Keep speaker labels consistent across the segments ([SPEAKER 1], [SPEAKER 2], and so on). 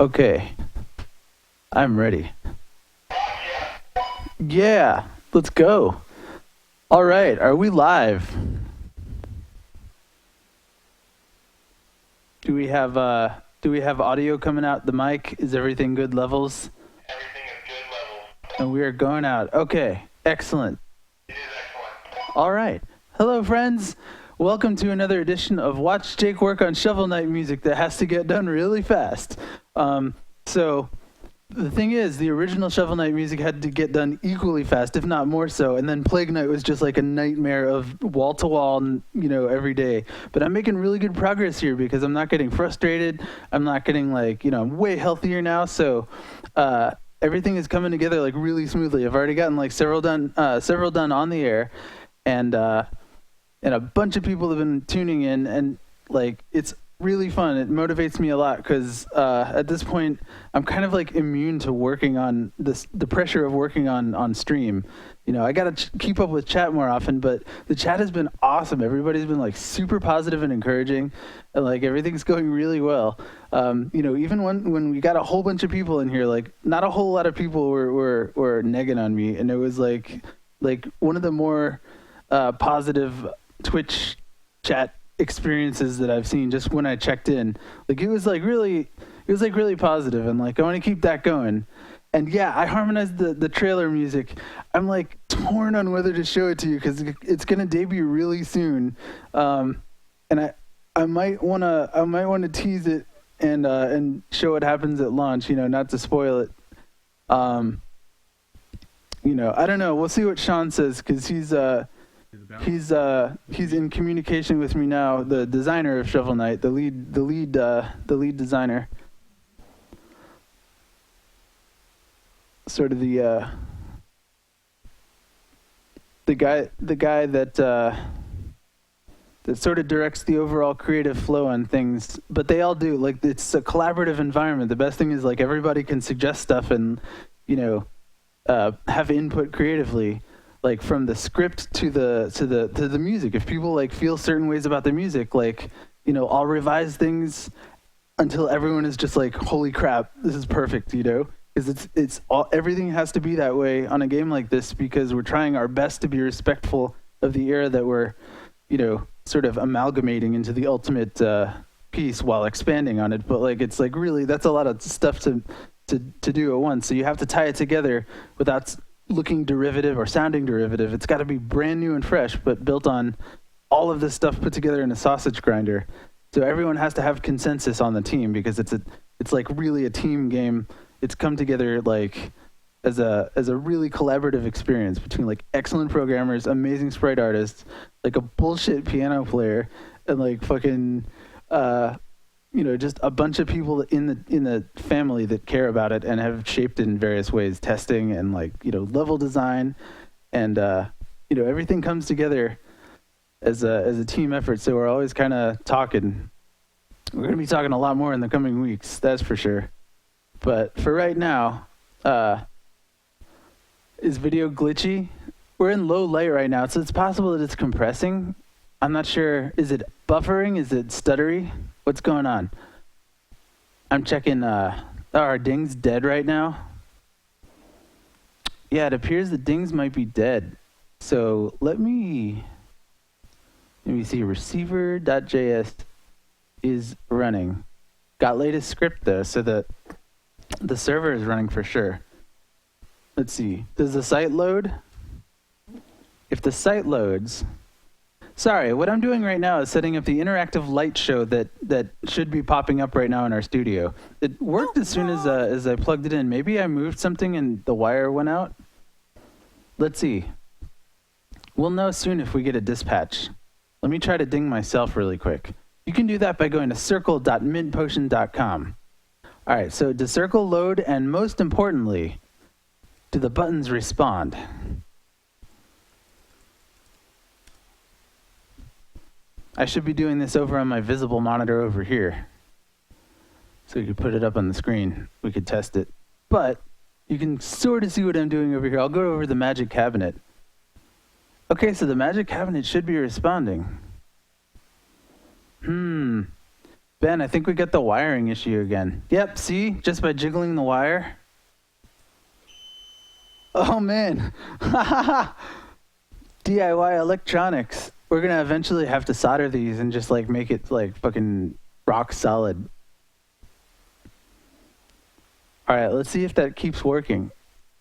[SPEAKER 1] Okay, I'm ready. Yeah, let's go. All right, are we live? Do we have audio coming out the mic? Is everything good levels?
[SPEAKER 2] Everything is good level.
[SPEAKER 1] And we are going out. Okay, excellent.
[SPEAKER 2] It is excellent.
[SPEAKER 1] All right. Hello, friends. Welcome to another edition of Watch Jake Work on Shovel Knight music that has to get done really fast. So the thing is, the original Shovel Knight music had to get done equally fast, if not more so. And then Plague Knight was just like a nightmare of wall to wall, every day. But I'm making really good progress here because I'm not getting frustrated. I'm not getting I'm way healthier now. So everything is coming together like really smoothly. I've already gotten like several done on the air, and a bunch of people have been tuning in, and like it's really fun. It motivates me a lot because at this point I'm kind of like immune to working on the pressure of working on stream. I gotta keep up with chat more often, but the chat has been awesome. Everybody's been like super positive and encouraging, and like everything's going really well. Even when we got a whole bunch of people in here, like not a whole lot of people were negging on me, and it was like one of the more positive Twitch chat experiences that I've seen just when I checked in. Like it was really positive, and like I want to keep that going. And yeah, I harmonized the trailer music. I'm like torn on whether to show it to you because it's gonna debut really soon, and I might wanna tease it and show what happens at launch. Not to spoil it. I don't know. We'll see what Sean says because he's in communication with me now. The designer of Shovel Knight, the lead designer. Sort of the guy that sort of directs the overall creative flow on things. But they all do. Like it's a collaborative environment. The best thing is like everybody can suggest stuff and have input creatively. Like from the script to the music. If people like feel certain ways about the music, I'll revise things until everyone is just like, holy crap, this is perfect, because it's all, everything has to be that way on a game like this because we're trying our best to be respectful of the era that we're, sort of amalgamating into the ultimate piece while expanding on it. But like, it's like really, that's a lot of stuff to do at once. So you have to tie it together without looking derivative or sounding derivative. It's got to be brand new and fresh, but built on all of this stuff put together in a sausage grinder. So everyone has to have consensus on the team because it's like really a team game. It's come together like as a really collaborative experience between like excellent programmers, amazing sprite artists, like a bullshit piano player, and like fucking just a bunch of people in the family that care about it and have shaped it in various ways, testing and level design, and everything comes together as a team effort. So we're always kind of talking. We're going to be talking a lot more in the coming weeks, that's for sure. But for right now, is video glitchy? We're in low light right now, so it's possible that it's compressing. I'm not sure. Is it buffering? Is it stuttery? What's going on? I'm checking, are Dings dead right now? Yeah, it appears that Dings might be dead. So let me see, receiver.js is running. Got latest script though, so the server is running for sure. Let's see, does the site load? If the site loads, sorry, what I'm doing right now is setting up the interactive light show that should be popping up right now in our studio. It worked as soon as I plugged it in. Maybe I moved something and the wire went out. Let's see. We'll know soon if we get a dispatch. Let me try to ding myself really quick. You can do that by going to circle.mintpotion.com. All right, so does circle load, and most importantly, do the buttons respond? I should be doing this over on my visible monitor over here. So you could put it up on the screen. We could test it. But you can sort of see what I'm doing over here. I'll go over the magic cabinet. Okay, so the magic cabinet should be responding. Ben, I think we got the wiring issue again. Yep, see? Just by jiggling the wire. Oh, man. DIY electronics. We're going to eventually have to solder these and just, like, make it, like, fucking rock solid. All right, let's see if that keeps working.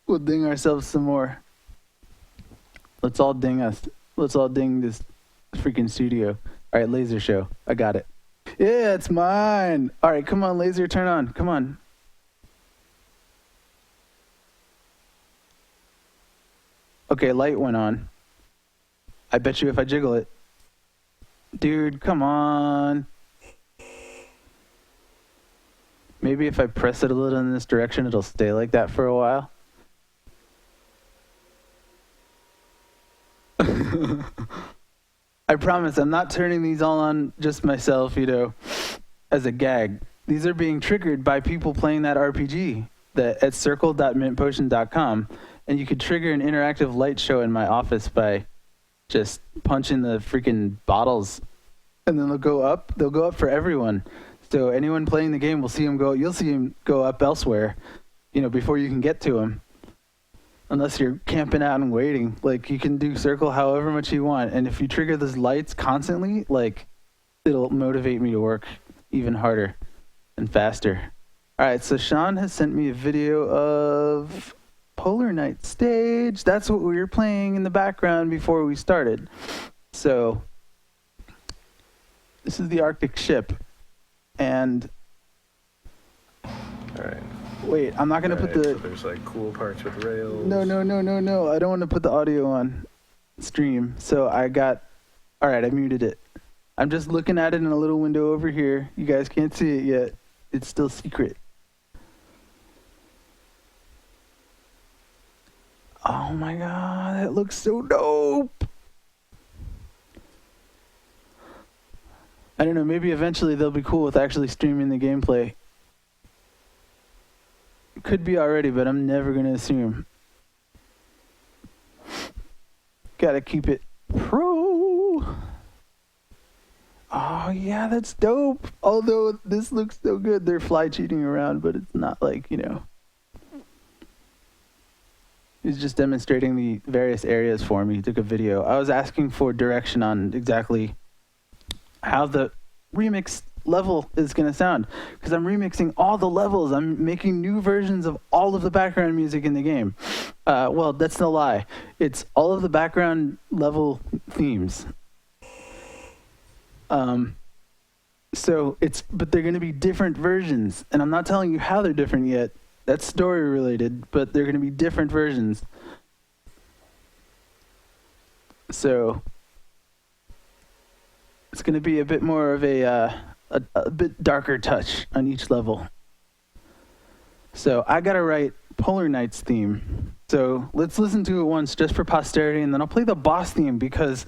[SPEAKER 1] We'll ding ourselves some more. Let's all ding us. Let's all ding this freaking studio. All right, laser show. I got it. Yeah, it's mine. All right, come on, laser, turn on. Come on. Okay, light went on. I bet you if I jiggle it. Dude, come on. Maybe if I press it a little in this direction, it'll stay like that for a while. I promise I'm not turning these all on just myself, as a gag. These are being triggered by people playing that RPG at circle.mintpotion.com. And you could trigger an interactive light show in my office by just punching the freaking bottles. And then they'll go up. They'll go up for everyone. So anyone playing the game will see them go. You'll see them go up elsewhere, before you can get to them. Unless you're camping out and waiting. Like, you can do circle however much you want. And if you trigger those lights constantly, like, it'll motivate me to work even harder and faster. All right, so Sean has sent me a video of Polar Night Stage. That's what we were playing in the background before we started. So this is the Arctic ship. And
[SPEAKER 3] All right.
[SPEAKER 1] wait, I'm not going to put the...
[SPEAKER 3] So there's like cool parts with rails.
[SPEAKER 1] No. I don't want to put the audio on stream. So all right, I muted it. I'm just looking at it in a little window over here. You guys can't see it yet. It's still secret. Oh my God, that looks so dope. I don't know, maybe eventually they'll be cool with actually streaming the gameplay. Could be already, but I'm never going to assume. Gotta keep it pro. Oh yeah, that's dope. Although this looks so good, they're fly cheating around, but it's not like, He's just demonstrating the various areas for me. He took a video. I was asking for direction on exactly how the remix level is going to sound, because I'm remixing all the levels. I'm making new versions of all of the background music in the game. Well, that's no lie. It's all of the background level themes. But they're going to be different versions, and I'm not telling you how they're different yet. That's story related, but they're going to be different versions. So it's going to be a bit more of a bit darker touch on each level. So I got to write Polar Night's theme. So let's listen to it once just for posterity, and then I'll play the boss theme, because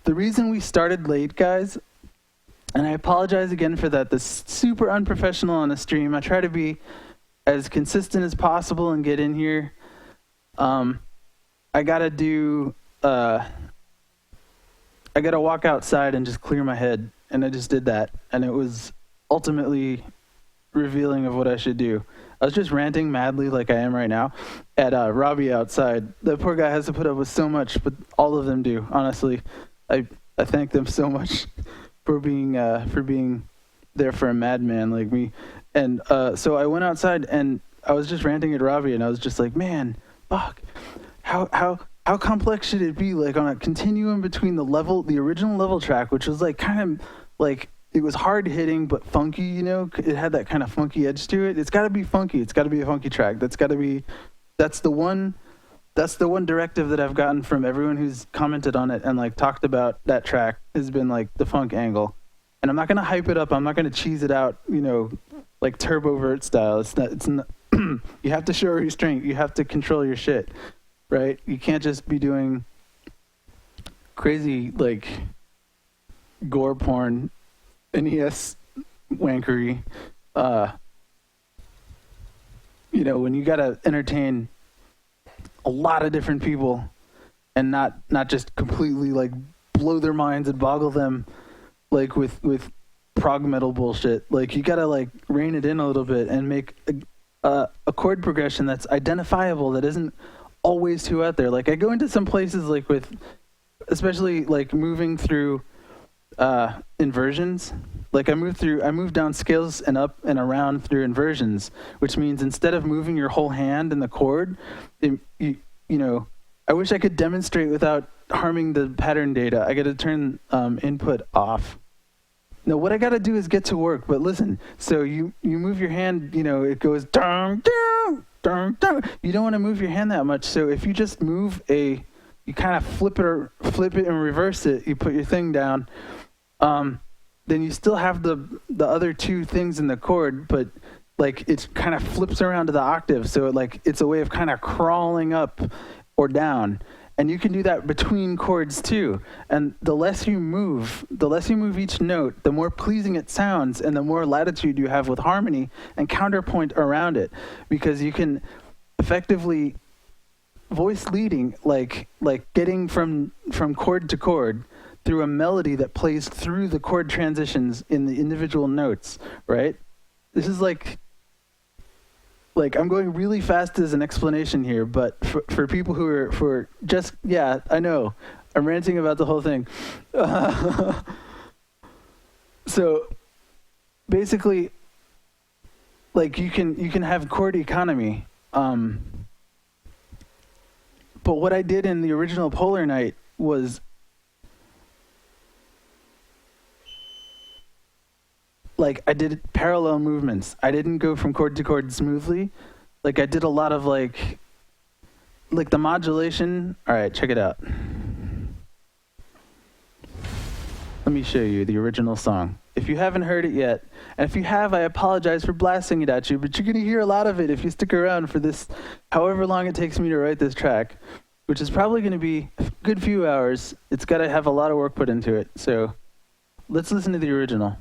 [SPEAKER 1] the reason we started late, guys, and I apologize again for that, this super unprofessional on a stream. I try to be as consistent as possible and get in here. I gotta walk outside and just clear my head, and I just did that, and it was ultimately revealing of what I should do. I was just ranting madly like I am right now at Robbie outside. The poor guy has to put up with so much, but all of them do, honestly. I thank them so much for being there for a madman like me. And so I went outside and I was just ranting at Robbie, and I was just like, man, fuck, how complex should it be? Like, on a continuum between the original level track, which was like kind of like, it was hard hitting but funky, it had that kind of funky edge to it. It's got to be funky. It's got to be a funky track. That's the one directive that I've gotten from everyone who's commented on it and like talked about that track has been like the funk angle. And I'm not going to hype it up. I'm not going to cheese it out, like Turbo Vert style. It's not you have to show restraint. You have to control your shit, right? You can't just be doing crazy, like, gore porn, NES wankery. When you got to entertain a lot of different people and not just completely, like, blow their minds and boggle them, like, with prog metal bullshit. Like you gotta like rein it in a little bit and make a chord progression that's identifiable, that isn't always too out there. Like I go into some places like with, especially like moving through inversions. Like I move down scales and up and around through inversions, which means instead of moving your whole hand in the chord, you know, I wish I could demonstrate without harming the pattern data. I got to turn input off. Now what I got to do is get to work. But listen, so you move your hand, you know, it goes dong dong dong dong. You don't want to move your hand that much. So if you just move you kind of flip it and reverse it. You put your thing down. Then you still have the other two things in the chord, but like it kind of flips around to the octave. So it's a way of kind of crawling up or down. And you can do that between chords too. And the less you move each note, the more pleasing it sounds and the more latitude you have with harmony and counterpoint around it. Because you can effectively voice leading, like getting from chord to chord through a melody that plays through the chord transitions in the individual notes, right? This is like I'm going really fast as an explanation here, but for people who are just, yeah, I know, I'm ranting about the whole thing. So basically, like you can have chord economy. But what I did in the original Polar Night was like I did parallel movements. I didn't go from chord to chord smoothly. Like I did a lot of like the modulation. All right, check it out. Let me show you the original song. If you haven't heard it yet, and if you have, I apologize for blasting it at you, but you're going to hear a lot of it if you stick around for this, however long it takes me to write this track, which is probably going to be a good few hours. It's got to have a lot of work put into it. So let's listen to the original.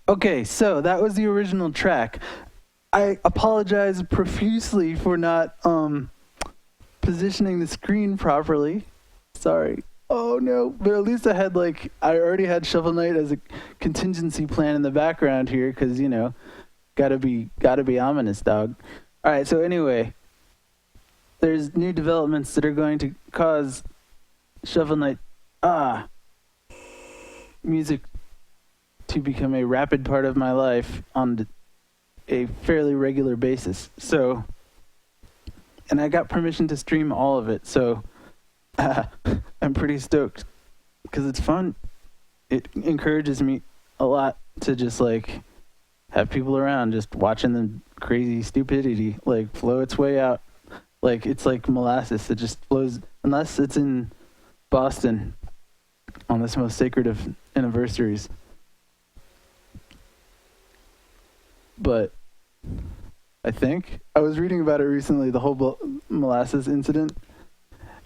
[SPEAKER 1] Okay, so that was the original track. I apologize profusely for not positioning the screen properly. Sorry. Oh no, but at least I already had Shovel Knight as a contingency plan in the background here, because gotta be ominous, dog. All right, so anyway, there's new developments that are going to cause Shovel Knight music to become a rapid part of my life on a fairly regular basis. So, and I got permission to stream all of it, so I'm pretty stoked because it's fun. It encourages me a lot to just have people around just watching the crazy stupidity flow its way out. It's like molasses that just flows, unless it's in Boston on this most sacred of anniversaries. But I think I was reading about it recently, the whole molasses incident.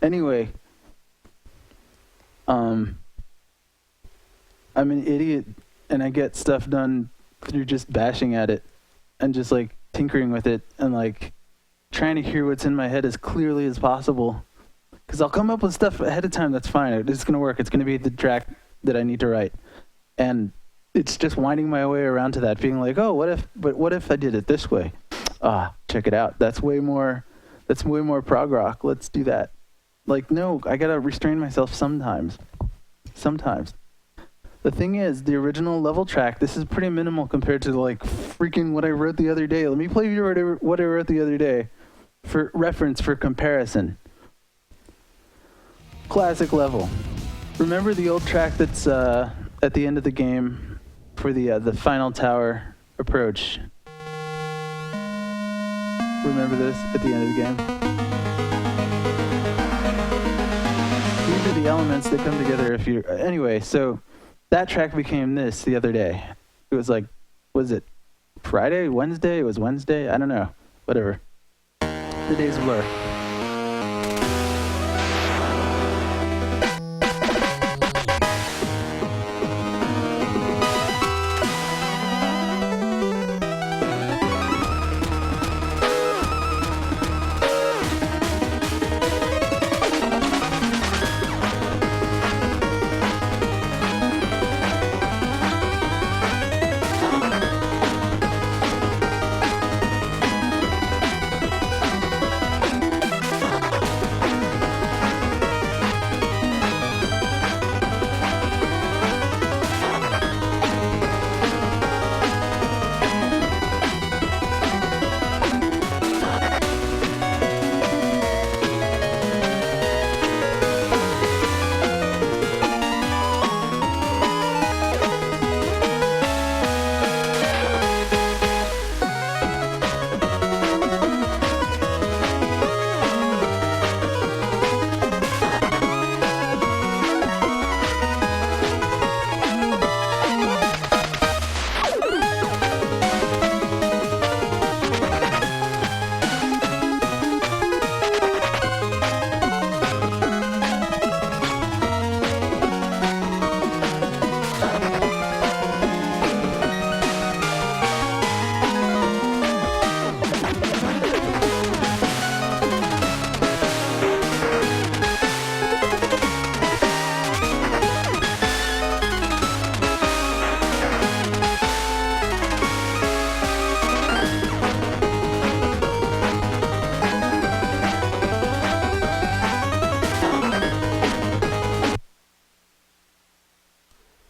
[SPEAKER 1] Anyway, I'm an idiot, and I get stuff done through just bashing at it and just tinkering with it and trying to hear what's in my head as clearly as possible. Because I'll come up with stuff ahead of time that's fine. It's going to work. It's going to be the track that I need to write. And it's just winding my way around to that, being what if I did it this way? Check it out. That's way more prog rock. Let's do that. No, I gotta restrain myself sometimes. The thing is, the original level track, this is pretty minimal compared to freaking what I wrote the other day. Let me play you what I wrote the other day for reference, for comparison. Classic level. Remember the old track that's at the end of the game for the final tower approach? Remember this at the end of the game? These are the elements that come together if you... Anyway, so that track became this the other day. It was was it Friday, Wednesday? It was Wednesday? I don't know. Whatever. The days blur.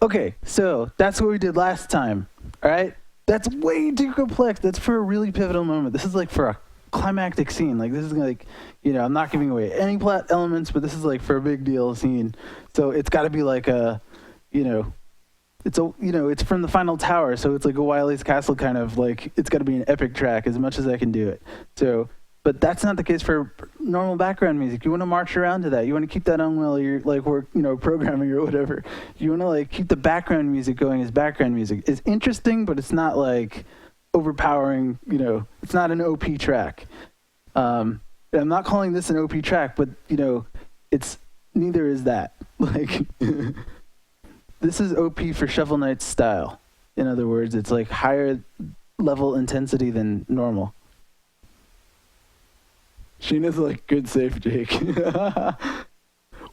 [SPEAKER 1] Okay, so that's what we did last time, all right? That's way too complex. That's for a really pivotal moment. This is for a climactic scene. This is I'm not giving away any plot elements, but this is for a big deal scene. So it's got to be it's from the final tower, so it's a Wily's Castle kind of it's got to be an epic track as much as I can do it. So, but that's not the case for normal background music. You want to march around to that. You want to keep that on while you're programming or whatever. You want to keep the background music going as background music. It's interesting, but it's not overpowering. It's not an OP track. I'm not calling this an OP track, but it's neither is that. This is OP for Shovel Knight's style. In other words, it's like higher level intensity than normal. Sheena's like, good save, Jake.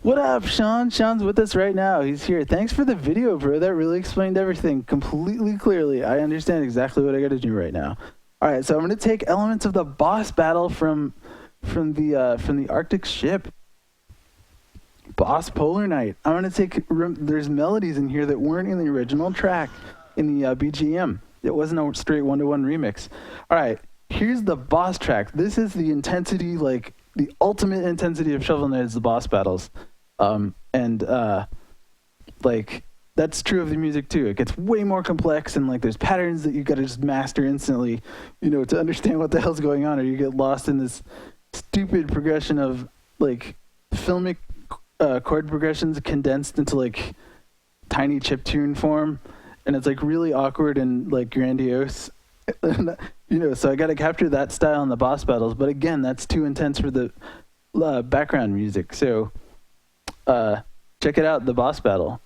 [SPEAKER 1] What up, Sean? Sean's with us right now. He's here. Thanks for the video, bro. That really explained everything completely clearly. I understand exactly what I got to do right now. All right, so I'm going to take elements of the boss battle from the Arctic ship. Boss Polar Night. I'm going to take, there's melodies in here that weren't in the original track in the BGM. It wasn't a straight one-to-one remix. All right, here's the boss track. This is the intensity, like the ultimate intensity of Shovel Knight is the boss battles. Like that's true of the music too. It gets way more complex and like there's patterns that you got to just master instantly, you know, to understand what the hell's going on, or you get lost in this stupid progression of like filmic chord progressions condensed into like tiny chiptune form, and it's like really awkward and like grandiose. You know, so I got to capture that style in the boss battles, but again, that's too intense for the background music. So check it out, the boss battle.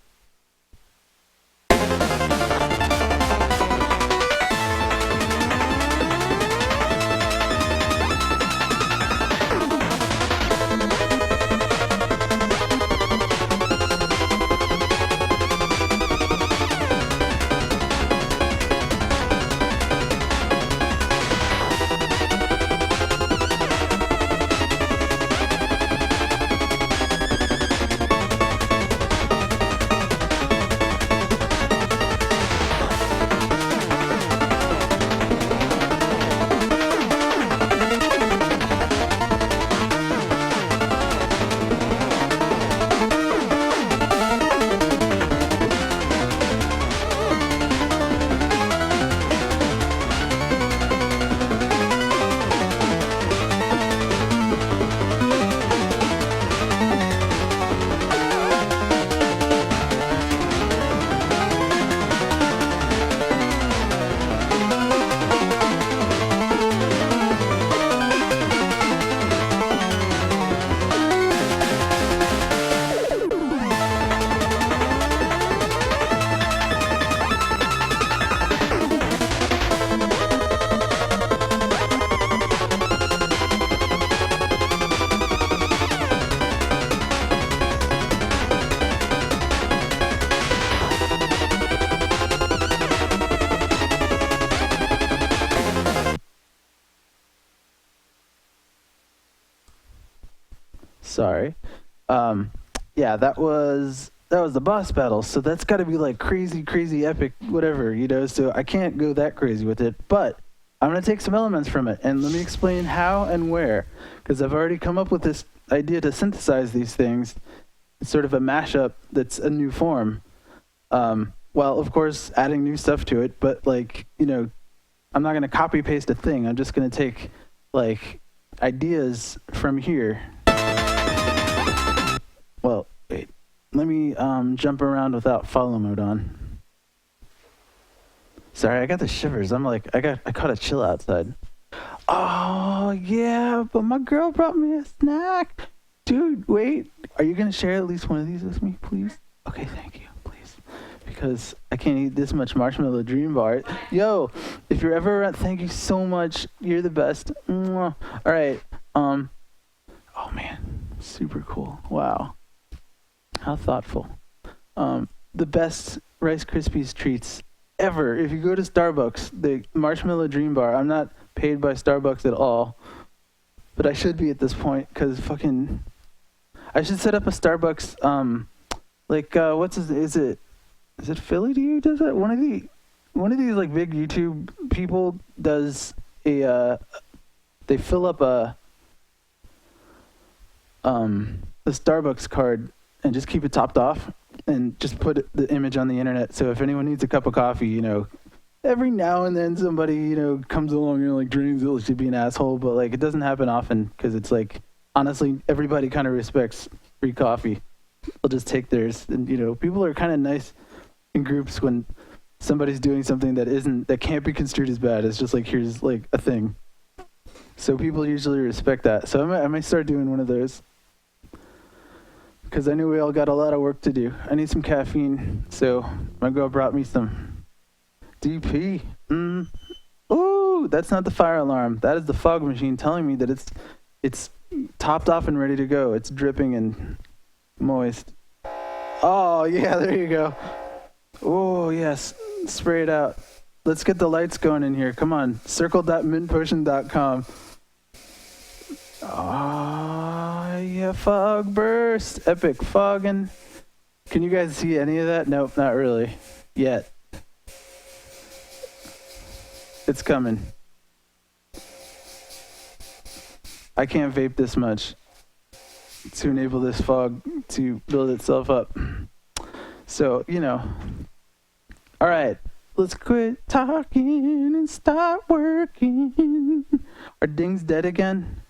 [SPEAKER 1] Sorry. Yeah, that was the boss battle. So that's got to be like crazy epic, whatever, you know. So I can't go that crazy with it, but I'm gonna take some elements from it and let me explain how and where, because I've already come up with this idea to synthesize these things. It's sort of a mashup that's a new form. Well, of course, adding new stuff to it, but like, you know, I'm not gonna copy paste a thing. I'm just gonna take like ideas from here. Well, wait. Let me jump around without follow mode on. Sorry, I got the shivers. I'm like, I caught a chill outside. Oh yeah, but my girl brought me a snack. Dude, wait. Are you gonna share at least one of these with me, please? Okay, thank you, please. Because I can't eat this much marshmallow dream bar. Yo, if you're ever around, thank you so much. You're the best. Mwah. All right. Oh man, super cool. Wow. How thoughtful. The best Rice Krispies treats ever. If you go to Starbucks, the Marshmallow Dream Bar, I'm not paid by Starbucks at all, but I should be at this point, because fucking, I should set up a Starbucks, is it Philly to you does that? One of these like big YouTube people does they fill up a Starbucks card and just keep it topped off and just put the image on the internet. So if anyone needs a cup of coffee, you know, every now and then somebody, you know, comes along and like dreams it should be an asshole, but like it doesn't happen often, because it's like, honestly, everybody kind of respects free coffee. They'll just take theirs, and you know, people are kind of nice in groups when somebody's doing something that can't be construed as bad. It's just like, here's like a thing. So people usually respect that. So I might start doing one of those, because I knew we all got a lot of work to do. I need some caffeine, so my girl brought me some DP. Ooh, that's not the fire alarm. That is the fog machine telling me that it's topped off and ready to go. It's dripping and moist. Oh, yeah, there you go. Oh, yes. Spray it out. Let's get the lights going in here. Come on. Circle.mintpotion.com. Oh, yeah, fog burst. Epic fogging. Can you guys see any of that? Nope, not really. Yet. It's coming. I can't vape this much to enable this fog to build itself up. So, you know. All right. Let's quit talking and start working. Are dings dead again?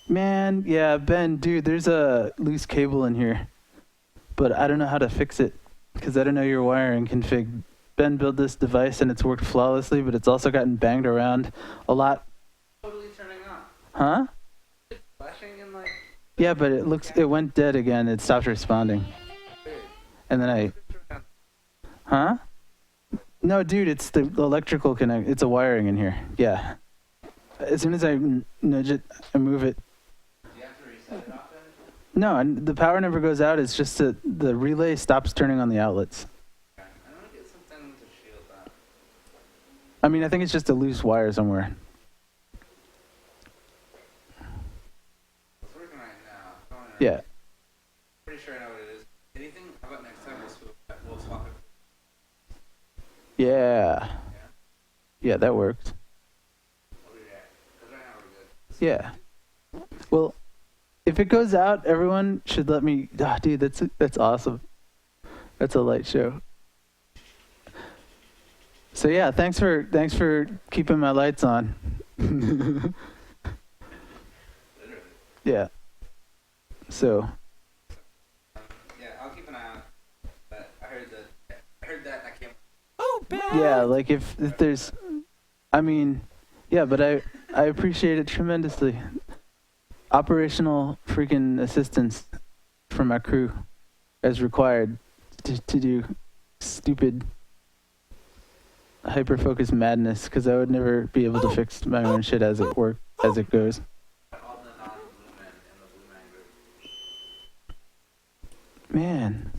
[SPEAKER 1] Man, yeah, Ben, dude, there's a loose cable in here. But I don't know how to fix it because I don't know your wiring config. Ben built this device and it's worked flawlessly, but it's also gotten banged around a lot.
[SPEAKER 4] Totally turning on.
[SPEAKER 1] Huh?
[SPEAKER 4] It's flashing and like.
[SPEAKER 1] Yeah, but it went dead again. It stopped responding.
[SPEAKER 4] Weird.
[SPEAKER 1] And then huh? No, dude, it's the electrical connect. It's a wiring in here. Yeah. As soon as I nudge it, I move it.
[SPEAKER 4] Do you have to reset it often?
[SPEAKER 1] No, and the power never goes out. It's just that the relay stops turning on the outlets.
[SPEAKER 4] I want to get something to shield that.
[SPEAKER 1] I mean, I think it's just a loose wire somewhere.
[SPEAKER 4] It's working right now.
[SPEAKER 1] Yeah.
[SPEAKER 4] Pretty sure I know what it is. Anything? How about next time we'll swap it?
[SPEAKER 1] Yeah. Yeah, that worked.
[SPEAKER 4] What are we at? Because right now we're good.
[SPEAKER 1] Yeah. Well, if it goes out, everyone should let me. Ah, dude, that's awesome. That's a light show. So yeah, thanks for keeping my lights on.
[SPEAKER 4] Literally.
[SPEAKER 1] Yeah. So.
[SPEAKER 4] Yeah, I'll keep an eye on it. But I heard that and I can't.
[SPEAKER 1] Yeah, like if there's, I mean, yeah, but I appreciate it tremendously. Operational freaking assistance from my crew as required to do stupid hyper-focused madness because I would never be able to fix my own shit as it goes.
[SPEAKER 4] All the non-blue men in the blue man group.
[SPEAKER 1] Man,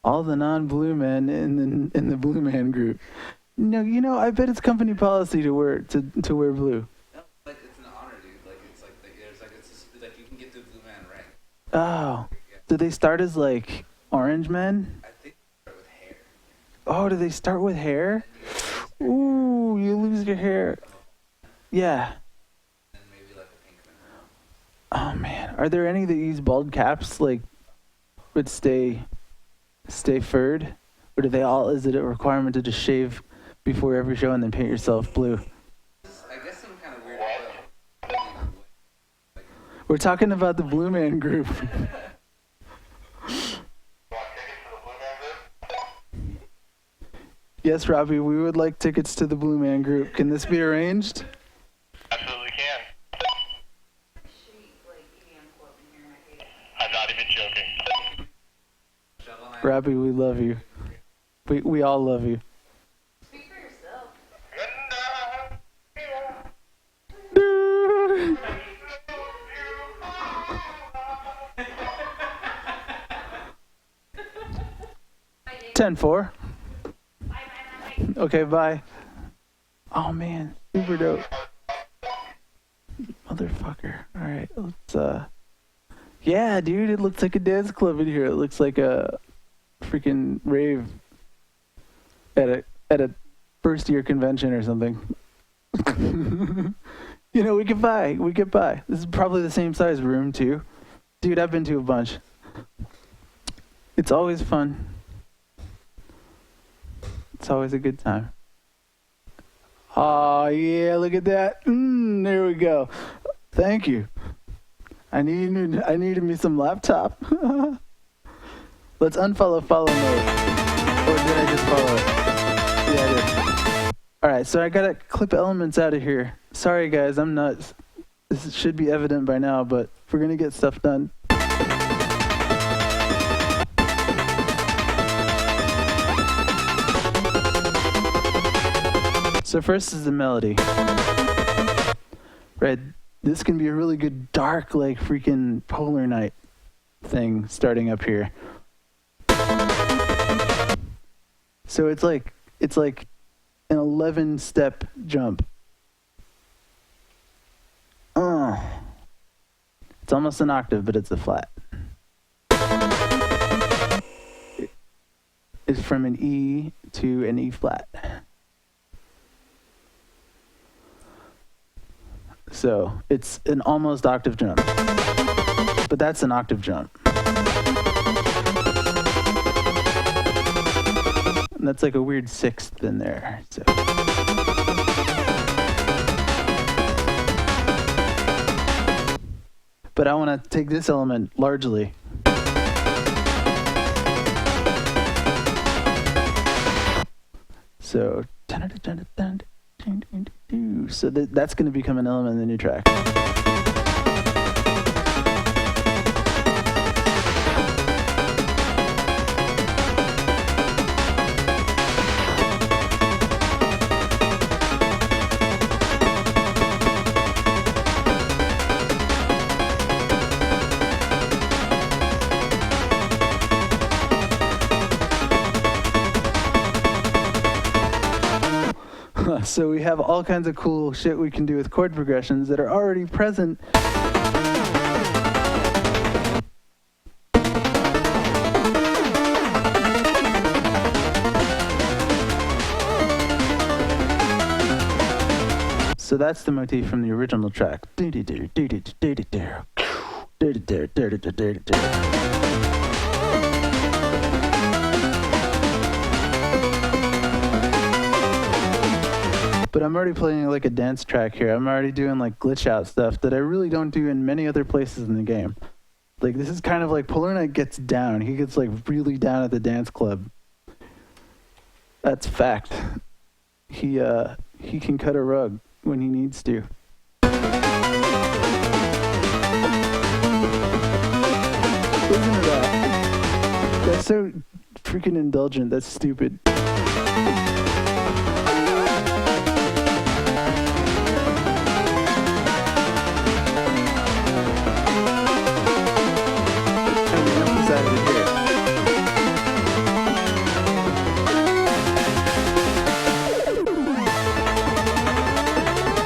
[SPEAKER 1] all the non-blue men in the blue man group. No, you know, I bet it's company policy to wear blue.
[SPEAKER 4] No, like it's an honor, dude. Like it's like there's like it's just, like you can get the blue man rank.
[SPEAKER 1] Oh, did they start as like orange men?
[SPEAKER 4] I think they start with hair.
[SPEAKER 1] Oh, do they start with hair? Ooh, you lose your hair. Yeah.
[SPEAKER 4] And maybe like a pink man.
[SPEAKER 1] Oh man, are there any that use bald caps like would stay furred, or do they all? Is it a requirement to just shave before every show and then paint yourself blue?
[SPEAKER 4] I guess some kind of weird oil.
[SPEAKER 1] We're talking about the Blue Man Group.
[SPEAKER 2] Want tickets to the Blue Man Group?
[SPEAKER 1] Yes, Robbie, we would like tickets to the Blue Man Group. Can this be arranged?
[SPEAKER 2] Absolutely can.
[SPEAKER 5] Shitty, like, EDM quote in here, and I hate it.
[SPEAKER 2] I'm not even joking.
[SPEAKER 4] Shovel Knight.
[SPEAKER 1] Robbie, we love you. We all love you.
[SPEAKER 5] Speak for yourself. Bye, Dave.
[SPEAKER 1] 10-4.
[SPEAKER 5] Bye, bye, bye.
[SPEAKER 1] Okay, bye. Oh man, super dope. Motherfucker. Alright, let's yeah, dude, it looks like a dance club in here. It looks like a freaking rave at a first year convention or something. You know, we get by. This is probably the same size room too. Dude, I've been to a bunch. It's always fun. It's always a good time. Oh yeah, look at that. There we go. Thank you. I needed me some laptop. Let's unfollow follow mode. Or did I just follow it? Yeah, I did. Alright, so I gotta clip elements out of here. Sorry guys, I'm nuts. This should be evident by now, but we're gonna get stuff done. So first is the melody. Right, this can be a really good dark, like freaking Polar Night thing starting up here. So it's like an 11-step jump. It's almost an octave, but it's a flat. It's from an E to an E flat. So it's an almost octave jump, but that's an octave jump. And that's like a weird sixth in there. So. But I want to take this element largely. So, so that's going to become an element in the new track. So we have all kinds of cool shit we can do with chord progressions that are already present. So that's the motif from the original track. But I'm already playing like a dance track here. I'm already doing like glitch out stuff that I really don't do in many other places in the game. Like this is kind of like Polar Knight gets down. He gets like really down at the dance club. That's fact. He can cut a rug when he needs to. Listen to that. That's so freaking indulgent. That's stupid.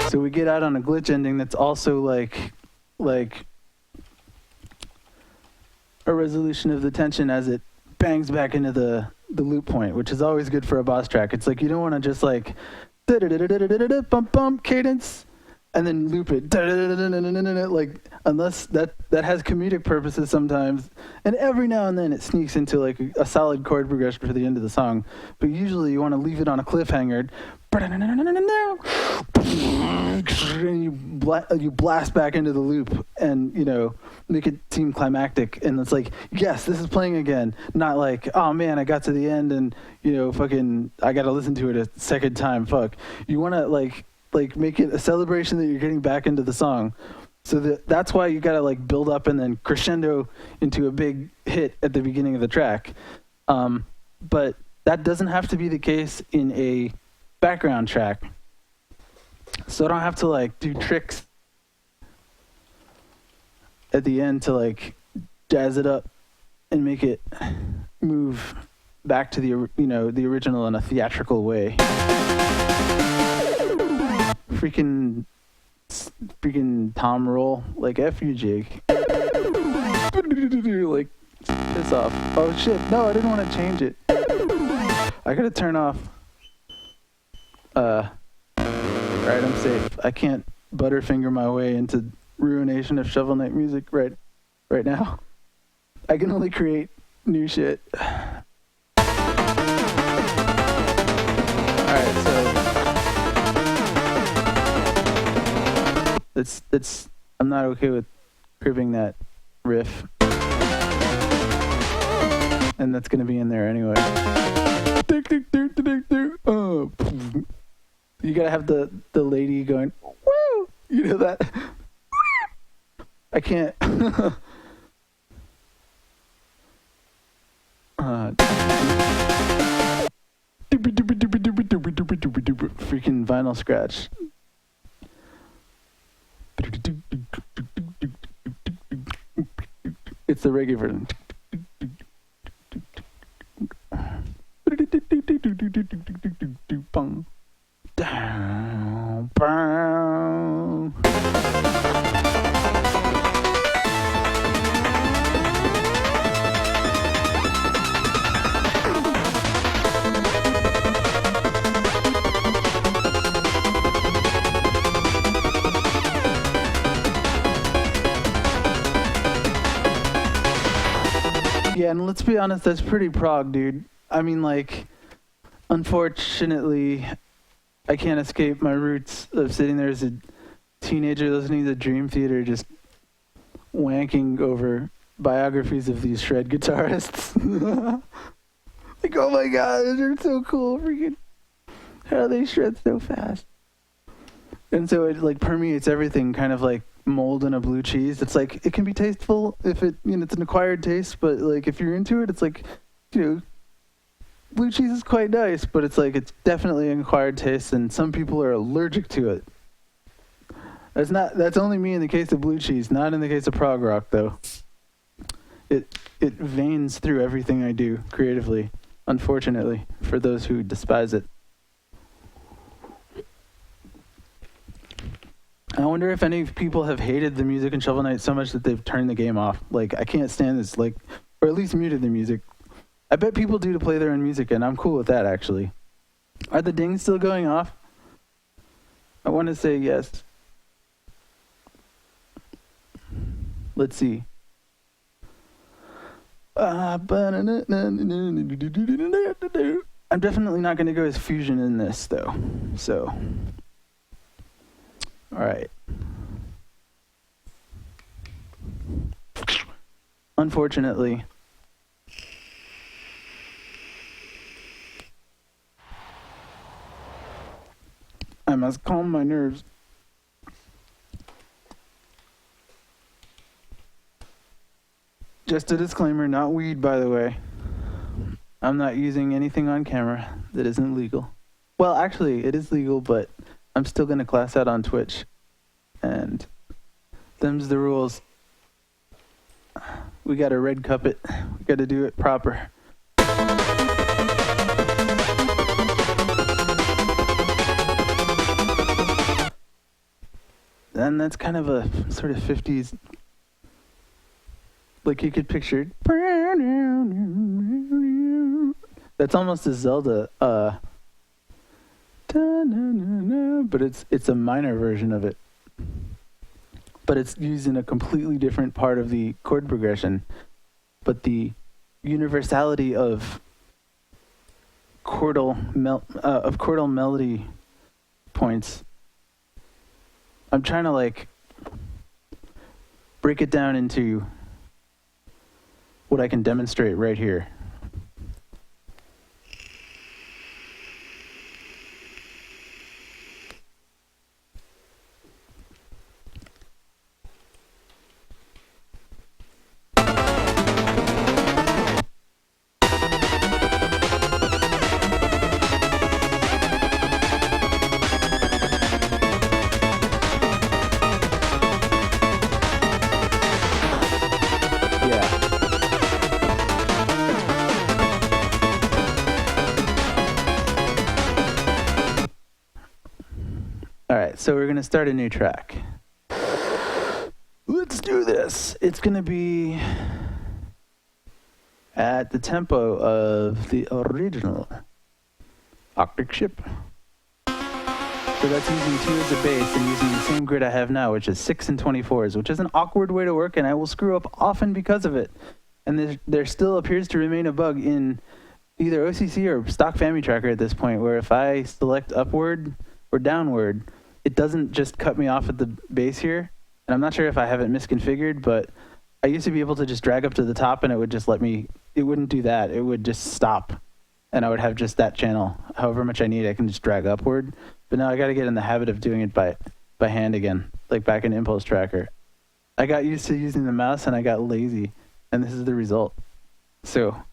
[SPEAKER 1] So we get out on a glitch ending that's also like a resolution of the tension as it bangs back into the loop point, which is always good for a boss track. It's like you don't want to just like bump bump cadence and then loop it like, unless that has comedic purposes sometimes, and every now and then it sneaks into like a solid chord progression for the end of the song, but usually you want to leave it on a cliffhanger and you blast back into the loop and, you know, make it seem climactic. And it's like, yes, this is playing again, not like, oh man, I got to the end and, you know, fucking I gotta listen to it a second time. Fuck. You want to like make it a celebration that you're getting back into the song. So that's why you gotta like build up and then crescendo into a big hit at the beginning of the track. But that doesn't have to be the case in a background track. So I don't have to like do tricks at the end to like jazz it up and make it move back to the original in a theatrical way. Freaking Tom roll, like F you, Jake. Like piss off. Oh shit! No, I didn't want to change it. I gotta turn off. Right, I'm safe. I can't butterfinger my way into ruination of Shovel Knight music right now. I can only create new shit. Alright, so it's I'm not okay with cribbing that riff. And that's gonna be in there anyway. You gotta have the lady going, woo! You know that? I can't. freaking vinyl scratch. It's the reggae version. Yeah, and let's be honest, that's pretty prog, dude. I mean, like, unfortunately, I can't escape my roots of sitting there as a teenager listening to Dream Theater just wanking over biographies of these shred guitarists. Like, oh my god, they're so cool. Freaking, how they shred so fast. And so it, like, permeates everything, kind of like mold in a blue cheese. It's like, it can be tasteful if it, you know, it's an acquired taste, but like if you're into it, it's like, you know, blue cheese is quite nice, but it's like, it's definitely an acquired taste, and some people are allergic to it. That's only me in the case of blue cheese, not in the case of prog rock though. It veins through everything I do creatively, unfortunately, for those who despise it. I wonder if any people have hated the music in Shovel Knight so much that they've turned the game off. Like, I can't stand this, like, or at least muted the music. I bet people do to play their own music, and I'm cool with that, actually. Are the dings still going off? I want to say yes. Let's see. I'm definitely not going to go as fusion in this, though. So... all right. Unfortunately, I must calm my nerves. Just a disclaimer, not weed, by the way. I'm not using anything on camera that isn't legal. Well, actually, it is legal, but I'm still going to class out on Twitch. And them's the rules. We got to red cup it. We got to do it proper. And that's kind of a sort of 50s, like you could picture. That's almost a Zelda, but it's a minor version of it. But it's used in a completely different part of the chord progression. But the universality of chordal melody points, I'm trying to like break it down into what I can demonstrate right here. So we're going to start a new track. Let's do this. It's going to be at the tempo of the original Arctic Ship. So that's using 2 as a bass and using the same grid I have now, which is 6 and 24s, which is an awkward way to work, and I will screw up often because of it. And there still appears to remain a bug in either OCC or stock Family Tracker at this point, where if I select upward or downward, it doesn't just cut me off at the base here. And I'm not sure if I have it misconfigured, but I used to be able to just drag up to the top and it would just let me, it wouldn't do that. It would just stop and I would have just that channel. However much I need, I can just drag upward. But now I got to get in the habit of doing it by hand again, like back in Impulse Tracker. I got used to using the mouse and I got lazy, and this is the result. So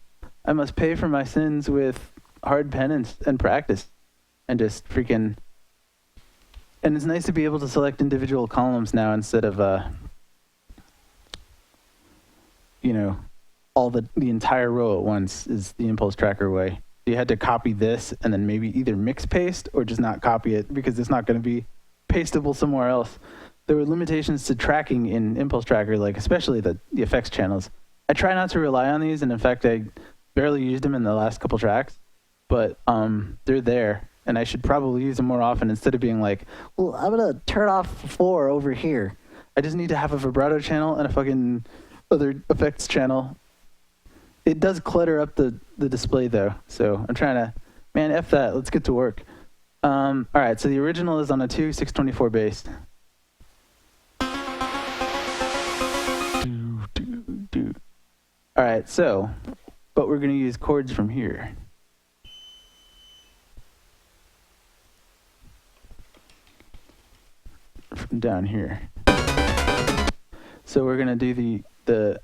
[SPEAKER 1] I must pay for my sins with hard penance and practice. and just freaking. And it's nice to be able to select individual columns now instead of all the entire row at once is the impulse tracker way. You had to copy this and then maybe either mix paste or just not copy it because it's not going to be pasteable somewhere else. There were limitations to tracking in impulse tracker, like especially the effects channels. I try not to rely on these, and in fact I barely used them in the last couple tracks, but they're there and I should probably use them more often instead of being like, well, I'm going to turn off 4 over here. I just need to have a vibrato channel and a fucking other effects channel. It does clutter up the display though, so I'm trying to, man, F that, let's get to work. All right, so the original is on a 624 bass. All right, so, but we're gonna use chords from here. From down here. So we're gonna do the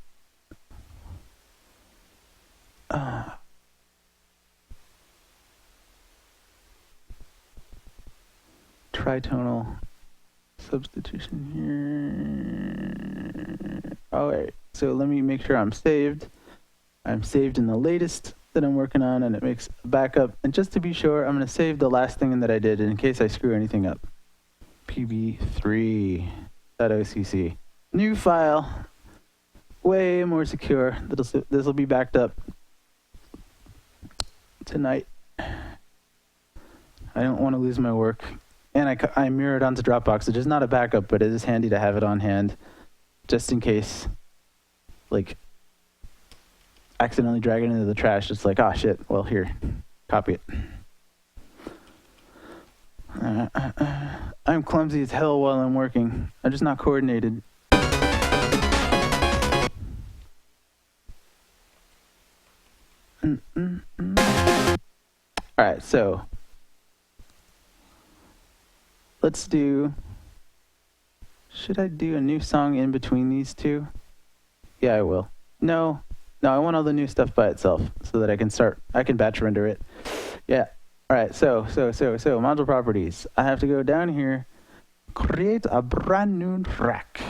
[SPEAKER 1] tritonal substitution here. All right, so let me make sure I'm saved. I'm saved in the latest that I'm working on, and it makes a backup. And just to be sure, I'm going to save the last thing that I did in case I screw anything up. pb3.occ. New file, way more secure. This will be backed up tonight. I don't want to lose my work. And I mirrored onto Dropbox, which is not a backup, but it is handy to have it on hand, just in case, like, accidentally drag it into the trash. It's like, oh shit, well here, copy it. I'm clumsy as hell while I'm working. I'm just not coordinated. Alright, so let's do, should I do a new song in between these two? Yeah, I will. No, I want all the new stuff by itself so that I can batch render it. Yeah. All right, so module properties. I have to go down here, create a brand new track.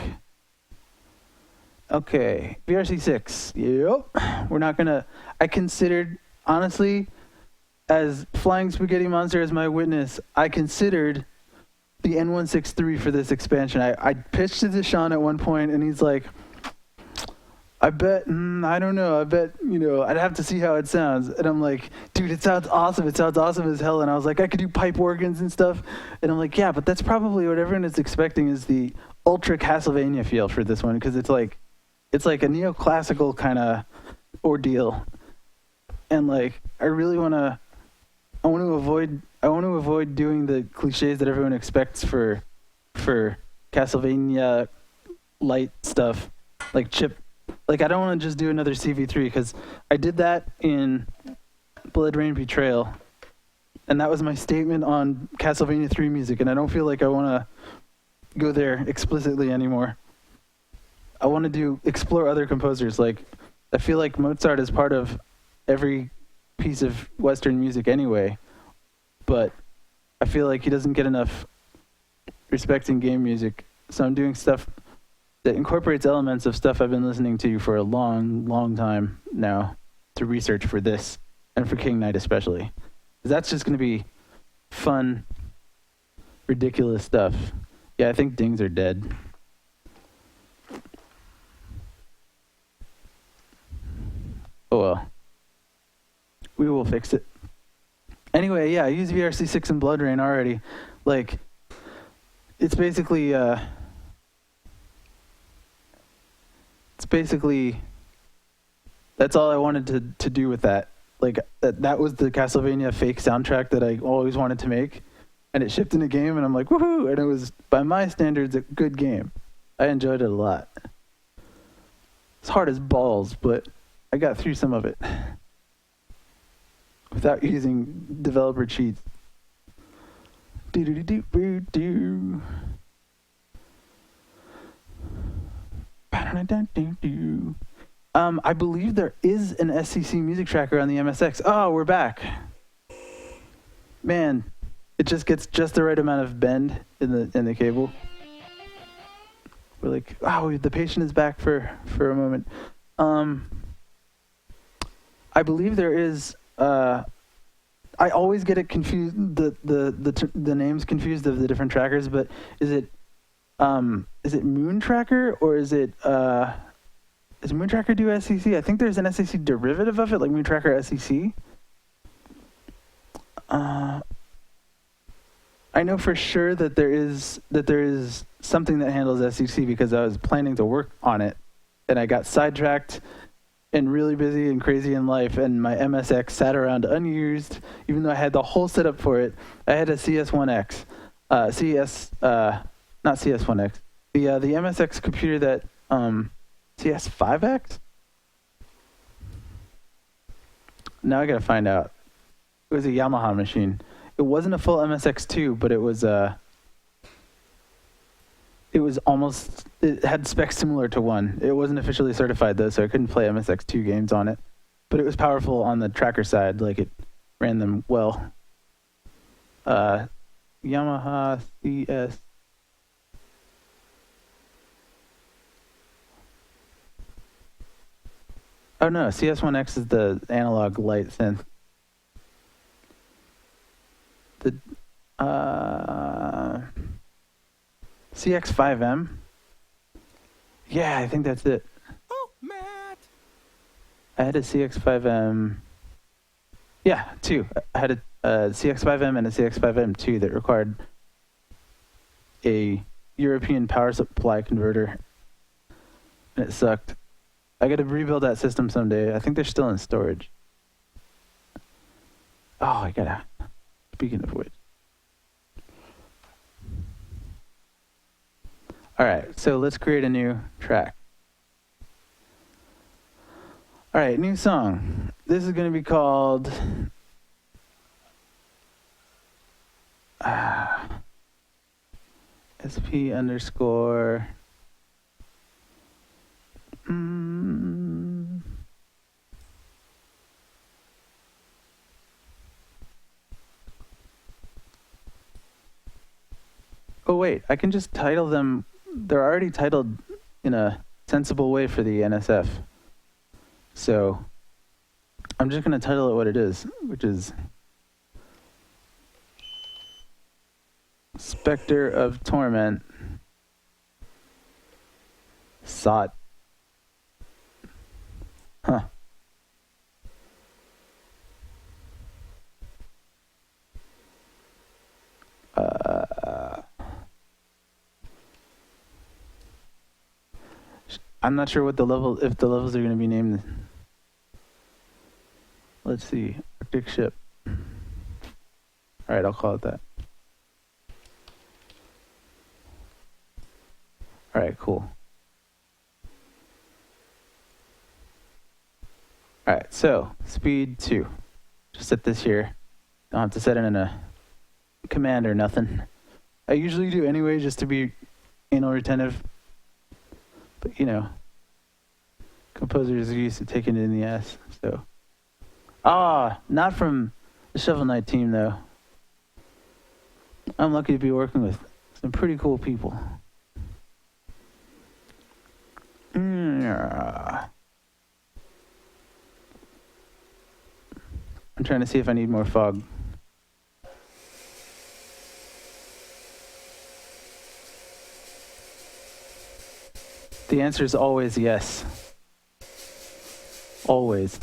[SPEAKER 1] Okay, VRC6. Yep. We're not gonna, I considered, honestly, as Flying Spaghetti Monster as my witness, I considered the N163 for this expansion. I pitched it to Sean at one point, and he's like, I bet, I don't know, I bet, I'd have to see how it sounds. And I'm like, dude, it sounds awesome. It sounds awesome as hell. And I was like, I could do pipe organs and stuff. And I'm like, yeah, but that's probably what everyone is expecting is the ultra Castlevania feel for this one, because it's like a neoclassical kind of ordeal. And like, I want to avoid doing the cliches that everyone expects for Castlevania light stuff, like chip. Like, I don't want to just do another CV3, because I did that in Blood Rain Betrayal, and that was my statement on Castlevania 3 music, and I don't feel like I want to go there explicitly anymore. I want to explore other composers. Like, I feel like Mozart is part of every piece of Western music anyway, but I feel like he doesn't get enough respect in game music, so I'm doing stuff that incorporates elements of stuff I've been listening to for a long, long time now to research for this, and for King Knight especially. That's just going to be fun, ridiculous stuff. Yeah, I think dings are dead. Oh well. We will fix it. Anyway, yeah, I use VRC6 and Blood Rain already. Like, it's basically that's all I wanted to do with that. Like, that was the Castlevania fake soundtrack that I always wanted to make, and it shipped in a game, and I'm like, woohoo! And it was, by my standards, a good game. I enjoyed it a lot. It's hard as balls, but I got through some of it without using developer cheats. Do-do-do-do-do-do. I believe there is an SCC music tracker on the MSX. Oh, we're back. Man, it just gets just the right amount of bend in the cable. We're like, wow, the patient is back for a moment. I believe there is. I always get it confused. The names confused of the different trackers. But is it Moon Tracker or is it does Moon Tracker do SEC? I think there's an SEC derivative of it, like Moon Tracker SEC. I know for sure that there is something that handles SEC because I was planning to work on it, and I got sidetracked and really busy and crazy in life, and my MSX sat around unused, even though I had the whole setup for it. I had a CS1X, not CS1X, the MSX computer that CS5X. Now I gotta find out. It was a Yamaha machine. It wasn't a full MSX2, but it was almost, it had specs similar to one. It wasn't officially certified though, so I couldn't play MSX2 games on it. But it was powerful on the tracker side, like it ran them well. Yamaha CS. Oh no, CS1X is the analog light synth. The CX5M. Yeah, I think that's it.
[SPEAKER 6] Oh, Matt.
[SPEAKER 1] I had a CX5M. Yeah, two. I had a CX5M and a CX5M2 that required a European power supply converter, and it sucked. I got to rebuild that system someday. I think they're still in storage. Oh, I gotta. Speaking of which. All right, so let's create a new track. All right, new song. This is going to be called SP underscore. Oh wait, I can just title them. They're already titled in a sensible way for the NSF. So I'm just going to title it what it is, which is Spectre of Torment Sought. Huh. I'm not sure what the level, if the levels are going to be named. Let's see, Arctic Ship. All right, I'll call it that. All right, cool. All right, so speed 2. Just set this here. Don't have to set it in a command or nothing. I usually do anyway, just to be anal retentive. But you know, composers are used to taking it in the ass. So, not from the Shovel Knight team though. I'm lucky to be working with some pretty cool people. I'm trying to see if I need more fog. The answer is always yes. Always.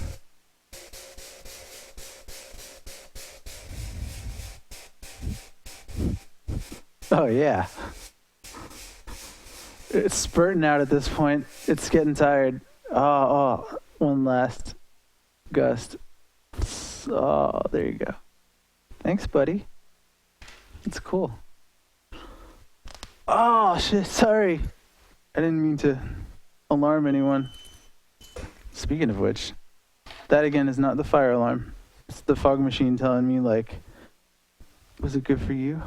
[SPEAKER 1] Oh yeah. It's spurting out at this point. It's getting tired. One last gust. Oh, there you go. Thanks, buddy. It's cool. Oh shit, sorry. I didn't mean to alarm anyone. Speaking of which, that again is not the fire alarm. It's the fog machine telling me, like, was it good for you?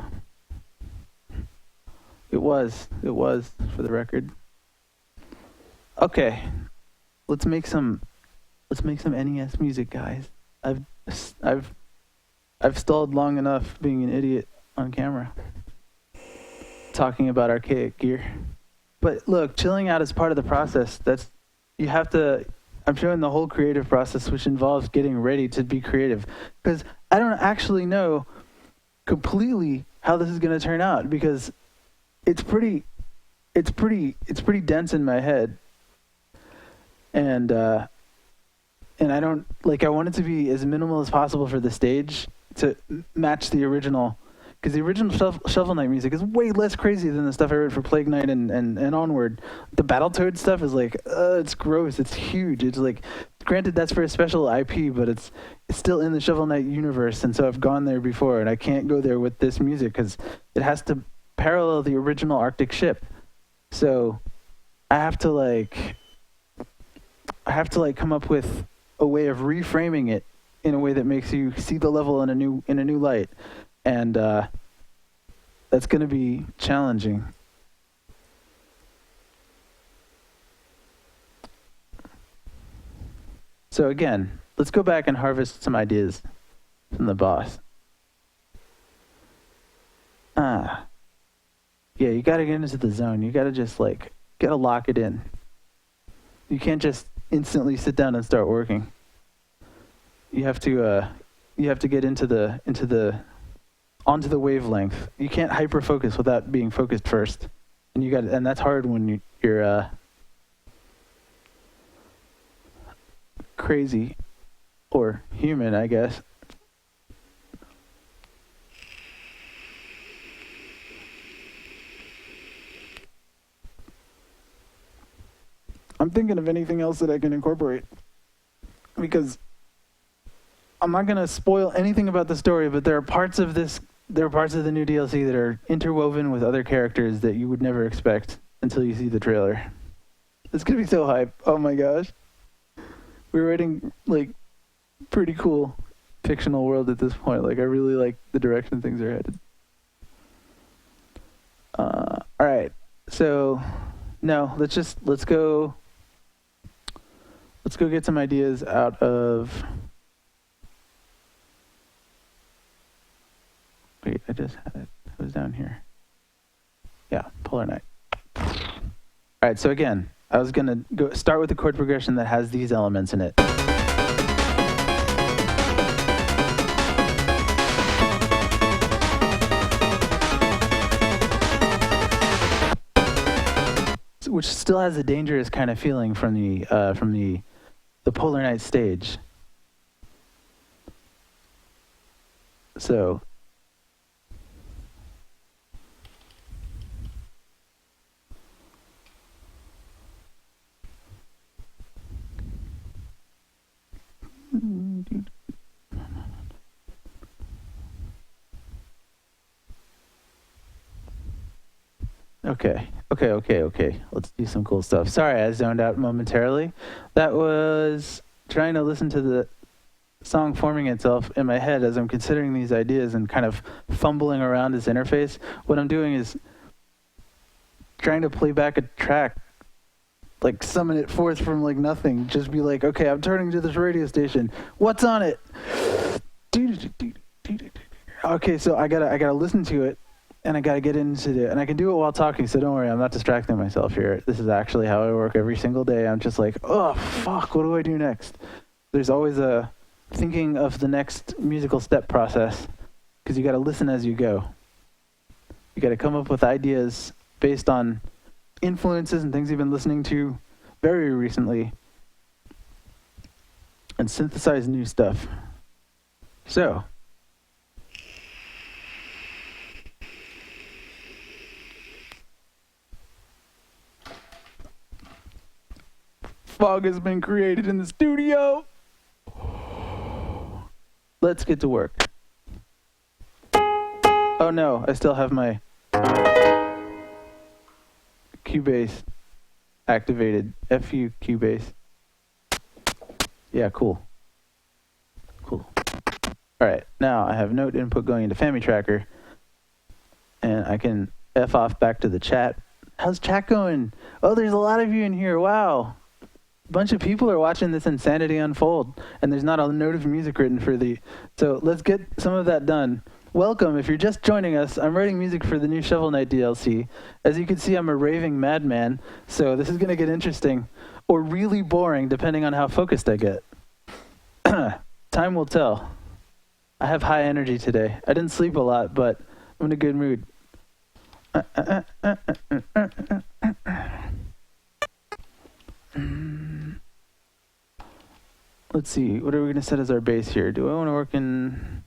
[SPEAKER 1] It was, for the record. Okay, let's make some NES music, guys. I've stalled long enough being an idiot. on camera talking about archaic gear. But look, chilling out is part of the process. You have to. I'm showing the whole creative process, which involves getting ready to be creative, because I don't actually know completely how this is going to turn out, because it's pretty dense in my head, and I don't like. I want it to be as minimal as possible for the stage to match the original. Because the original Shovel Knight music is way less crazy than the stuff I wrote for Plague Knight and Onward. The Battletoad stuff is like, it's gross. It's huge. It's like, granted, that's for a special IP, but it's still in the Shovel Knight universe, and so I've gone there before, and I can't go there with this music because it has to parallel the original Arctic ship. So I have to come up with a way of reframing it in a way that makes you see the level in a new light. And that's going to be challenging. So again, let's go back and harvest some ideas from the boss. Yeah, you got to get into the zone. You got to just gotta lock it in. You can't just instantly sit down and start working. You have to get onto the wavelength. You can't hyper focus without being focused first, and that's hard when you're crazy or human, I guess. I'm thinking of anything else that I can incorporate, because I'm not going to spoil anything about the story, but there are parts of the new DLC that are interwoven with other characters that you would never expect until you see the trailer. It's going to be so hype. Oh my gosh. We're writing pretty cool fictional world at this point. I really like the direction things are headed. All right. So no, let's go get some ideas out of. Wait, I just had it. It was down here. Yeah, Polar Night. All right, so again, I was going to start with the chord progression that has these elements in it. Which still has a dangerous kind of feeling from the Polar Night stage. So Okay. Let's do some cool stuff. Sorry, I zoned out momentarily. That was trying to listen to the song forming itself in my head as I'm considering these ideas and kind of fumbling around this interface. What I'm doing is trying to play back a track, summon it forth from nothing. Just be okay, I'm turning to this radio station. What's on it? Okay, so I gotta listen to it. And I got to get into it. And I can do it while talking, so don't worry. I'm not distracting myself here. This is actually how I work every single day. I'm just oh, fuck, what do I do next? There's always a thinking of the next musical step process, because you got to listen as you go. You got to come up with ideas based on influences and things you've been listening to very recently and synthesize new stuff. So, fog has been created in the studio. Let's get to work. Oh no, I still have my Cubase activated. FU Cubase. Yeah, cool. Alright, now I have note input going into FamiTracker. And I can F off back to the chat. How's chat going? Oh, there's a lot of you in here. Wow. A bunch of people are watching this insanity unfold, and there's not a note of music written for the. So let's get some of that done. welcome. If you're just joining us, I'm writing music for the new Shovel Knight DLC. As you can see, I'm a raving madman, so this is going to get interesting or really boring depending on how focused I get. Time will tell. I have high energy today. I didn't sleep a lot, but I'm in a good mood. Let's see, what are we going to set as our base here? Do I want to work in...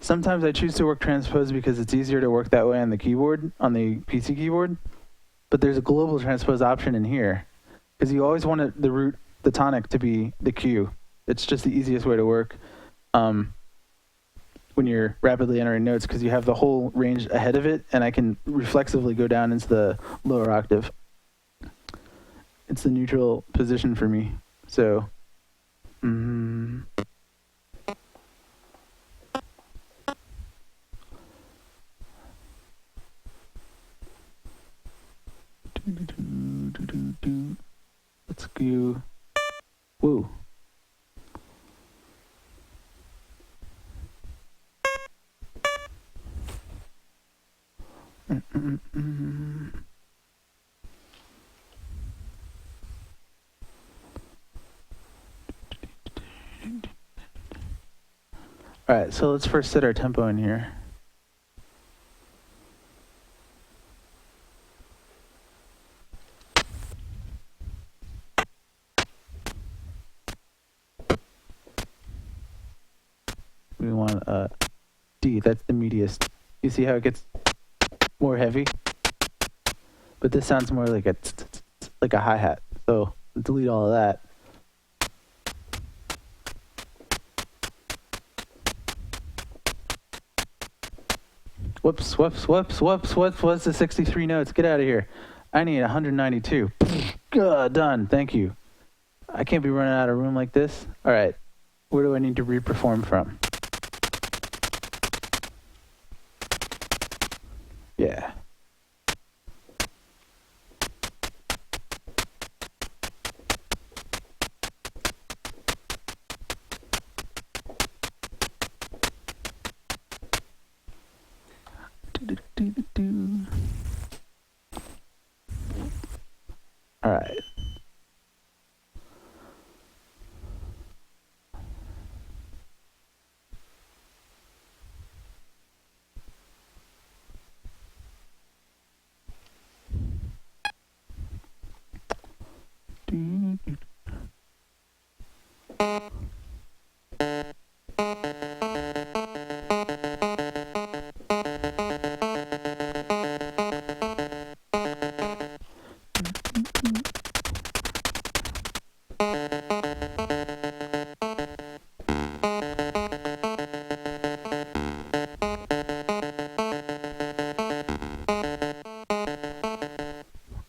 [SPEAKER 1] Sometimes I choose to work transpose because it's easier to work that way on the keyboard, on the PC keyboard. But there's a global transpose option in here because you always want the root, the tonic to be the Q. It's just the easiest way to work when you're rapidly entering notes because you have the whole range ahead of it, and I can reflexively go down into the lower octave. It's the neutral position for me. So, let's go. Whoa. All right, so let's first set our tempo in here. We want D, that's the meatiest. You see how it gets more heavy? But this sounds more like a hi-hat. So delete all of that. Whoops, what's the 63 notes? Get out of here. I need 192. Done, thank you. I can't be running out of room like this. All right, where do I need to re-perform from? Yeah. All right.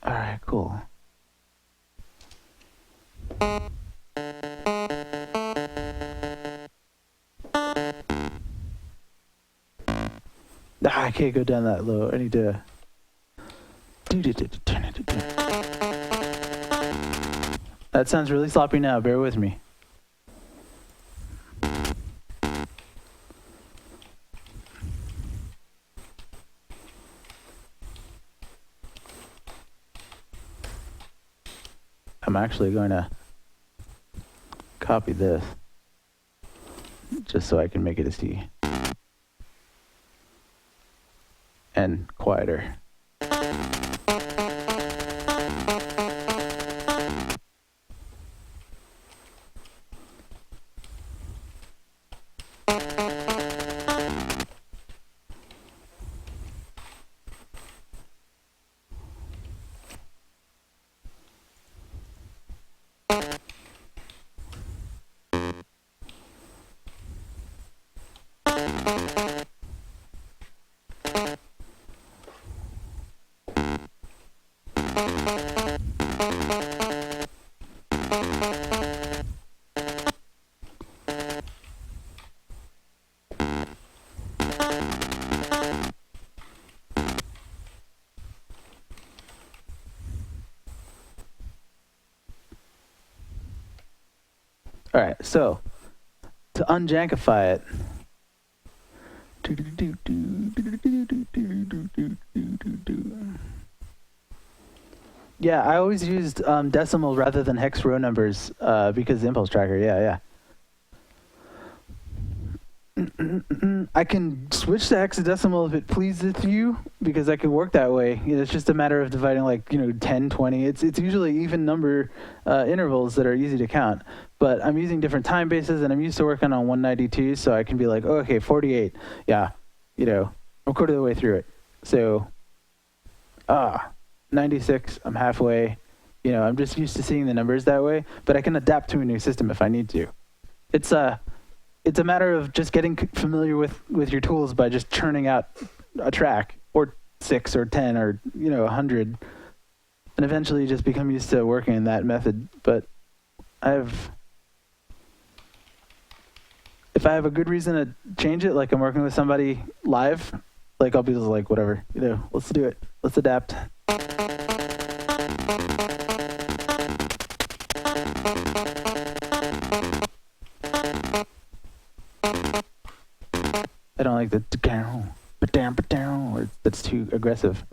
[SPEAKER 1] All right, cool. I can't go down that low. I need to turn it. That sounds really sloppy now. Bear with me. I'm actually going to copy this just so I can make it a C. And quieter. All right, so to unjankify it, Yeah, I always used decimal rather than hex row numbers because the impulse tracker. Yeah. I can switch to hexadecimal if it pleases you because I can work that way. It's just a matter of dividing 10, 20. It's usually even number intervals that are easy to count. But I'm using different time bases and I'm used to working on 192, so I can be like, oh, okay, 48. Yeah, I'm a quarter of the way through it. So, 96, I'm halfway. I'm just used to seeing the numbers that way, but I can adapt to a new system if I need to. It's a matter of just getting familiar with your tools by just churning out a track or 6 or 10 or 100, and eventually you just become used to working in that method. But if I have a good reason to change it, like I'm working with somebody live, I'll be just like, whatever, let's do it, let's adapt. I don't like the or that's too aggressive.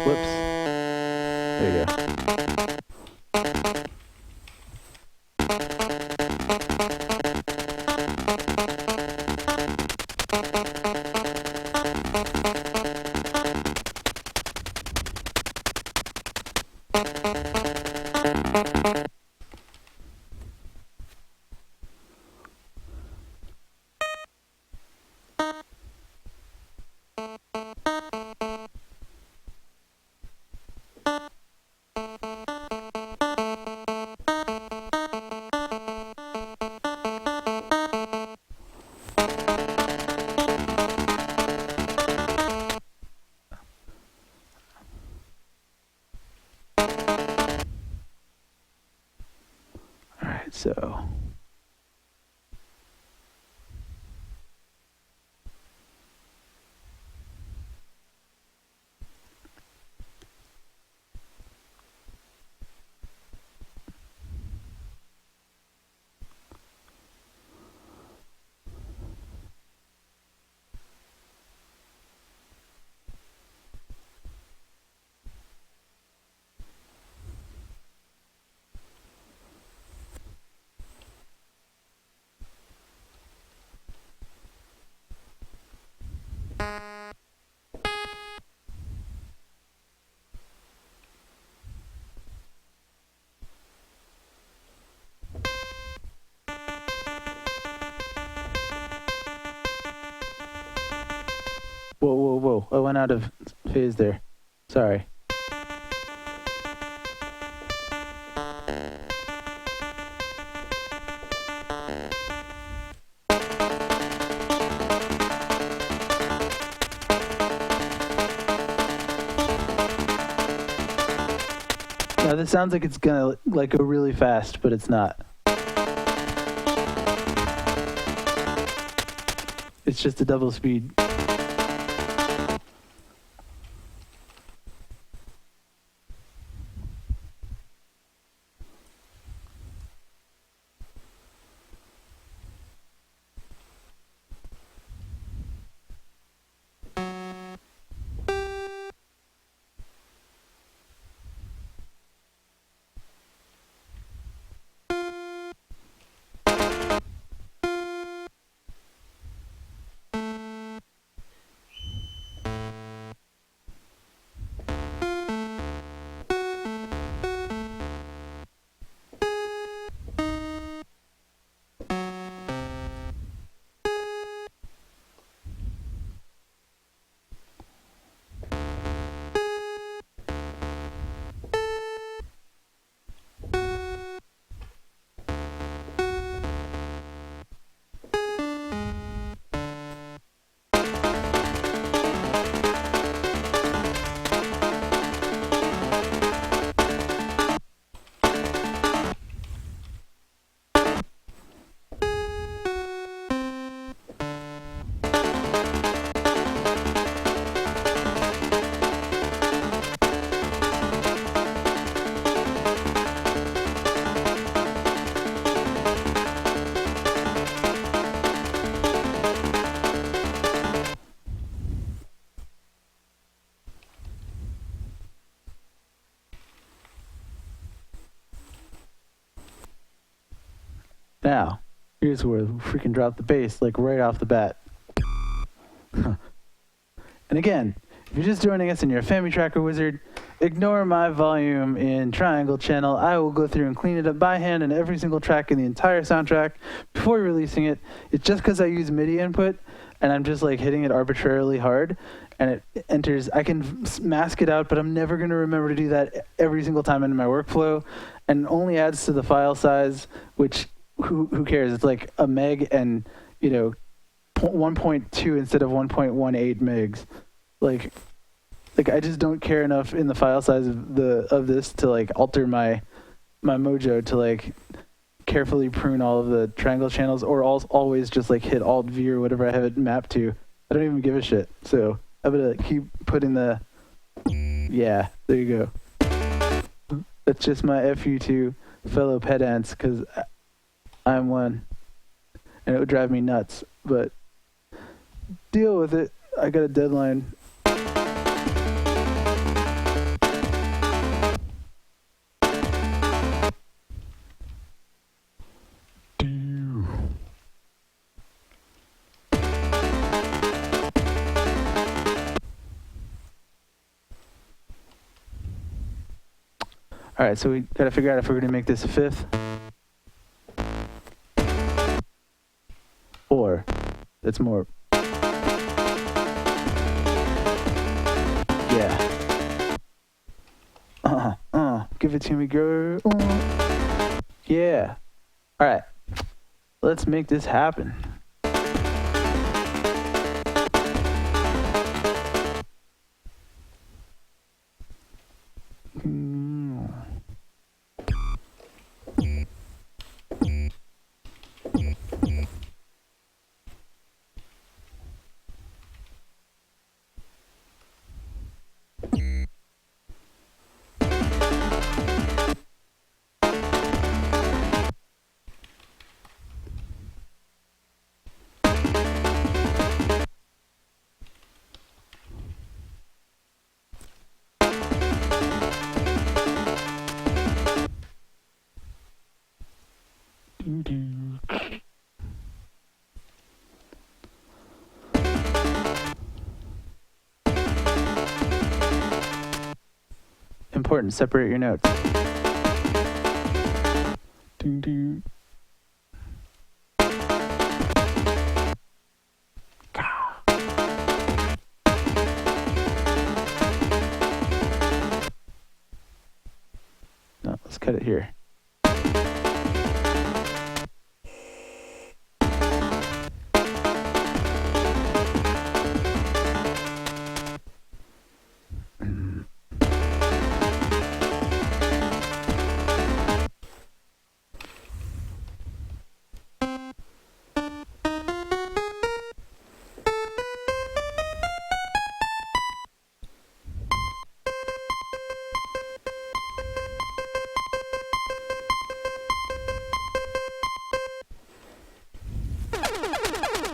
[SPEAKER 1] Whoops. There you go. So whoa. I went out of phase there. Sorry. Now this sounds like it's gonna go really fast, but it's not. It's just a double speed. Now, here's where we freaking drop the bass, like right off the bat. And again, if you're just joining us and you're a Family Tracker wizard, ignore my volume in triangle channel. I will go through and clean it up by hand in every single track in the entire soundtrack before releasing it. It's just because I use MIDI input and I'm just like hitting it arbitrarily hard and it enters. I can mask it out, but I'm never going to remember to do that every single time in my workflow, and only adds to the file size, which who cares? It's like a meg and, 1.2 instead of 1.18 megs. Like I just don't care enough in the file size of this to like alter my mojo to like carefully prune all of the triangle channels, or always just like hit Alt V or whatever I have it mapped to. I don't even give a shit. So I'm gonna keep putting the, yeah, there you go. That's just my FU to fellow pedants, because I'm one and it would drive me nuts, but deal with it. I got a deadline. All right, so we got to figure out if we're going to make this a fifth, or it's more. Yeah. Give it to me, girl. Yeah. All right. Let's make this happen. Important, separate your notes. Ding, ding. No, let's cut it here.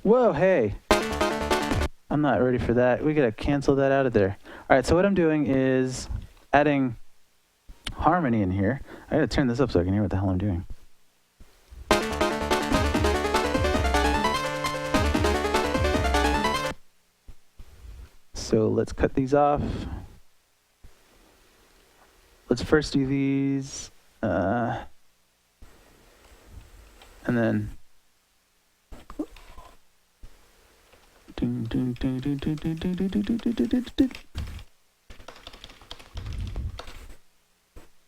[SPEAKER 1] Whoa, hey. I'm not ready for that. We gotta cancel that out of there. All right, so what I'm doing is adding harmony in here. I gotta turn this up so I can hear what the hell I'm doing. So let's cut these off. Let's first do these, and then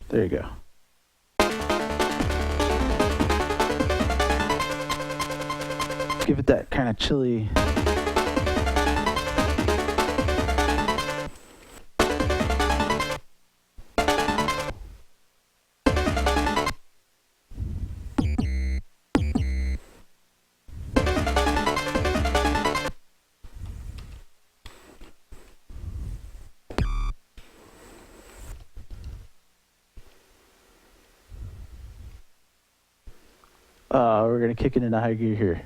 [SPEAKER 1] there you go. Give it that kind of chilly. We're gonna kick it into high gear here.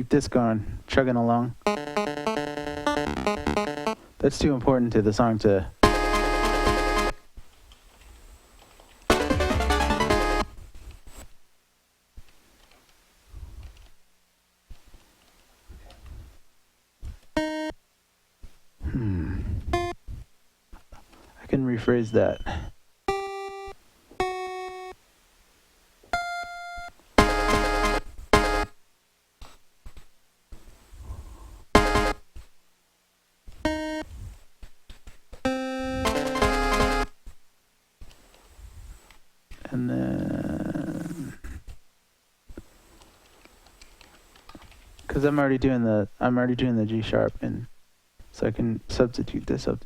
[SPEAKER 1] keep this going, chugging along. That's too important to the song to... I can rephrase that. And then, because I'm already doing the G sharp, and so I can substitute this up.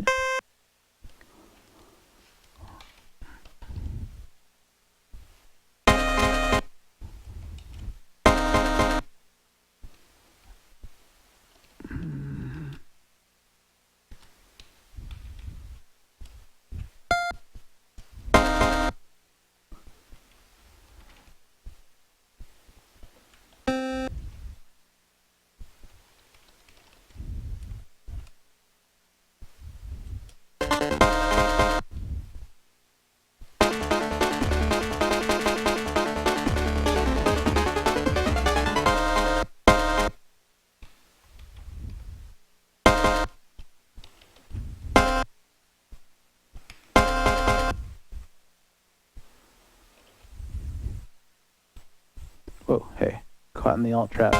[SPEAKER 1] Whoa, hey, caught in the alt trap.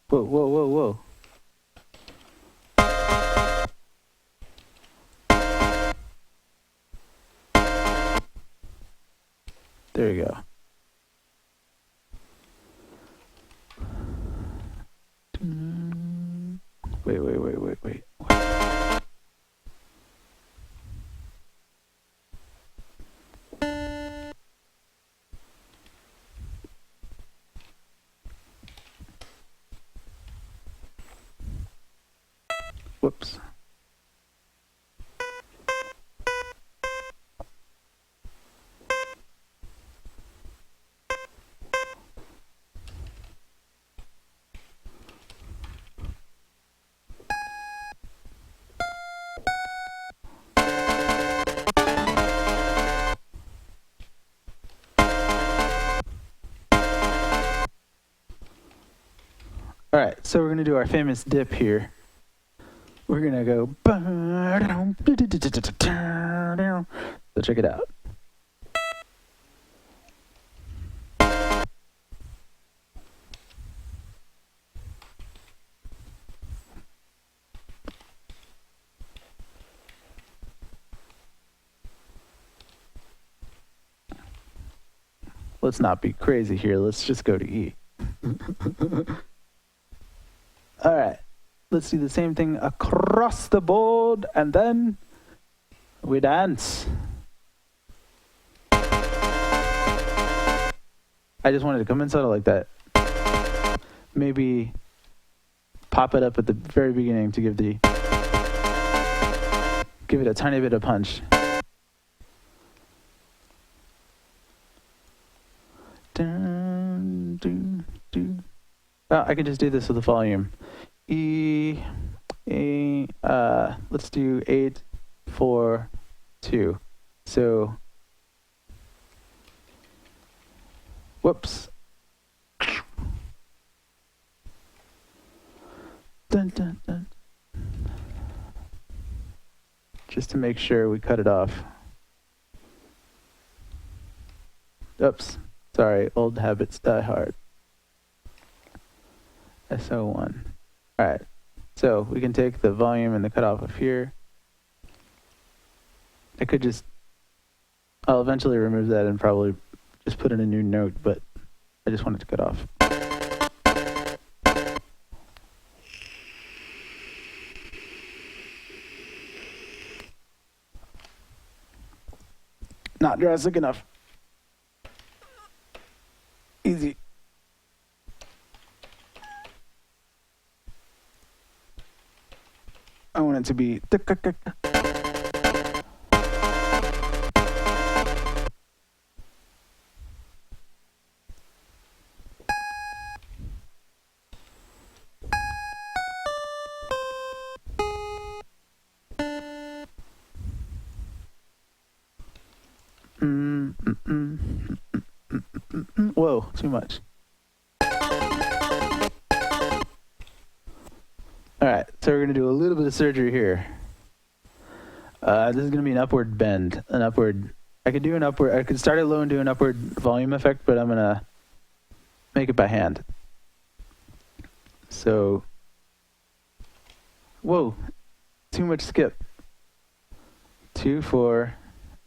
[SPEAKER 1] Whoa, whoa, whoa, whoa. There you go. Wait. Whoops. All right, so we're gonna do our famous dip here. We're gonna go. So check it out. Let's not be crazy here. Let's just go to E. All right. Let's do the same thing across the board, and then we dance. I just wanted to come in subtle like that. Maybe pop it up at the very beginning to give it a tiny bit of punch. Dun, dun, dun. Oh, I can just do this with the volume. E, let's do 8, 4, 2. So, whoops. Dun, dun, dun. Just to make sure we cut it off. Oops. Sorry, old habits die hard. SO1. All right. So we can take the volume and the cutoff of here. I'll eventually remove that and probably just put in a new note, but I just wanted to cut off. Not drastic enough. Easy. I want it to be. Whoa, too much. Alright, so we're going to do a little bit of surgery here. This is going to be an upward bend. I could start it low and do an upward volume effect, but I'm going to make it by hand. So, whoa, too much skip. 2, 4,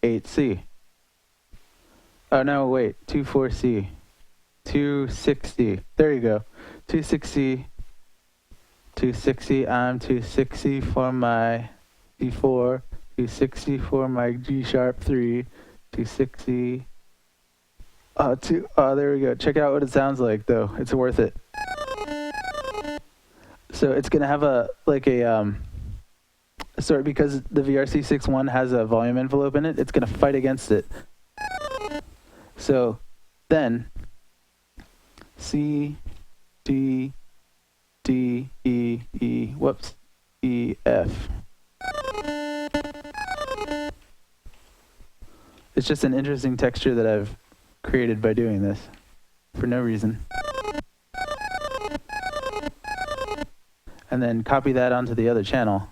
[SPEAKER 1] 8, C. Oh, no, wait, 2, 4, C. 2, 6, C. There you go. 2, 6, C. 260, I'm 260 for my D4, 260 for my G sharp 3, 260. There we go. Check out what it sounds like, though. It's worth it. So it's gonna have because the VRC61 has a volume envelope in it. It's gonna fight against it. So then C, D, D, E, E, whoops, E, F. It's just an interesting texture that I've created by doing this for no reason. And then copy that onto the other channel.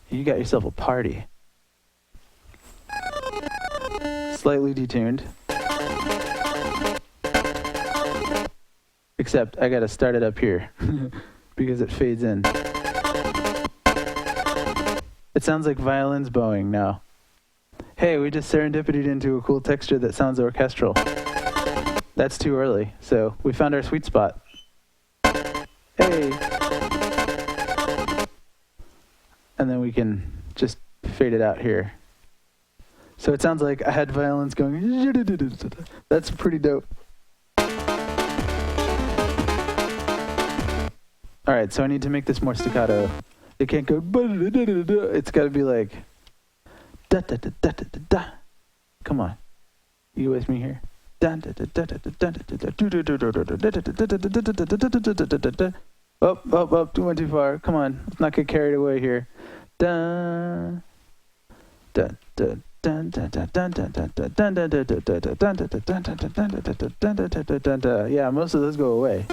[SPEAKER 1] You got yourself a party. Slightly detuned. Except I gotta start it up here because it fades in. It sounds like violins bowing now. Hey, we just serendipitied into a cool texture that sounds orchestral. That's too early, so we found our sweet spot. Hey! And then we can just fade it out here. So it sounds like I had violins going. That's pretty dope. All right, so I need to make this more staccato. It can't go. It's got to be like. Da da da da da da da. Come on, you with me here? Oh, went too far. Come on, let's not get carried away here. Da da da. Yeah, most of those go away.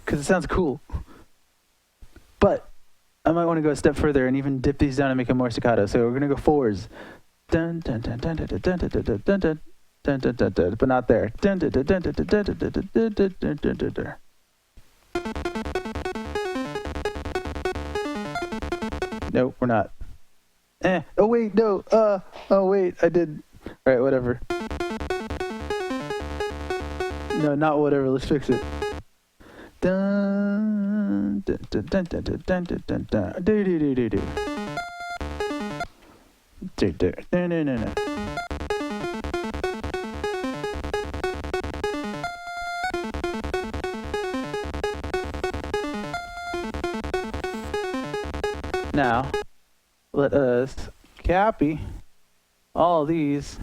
[SPEAKER 1] Because it sounds cool. But I might want to go a step further and even dip these down and make them more staccato. So we're going to go fours. Dun, dun, dun, dun, dun, dun, dun, dun, dun, dun, dun, dun, dun, dun, dun, but not there. Dun, dun, dun, dun, dun, dun, dun, dun, dun, dun, dun, dun, dun, dun. No, we're not. Oh, wait, no. Oh, wait, I did. All right, whatever. No, not whatever. Let's fix it. Dun, dun, dun, dun, dun, dun, dun, dun, dun, dun. Do, do, do, do, do. Do, do. No, no, no, no. Now, let us copy all these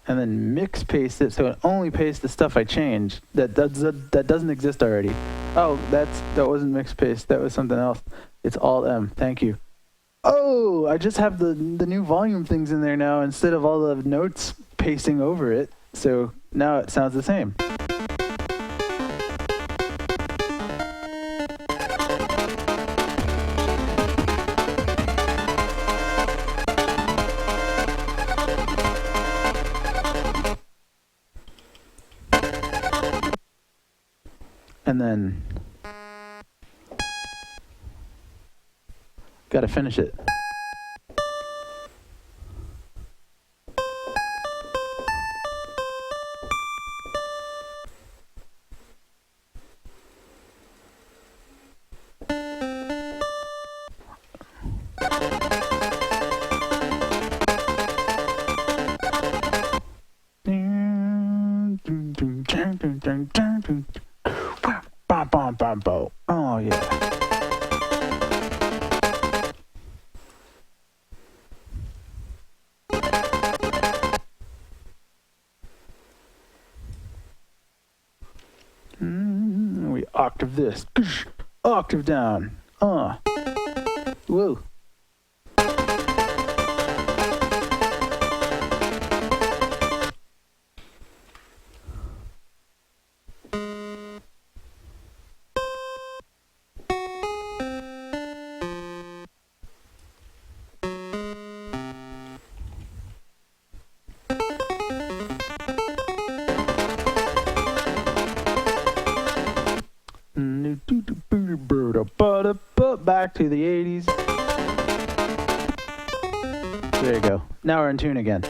[SPEAKER 1] and then mix paste it so it only pastes the stuff I changed that doesn't exist already. Oh, that wasn't mix paste. That was something else. It's Alt M. Thank you. Oh, I just have the new volume things in there now instead of all the notes pasting over it. So now it sounds the same. And then gotta finish it. Oh yeah. We octave this. Octave down. Whoa. go back to the 80s. There you go. Now we're in tune again.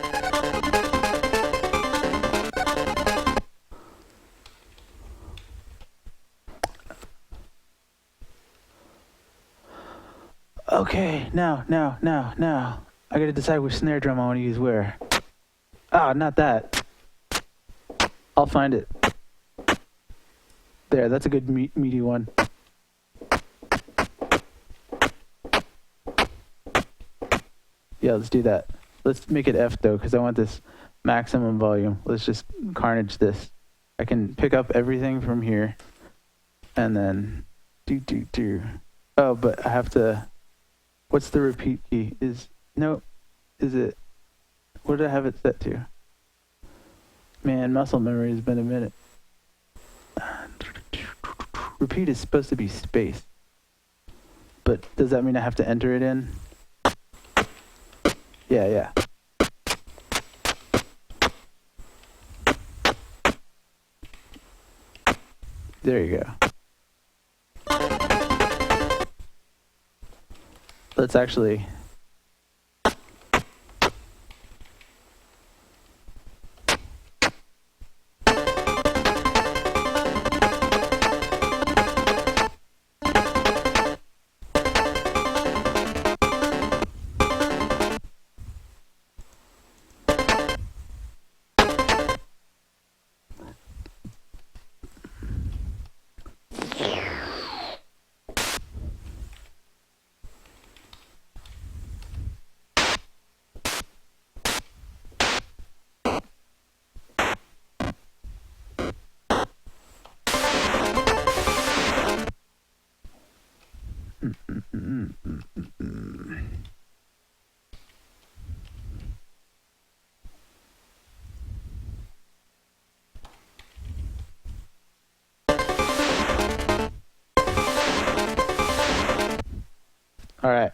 [SPEAKER 1] Okay, now. I gotta decide which snare drum I want to use where. Ah, not that. I'll find it. There, that's a good meaty one. Yeah, let's do that. Let's make it F though, because I want this maximum volume. Let's just carnage this. I can pick up everything from here. And then do. Oh, but I have to... What's the repeat key? Is it... What did I have it set to? Man, muscle memory has been a minute. Repeat is supposed to be space. But does that mean I have to enter it in? Yeah. There you go. Let's actually... All right.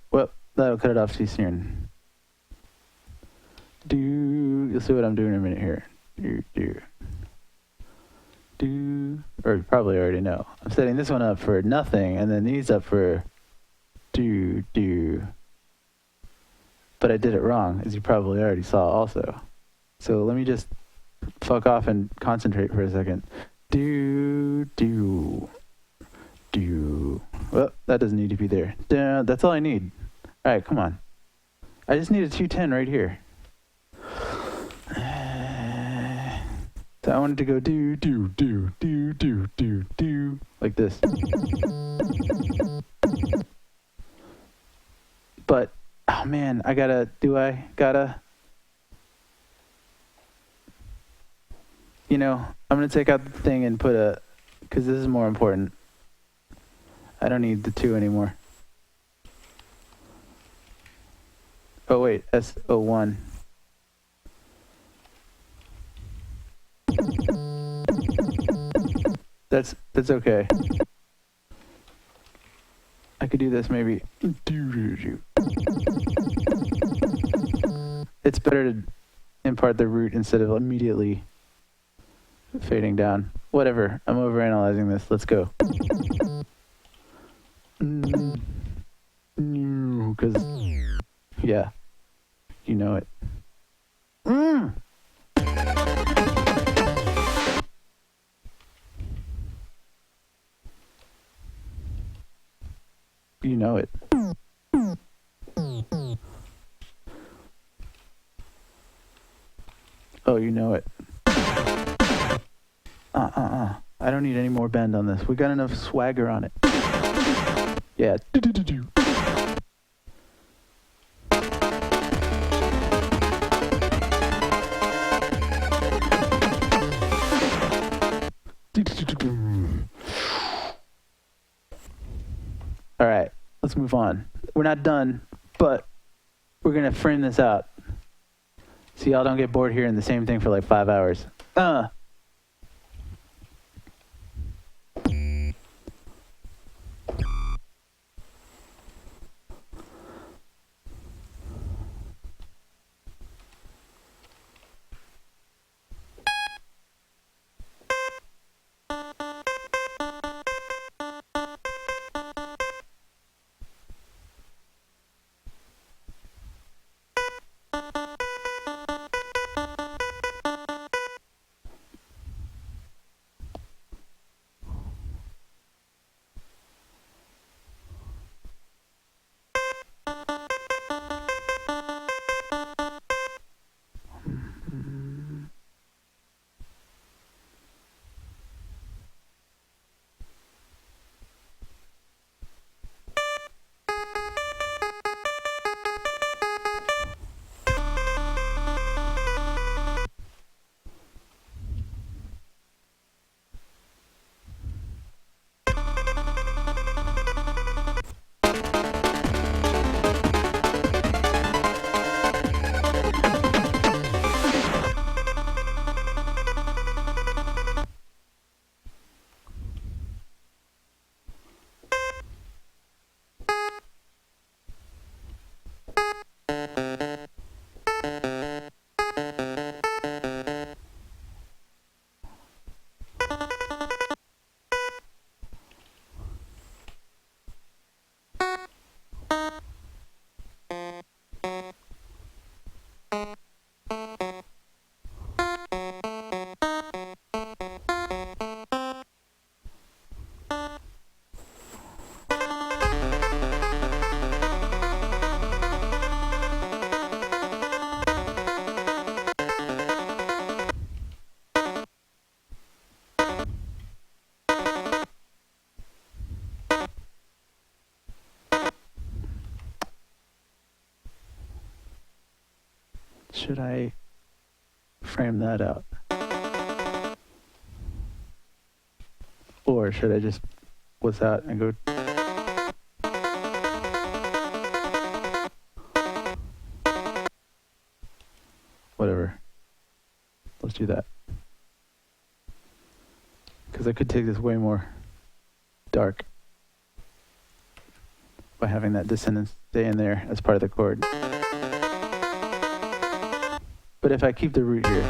[SPEAKER 1] Well, that'll cut it off too soon. You'll see what I'm doing in a minute here. Or you probably already know. I'm setting this one up for nothing, and then these up for do. But I did it wrong, as you probably already saw also. So let me just fuck off and concentrate for a second. Do. Well, that doesn't need to be there. That's all I need. All right, come on. I just need a 210 right here. So I wanted to go do like this. But oh man, I'm gonna take out the thing and put because this is more important. I don't need the 2 anymore. Oh wait, S01. That's okay. I could do this maybe. It's better to impart the root instead of immediately fading down. Whatever. I'm overanalyzing this. Let's go. Because, yeah, you know it. You know it. Oh, you know it. I don't need any more bend on this. We got enough swagger on it. Yeah. All right, let's move on. We're not done, but we're gonna frame this out so y'all don't get bored hearing the same thing for like 5 hours. Should I frame that out? Or should I just what's that and go whatever. Let's do that. Because I could take this way more dark by having that dissonance stay in there as part of the chord. But if I keep the root here,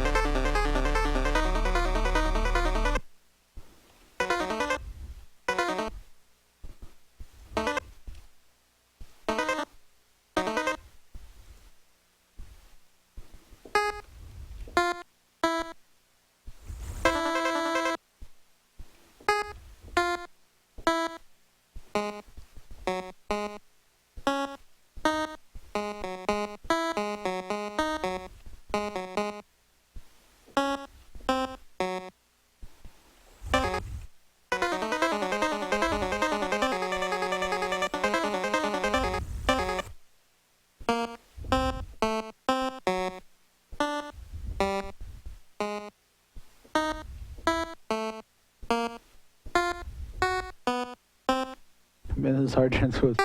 [SPEAKER 1] man, this is hard to transpose.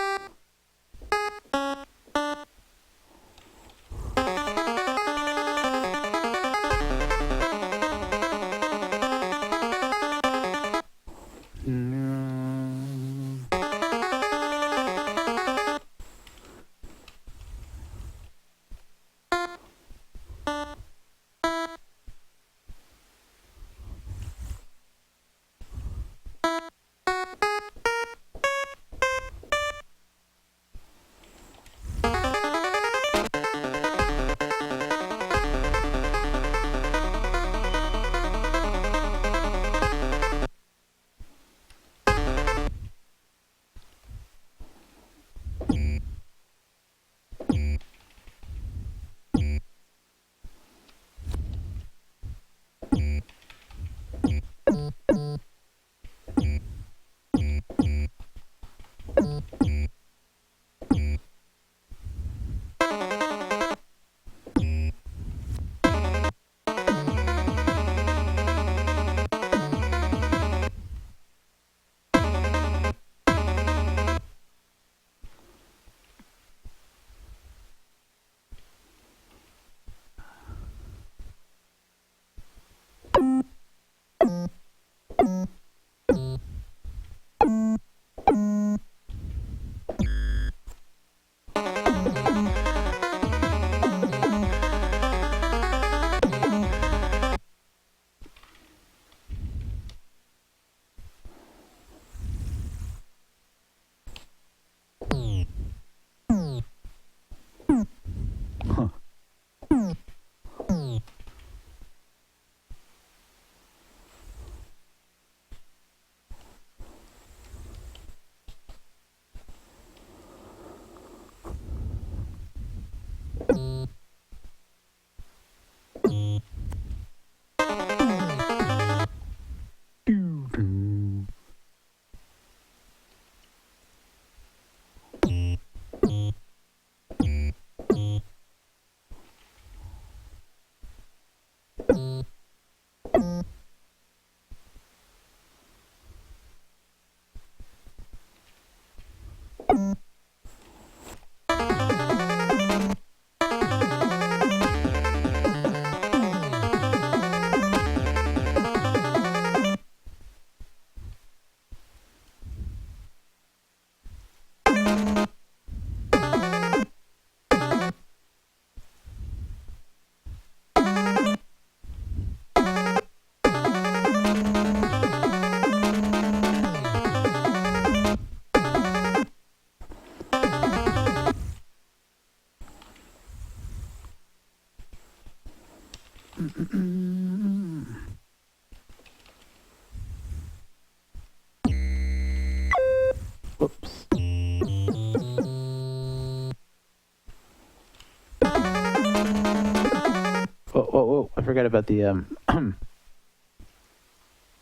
[SPEAKER 1] forgot about the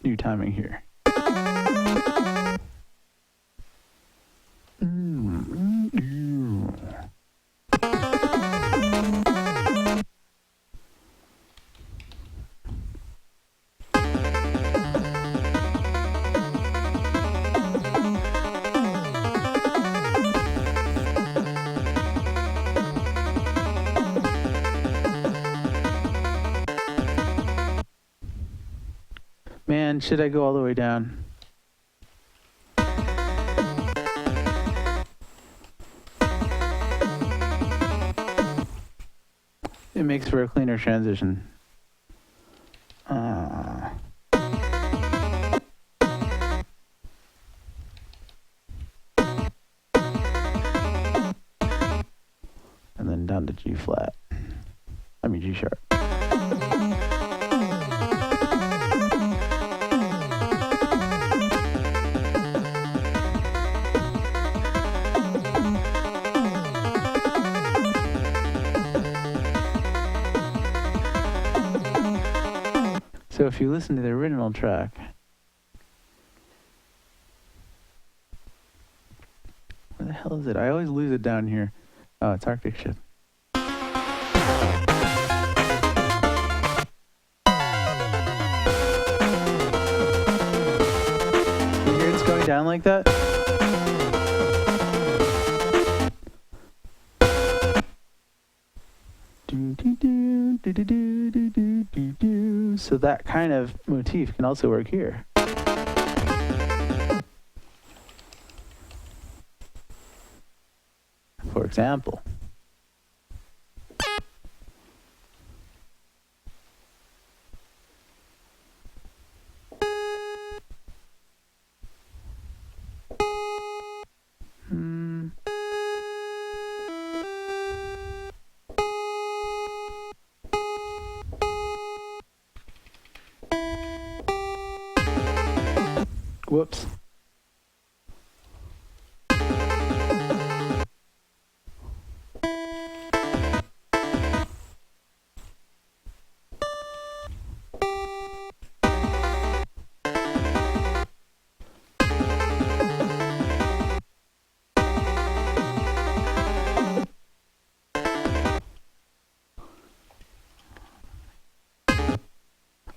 [SPEAKER 1] new timing here. Man, should I go all the way down? It makes for a cleaner transition. And then down to G flat. I mean G sharp. So if you listen to the original track, where the hell is it? I always lose it down here. Oh, it's Arctic Ship. You hear it's going down like that? So that kind of motif can also work here. For example. Whoops.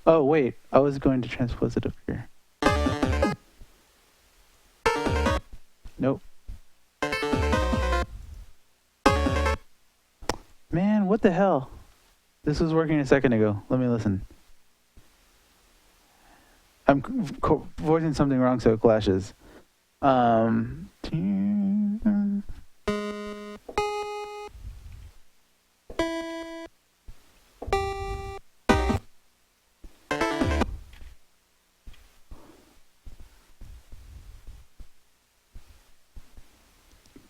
[SPEAKER 1] Oh, wait. I was going to transpose it up here. Nope. Man, what the hell? This was working a second ago. Let me listen. I'm voicing something wrong so it clashes.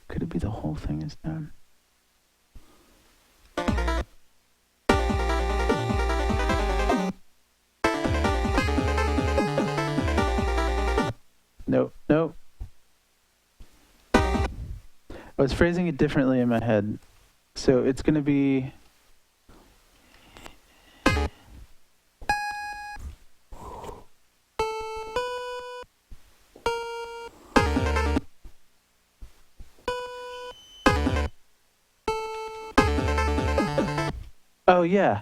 [SPEAKER 1] Could it be the whole thing is down? Nope, nope. I was phrasing it differently in my head. So it's going to be... Oh, yeah.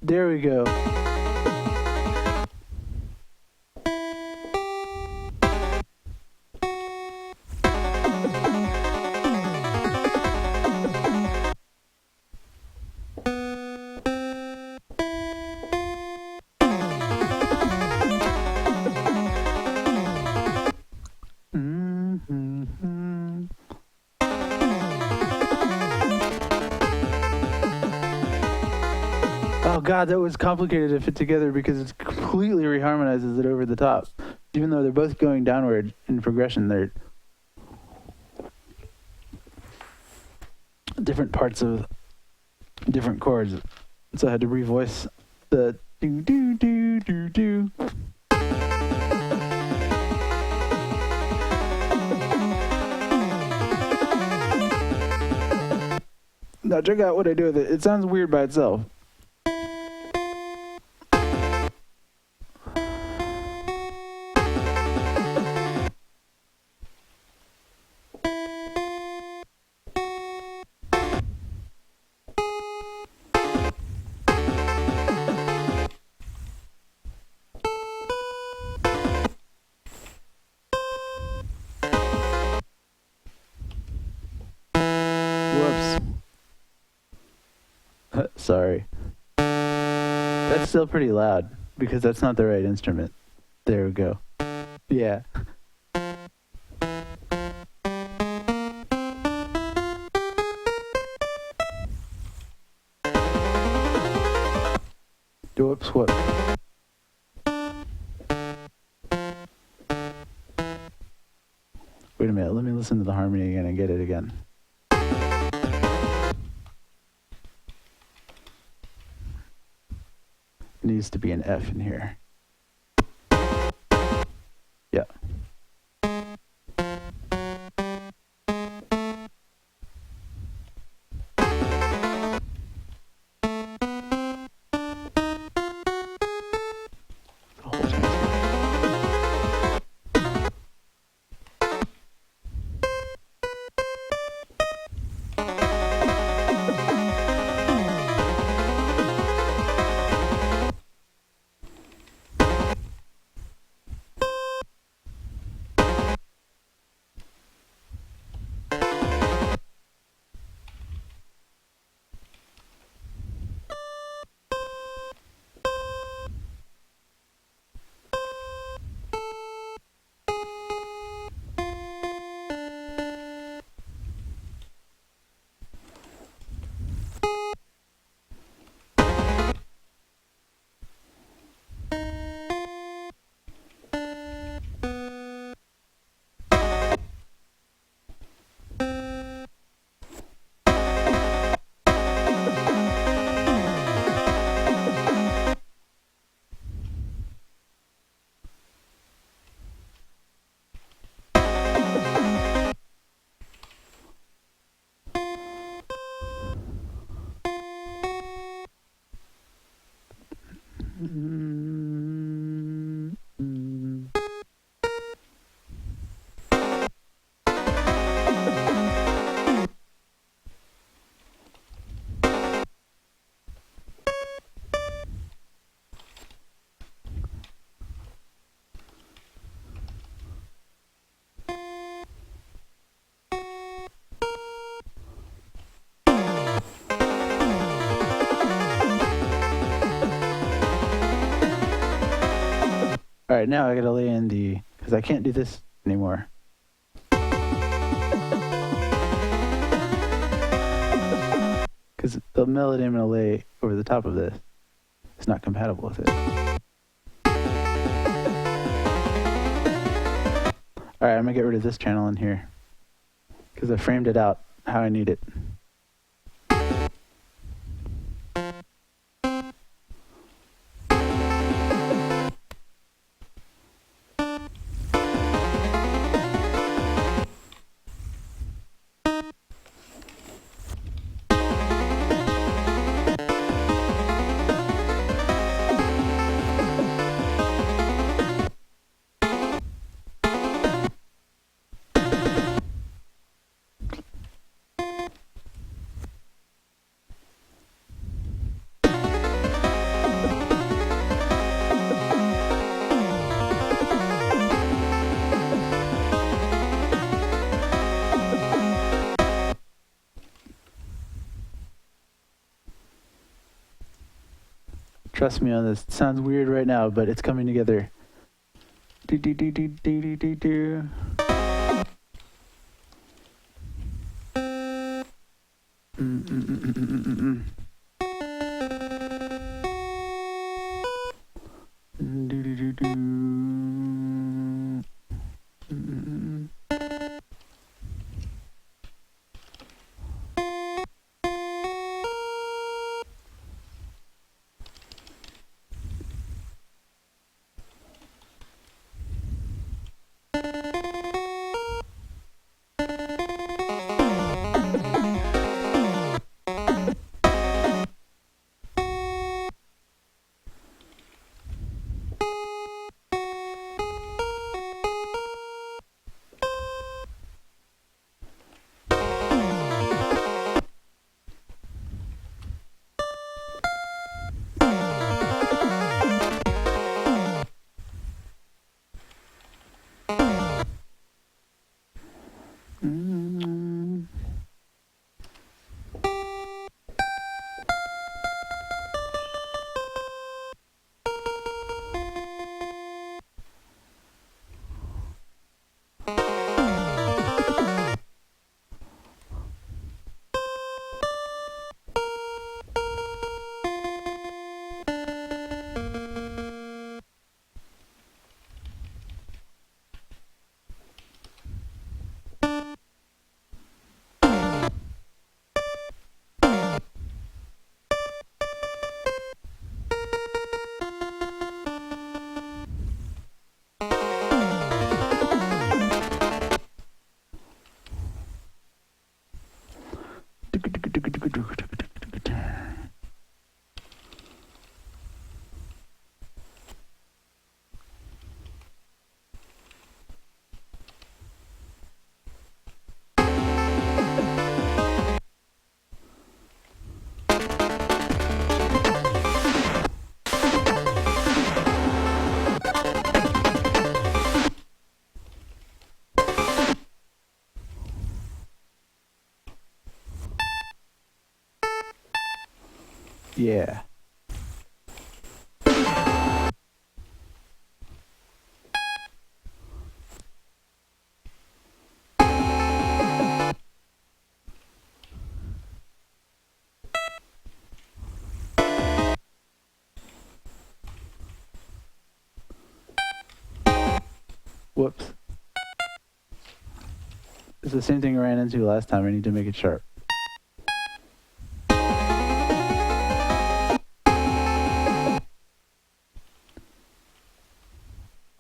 [SPEAKER 1] There we go. Oh god, that was complicated to fit together because it completely reharmonizes it over the top. Even though they're both going downward in progression, they're different parts of different chords. So I had to revoice the Do do do do do. Now check out what I do with it. It sounds weird by itself. Whoops. Sorry. That's still pretty loud because that's not the right instrument. There we go. Yeah. Whoops, whoops. Wait a minute, let me listen to the harmony again and get it again. Needs to be an F in here. Yeah. The whole thing. All right, now I gotta lay in the, because I can't do this anymore. Because the melody I'm gonna lay over the top of this is not compatible with it. All right, I'm gonna get rid of this channel in here because I framed it out how I need it. Trust me on this. It sounds weird right now, but it's coming together. Do do do do do do do do. Do do do do. Mm. Yeah. Whoops. It's the same thing I ran into last time. I need to make it sharp.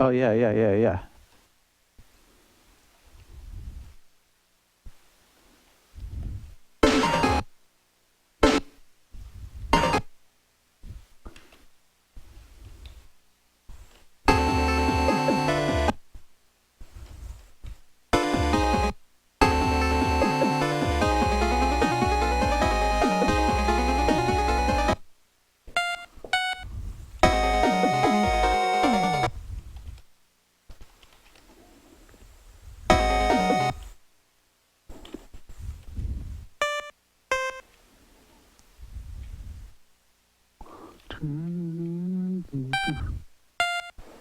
[SPEAKER 1] Oh, yeah.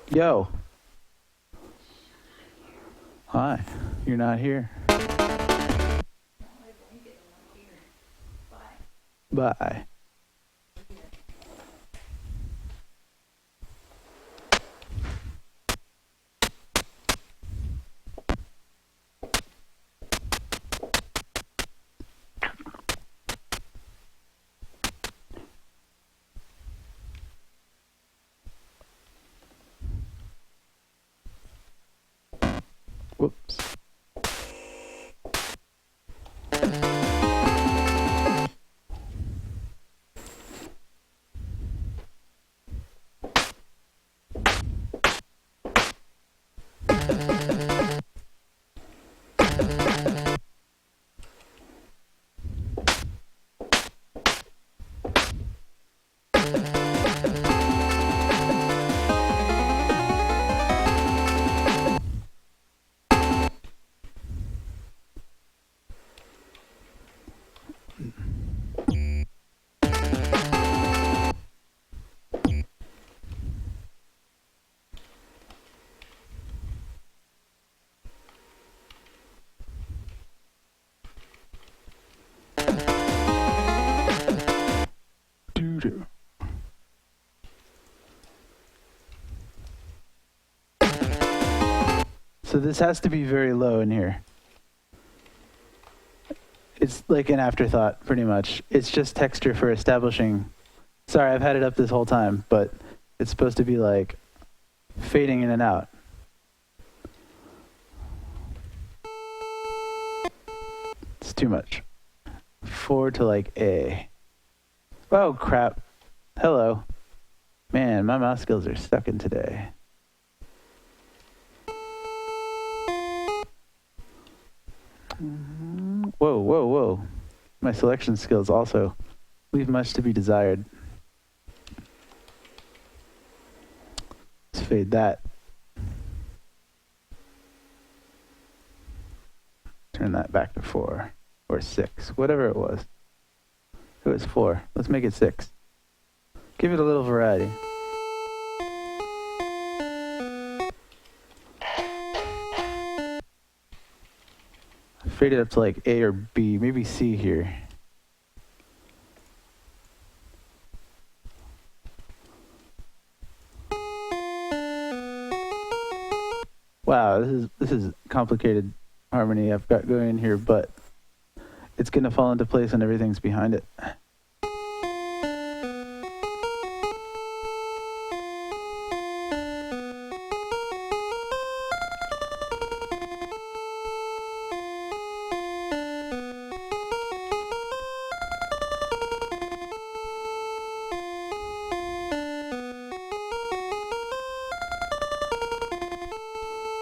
[SPEAKER 1] Yo. Hi. You're not here. Bye. Whoops. Doo-doo. So this has to be very low in here. It's like an afterthought, pretty much. It's just texture for establishing. Sorry, I've had it up this whole time, but it's supposed to be like fading in and out. too much. 4 to like A. Oh, crap. Hello. Man, my mouse skills are sucking today. Whoa, whoa, whoa. My selection skills also leave much to be desired. Let's fade that. Turn that back to 4 or 6, whatever it was. It was 4. Let's make it 6. Give it a little variety. Fade it up to like A or B, maybe C here. Wow, this is complicated harmony I've got going here, but it's gonna fall into place and everything's behind it.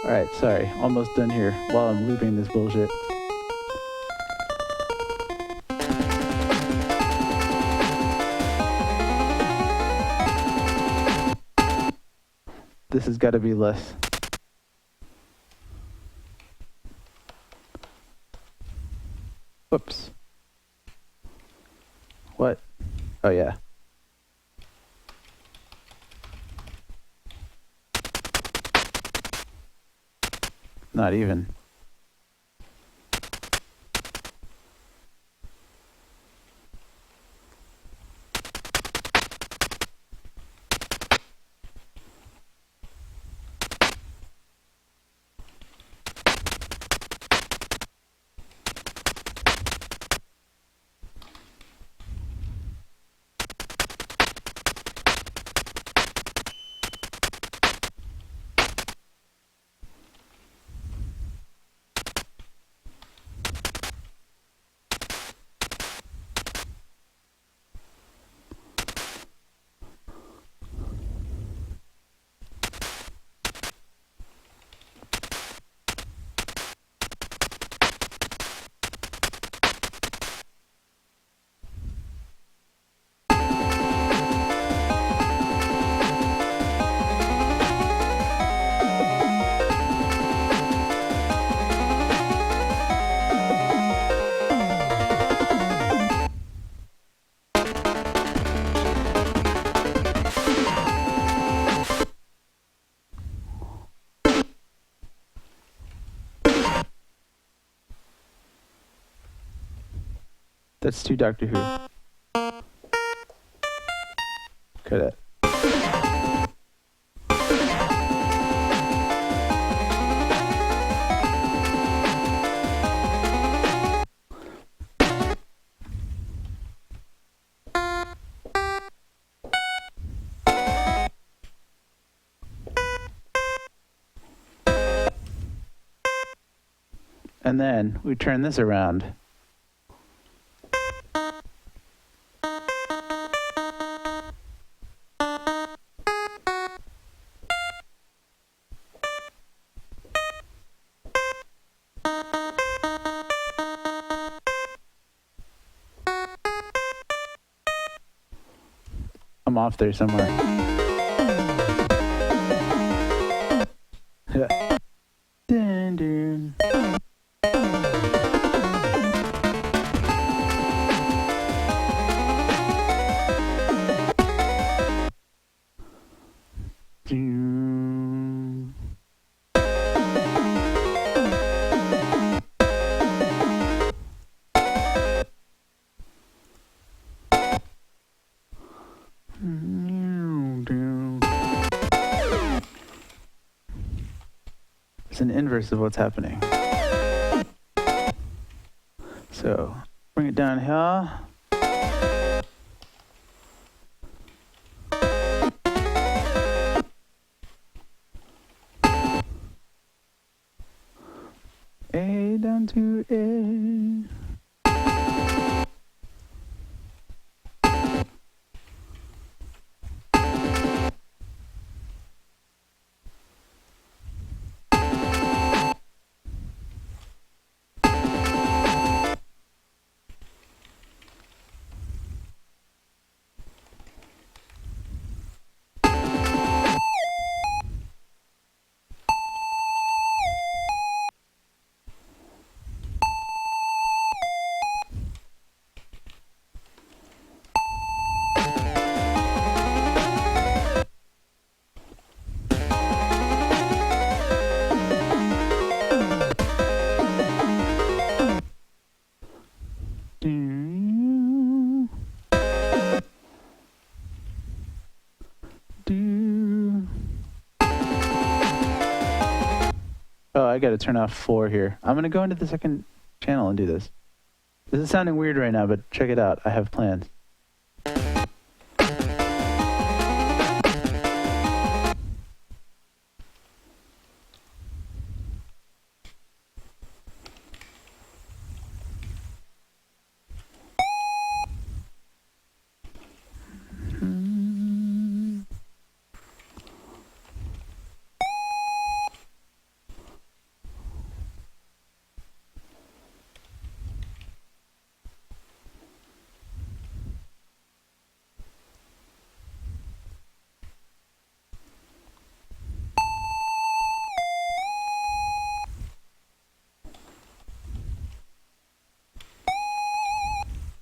[SPEAKER 1] Alright, sorry, almost done here while I'm looping this bullshit. This has got to be less. Whoops. What? Oh yeah. Not even. That's too Doctor Who. Cut it. And then we turn this around. I'm off there somewhere. Yeah. Dun, dun. Dun. It's an inverse of what's happening. So bring it down here. A down to A. Do. Do. Oh, I gotta turn off 4 here. I'm gonna go into the second channel and do this. This is sounding weird right now, but check it out. I have plans.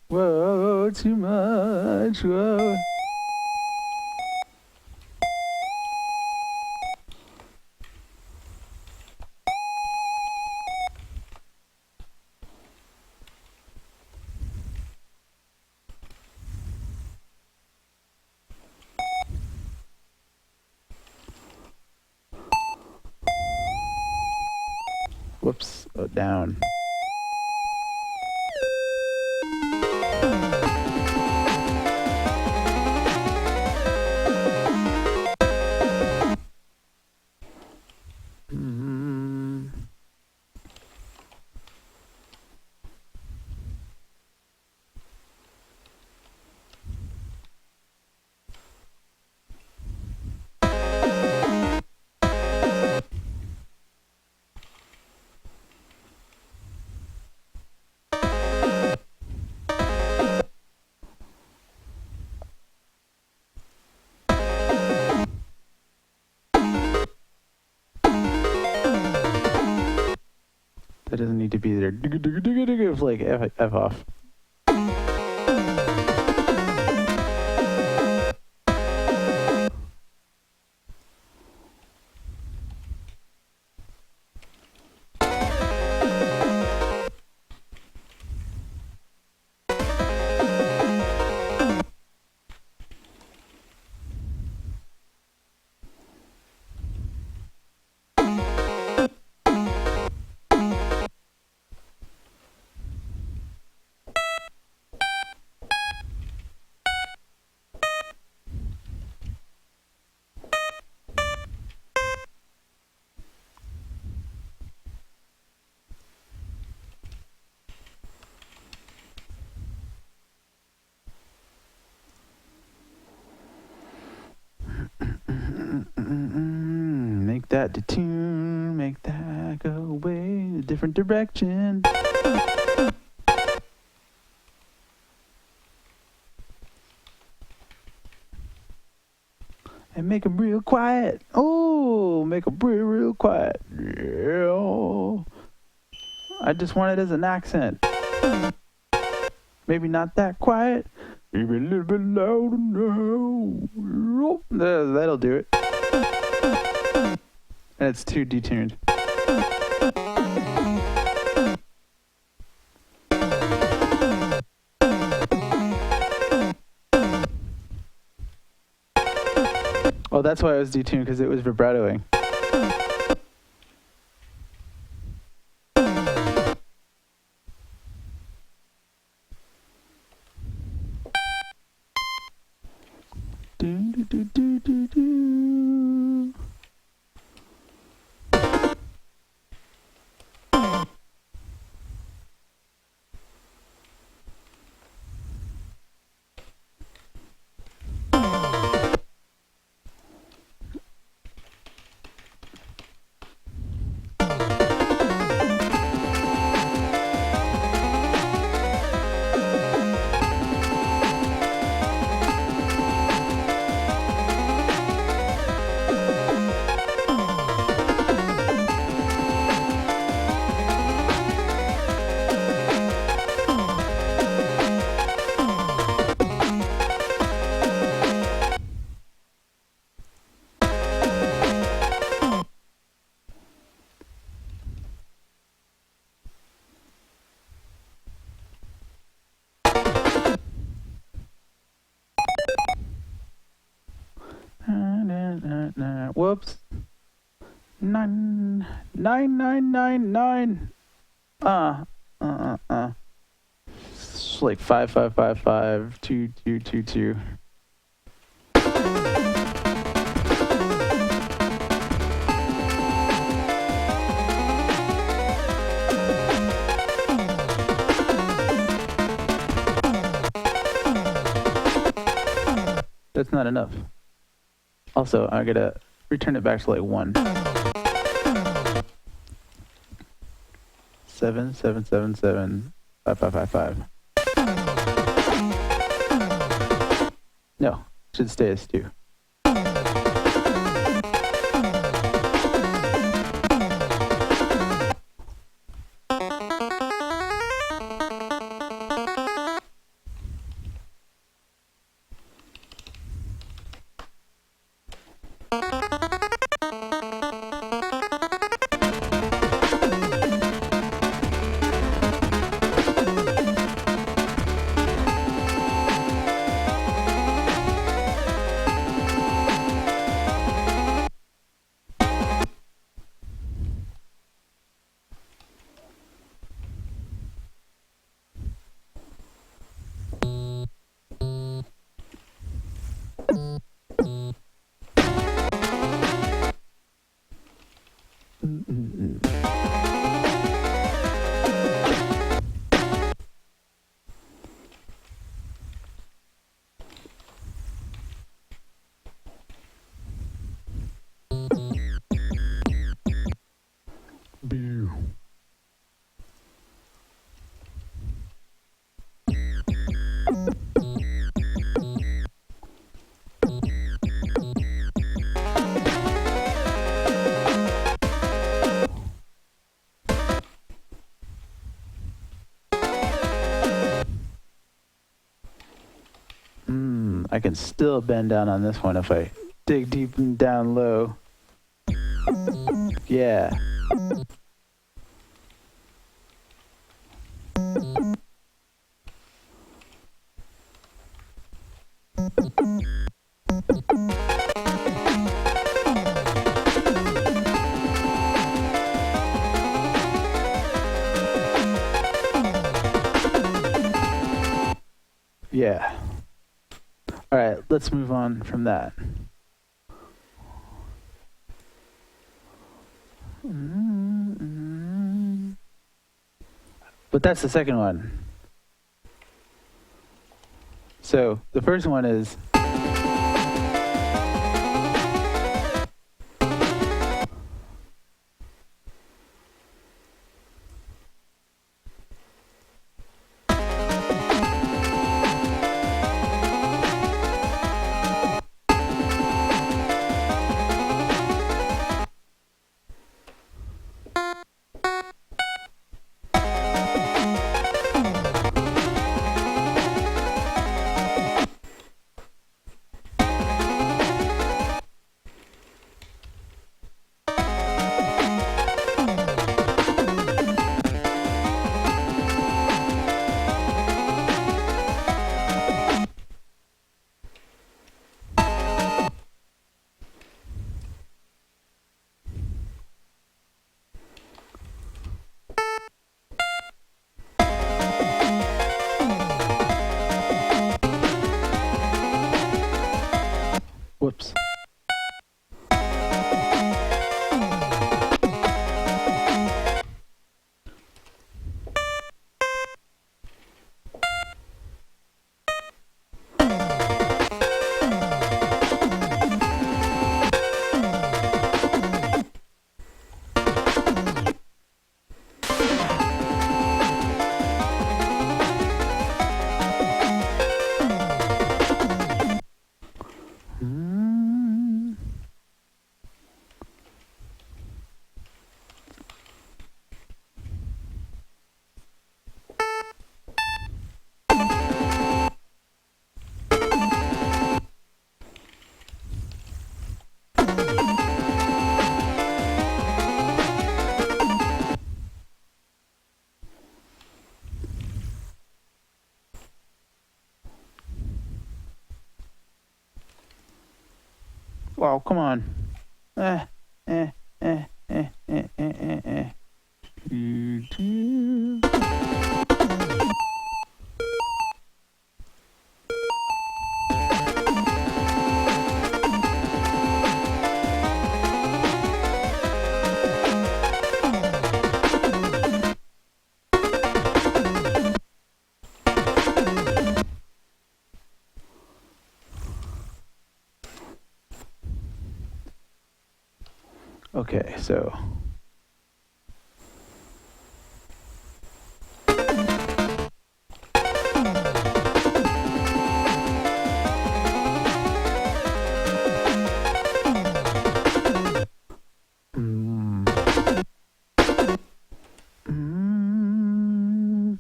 [SPEAKER 1] Whoa, too much. Whoa. Whoops, down. That doesn't need to be there. Like F off. Make that detune, make that go away in a different direction. And make them real quiet. Oh, make them real quiet. Yeah. I just want it as an accent. Maybe not that quiet. Maybe a little bit louder now. That'll do it. And it's too detuned. Oh, that's why I was detuned, because it was vibratoing. Do, do, do, do, do. Whoops. 9999. It's like 55552222. That's not enough. Also, I gotta return it back to like 1. 77775555. No, should stay as 2. I can still bend down on this one if I dig deep and down low. Yeah. Yeah. All right, let's move on from that. But that's the second one. So the first one is whoops. Wow, come on. Eh, eh, eh, eh, eh, eh, eh, eh. Do, do. Okay, so mm. Mm.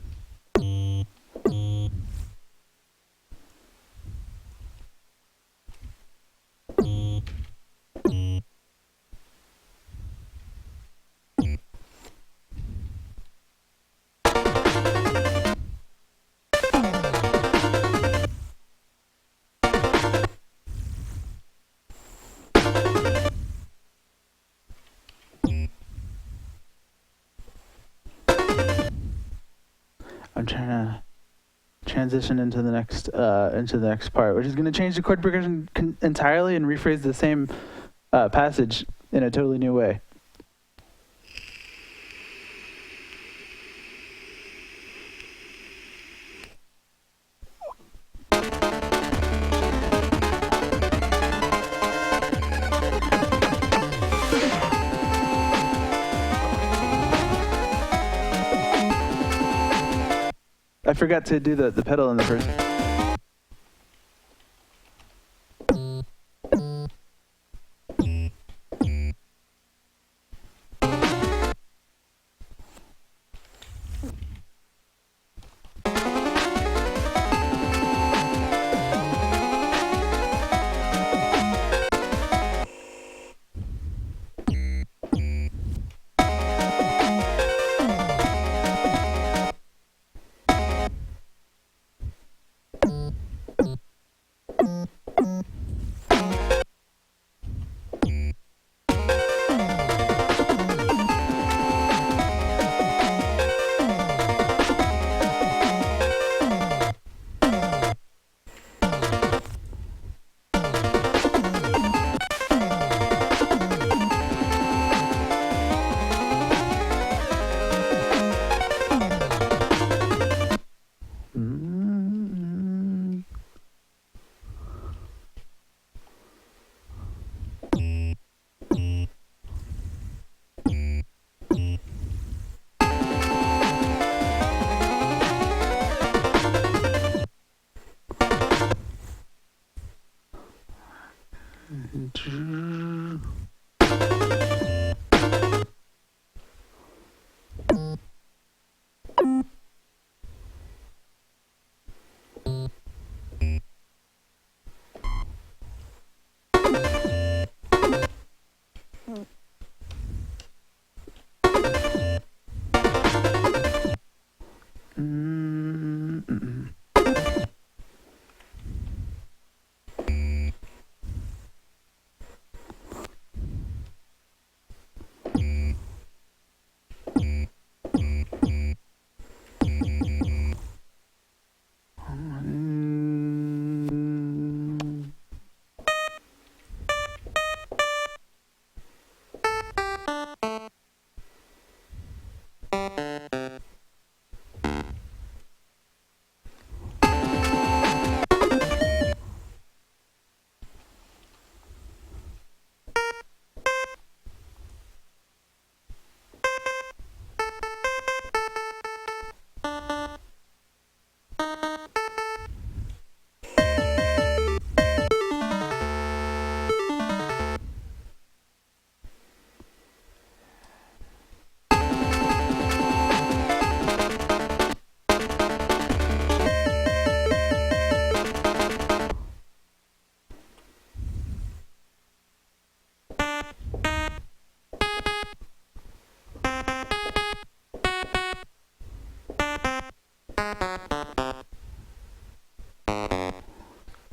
[SPEAKER 1] I'm trying to transition into the next part, which is going to change the chord progression entirely and rephrase the same passage in a totally new way. I forgot to do the pedal in the first. Mm. Mm. Mm.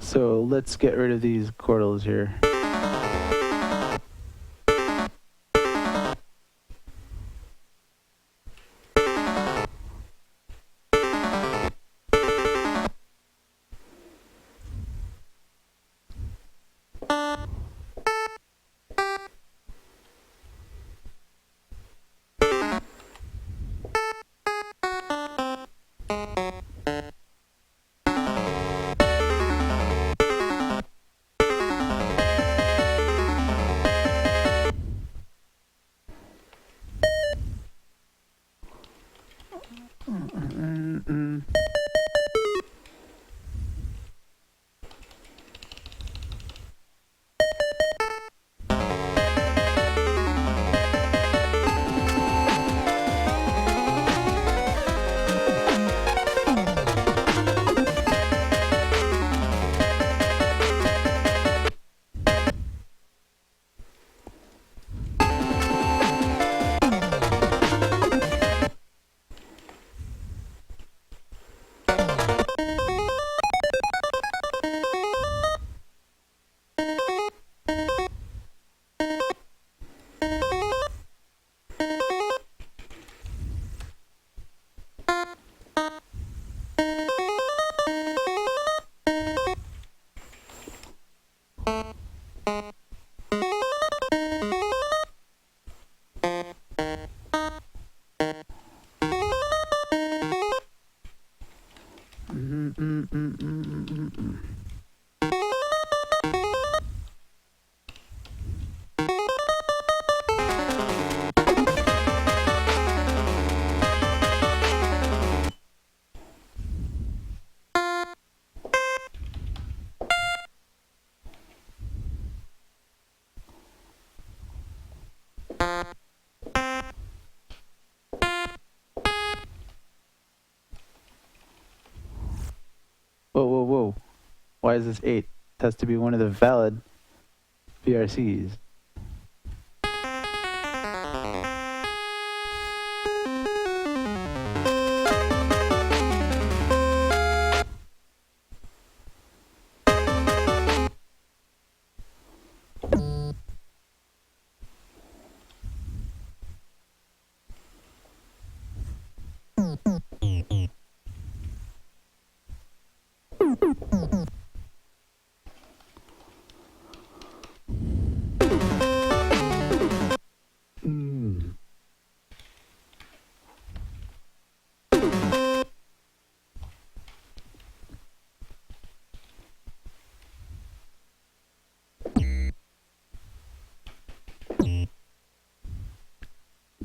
[SPEAKER 1] So let's get rid of these chordals here. Whoa, whoa, whoa. Why is this 8? It has to be one of the valid VRCs.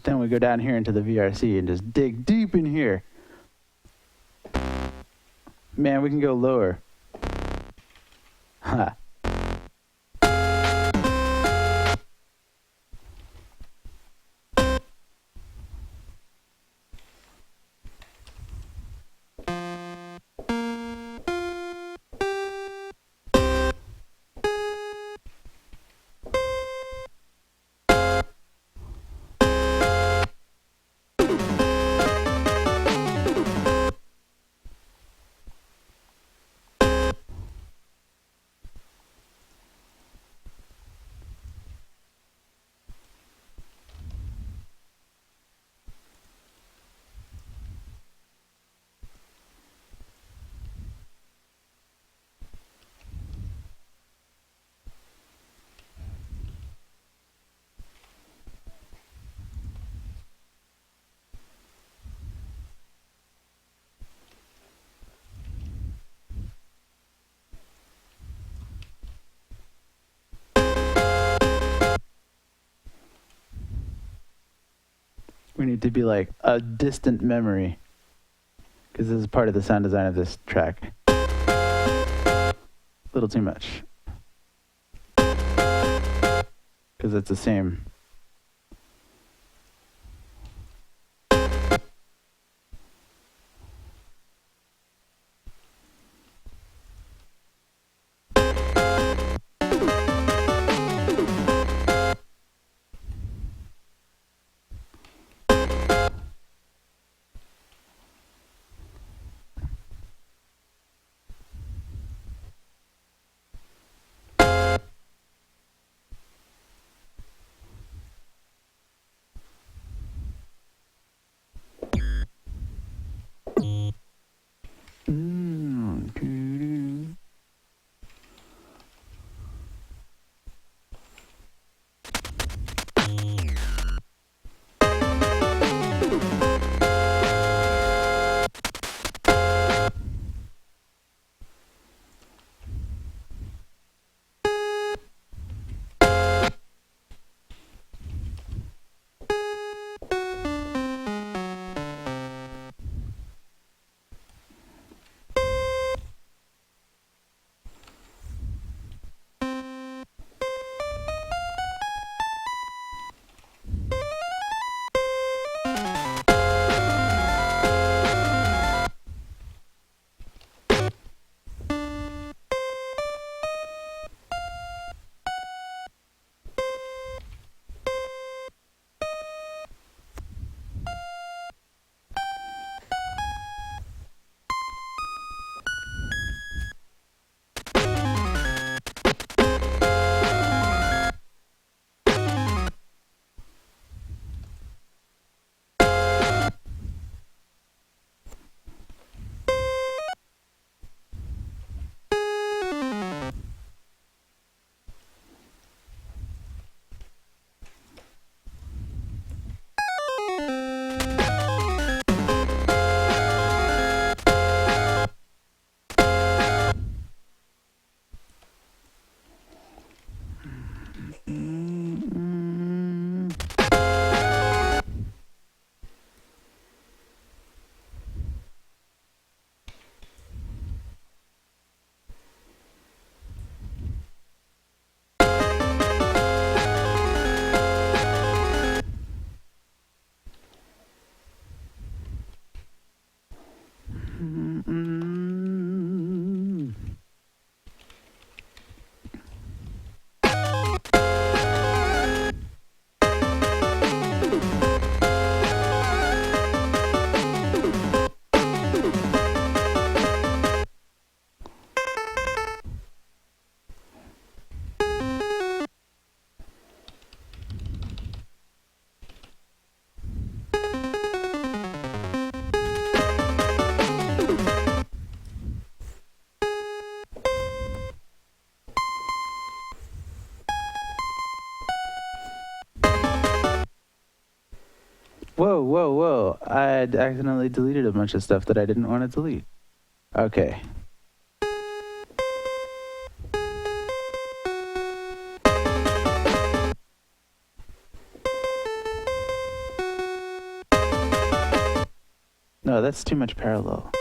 [SPEAKER 1] Then we go down here into the VRC and just dig deep in here. Man, we can go lower. Ha. We need to be like a distant memory, because this is part of the sound design of this track. A little too much. Because it's the same. Whoa. I'd accidentally deleted a bunch of stuff that I didn't want to delete. Okay. No, that's too much parallel.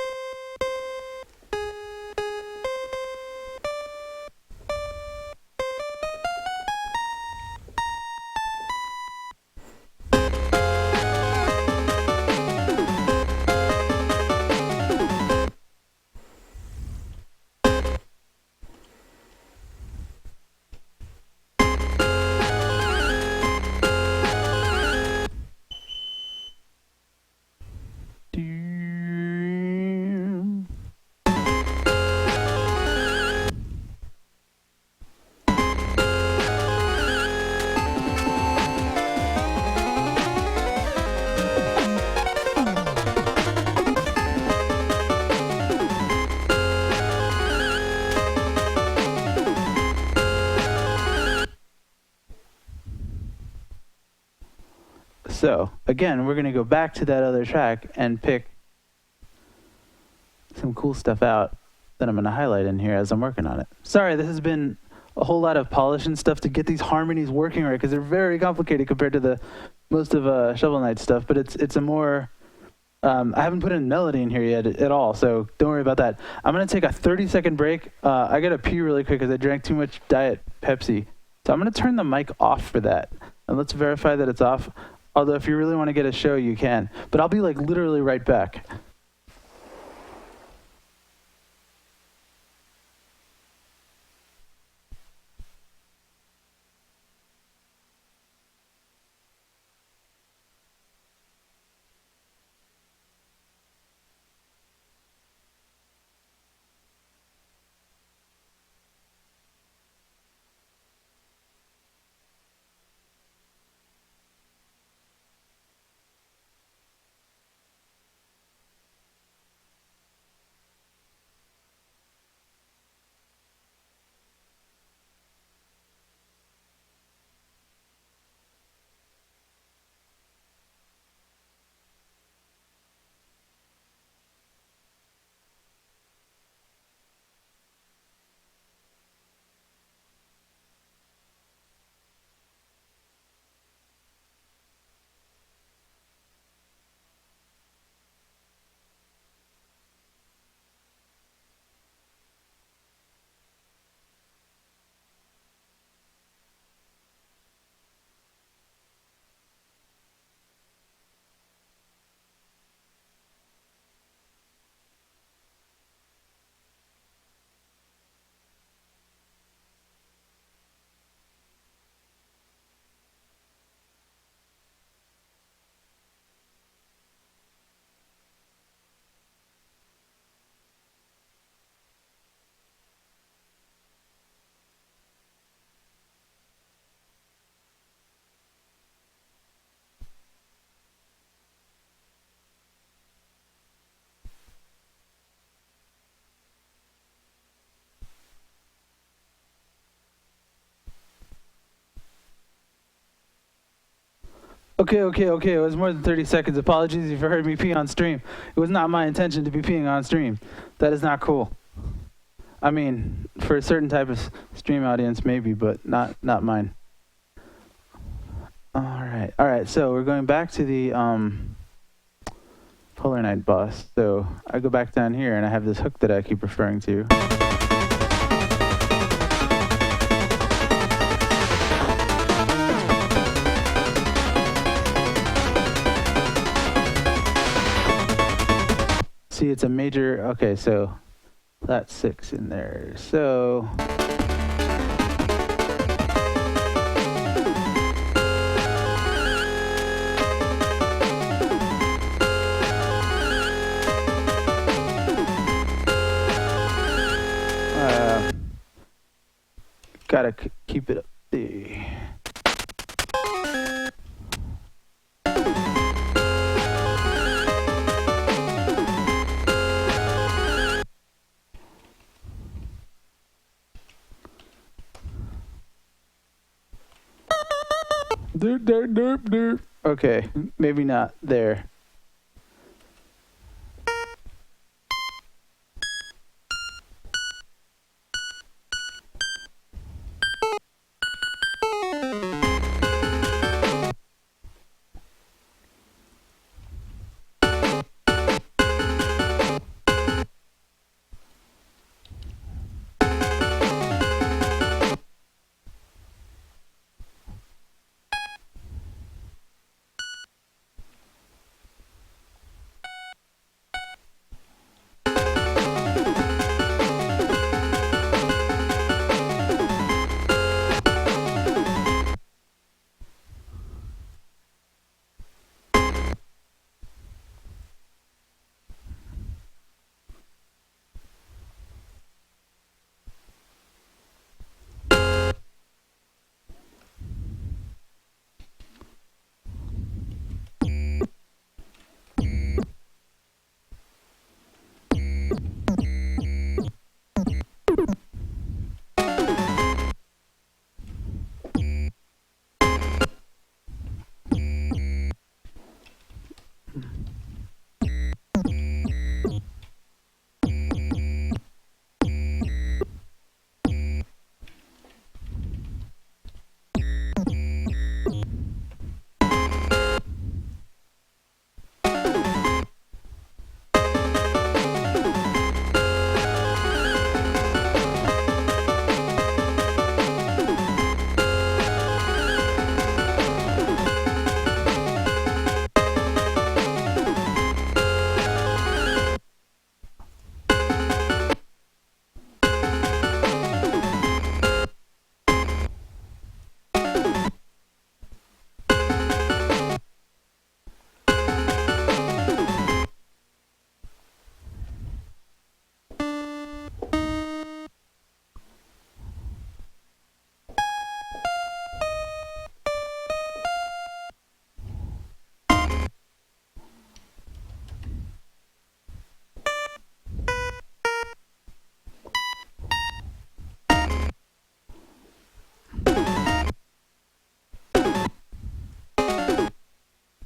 [SPEAKER 1] So, again, we're going to go back to that other track and pick some cool stuff out that I'm going to highlight in here as I'm working on it. Sorry, this has been a whole lot of polishing stuff to get these harmonies working right, because they're very complicated compared to the most of Shovel Knight stuff, but it's a more... I haven't put in melody in here yet at all, so don't worry about that. I'm going to take a 30-second break. I got to pee really quick because I drank too much Diet Pepsi. So I'm going to turn the mic off for that. And let's verify that it's off. Although if you really want to get a show, you can. But I'll be like literally right back. Okay. It was more than 30 seconds. Apologies if you heard me pee on stream. It was not my intention to be peeing on stream. That is not cool. I mean, for a certain type of stream audience, maybe, but not mine. All right. So we're going back to the Polar Knight boss. So I go back down here, and I have this hook that I keep referring to. See, it's a major... Okay, so that's 6 in there. So... gotta keep it up. Derp. Okay, maybe not there.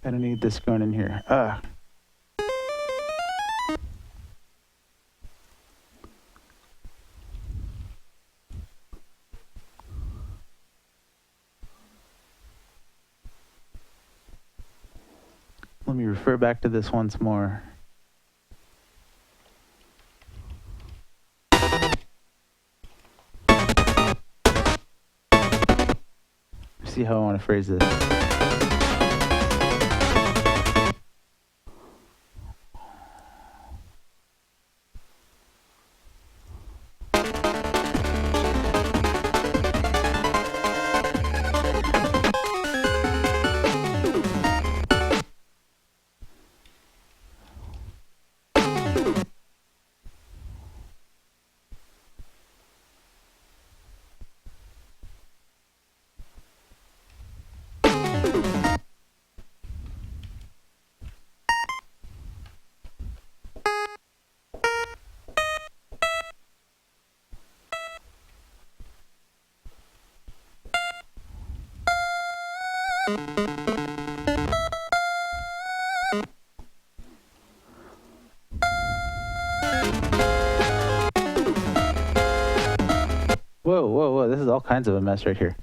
[SPEAKER 1] I don't need this going in here. Let me refer back to this once more. See how I want to phrase this. Whoa, whoa, whoa, this is all kinds of a mess right here.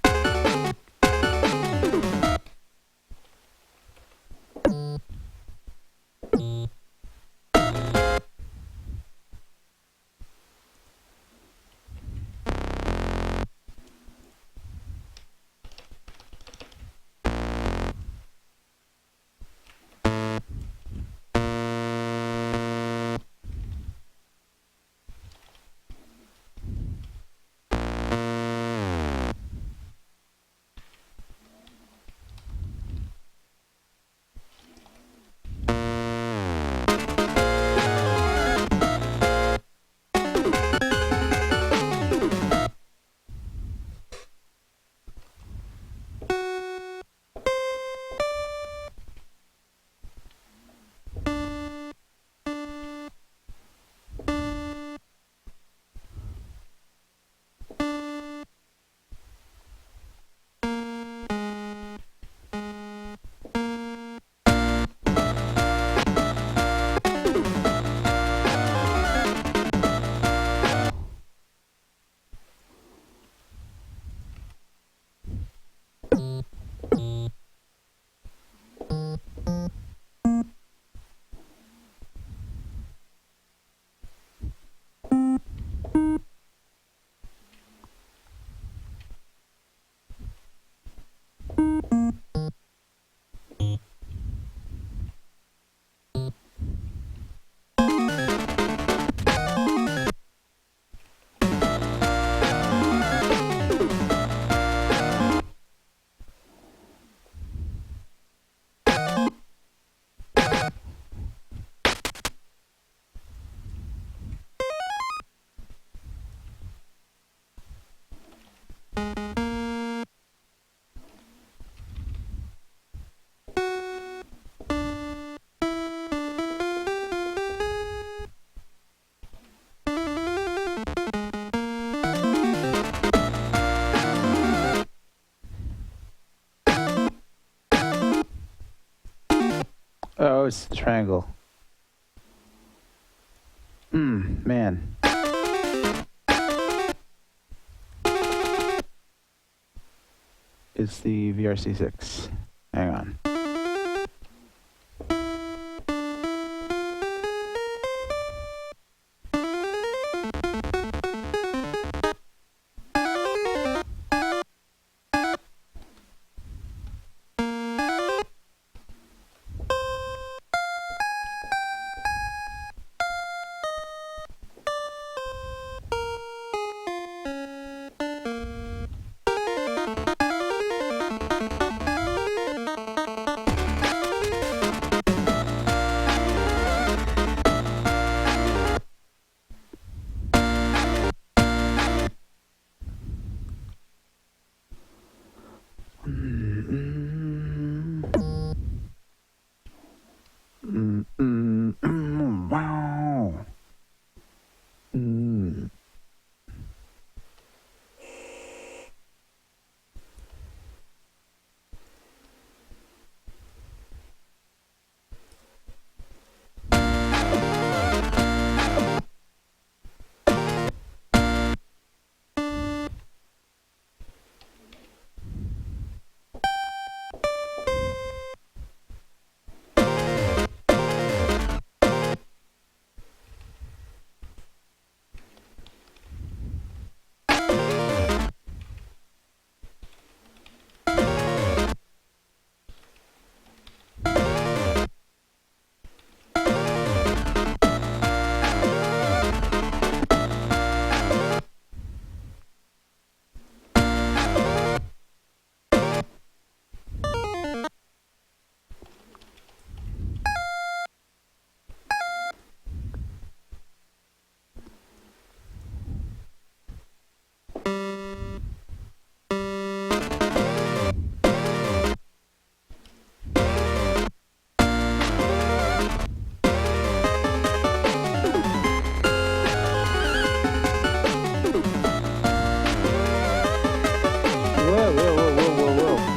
[SPEAKER 1] Oh, it's the triangle. Man. It's the VRC6. Hang on. Wow. Whoa, whoa, whoa, whoa, whoa, whoa.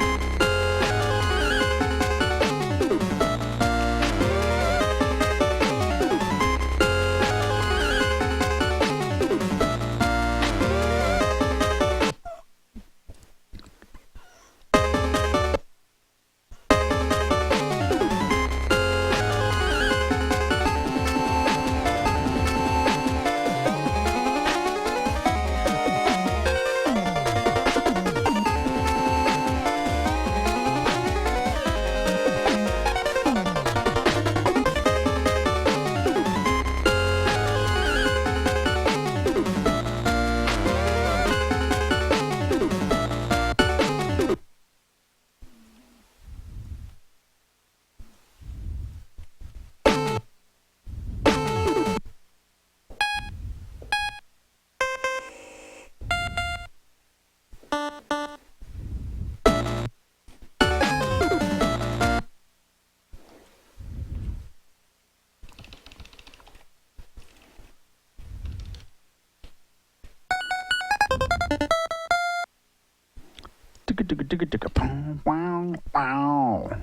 [SPEAKER 1] Wow, wow.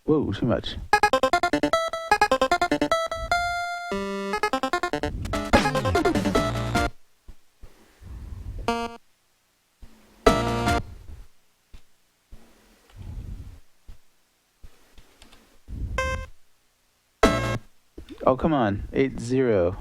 [SPEAKER 1] Whoa, too much. Oh, come on. 8-0.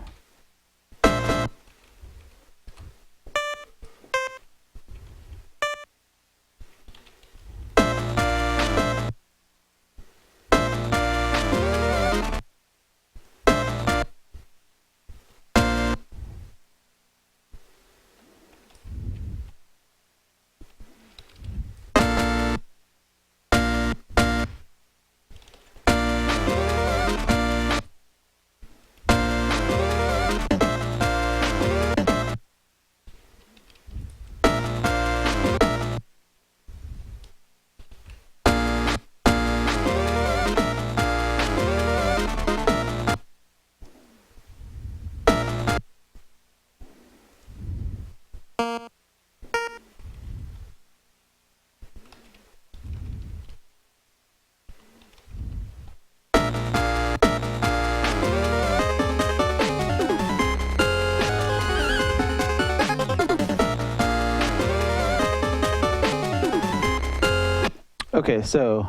[SPEAKER 1] Okay, so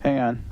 [SPEAKER 1] hang on.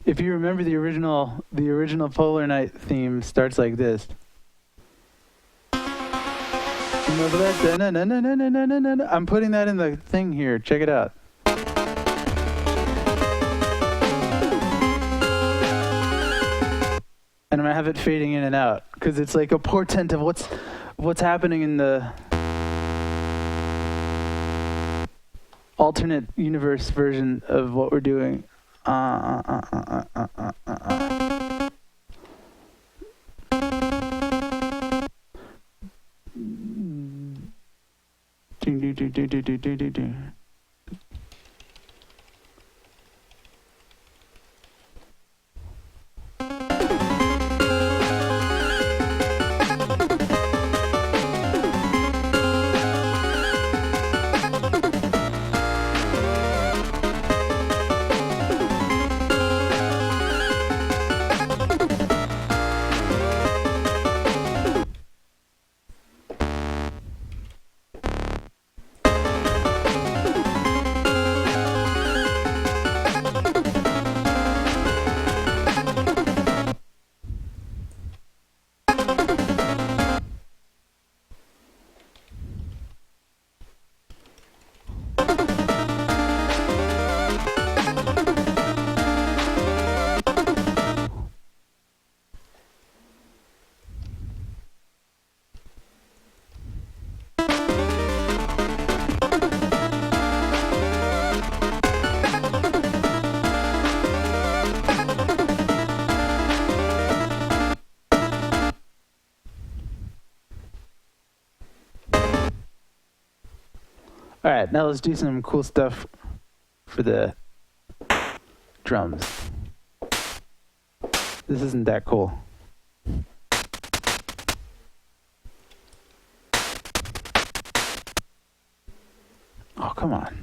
[SPEAKER 1] If you remember the original Polar Night theme starts like this. Remember that? Da-na-na-na-na-na-na-na-na. I'm putting that in the thing here. Check it out. And I'm gonna have it fading in and out because it's like a portent of what's happening in the alternate universe version of what we're doing. All right, now let's do some cool stuff for the drums. This isn't that cool. Oh, come on.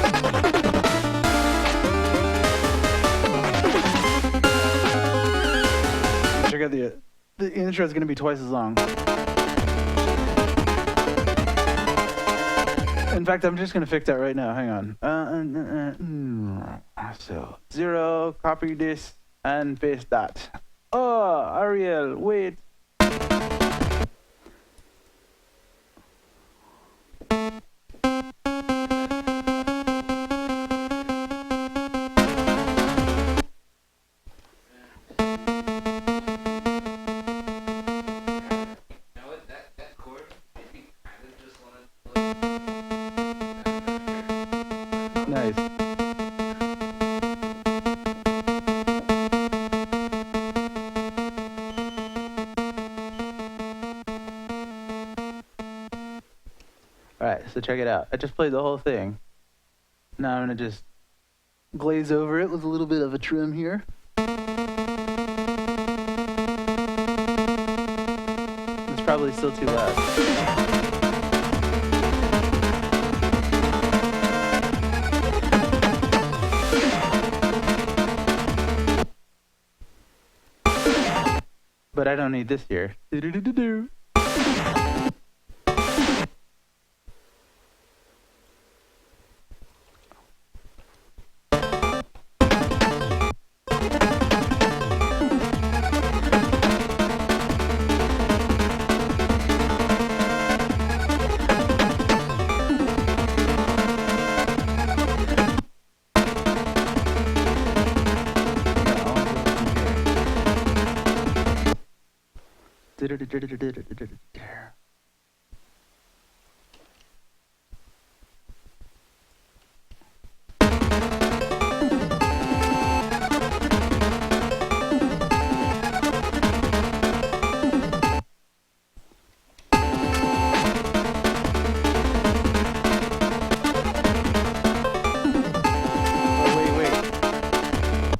[SPEAKER 1] check out the intro is gonna be twice as long. In fact, I'm just gonna fix that right now. Hang on. So 0, copy this and paste that. Oh, Ariel, wait. Nice. Alright, so check it out. I just played the whole thing. Now I'm gonna just glaze over it with a little bit of a trim here. It's probably still too loud. But I don't need this here. Do-do-do-do-do.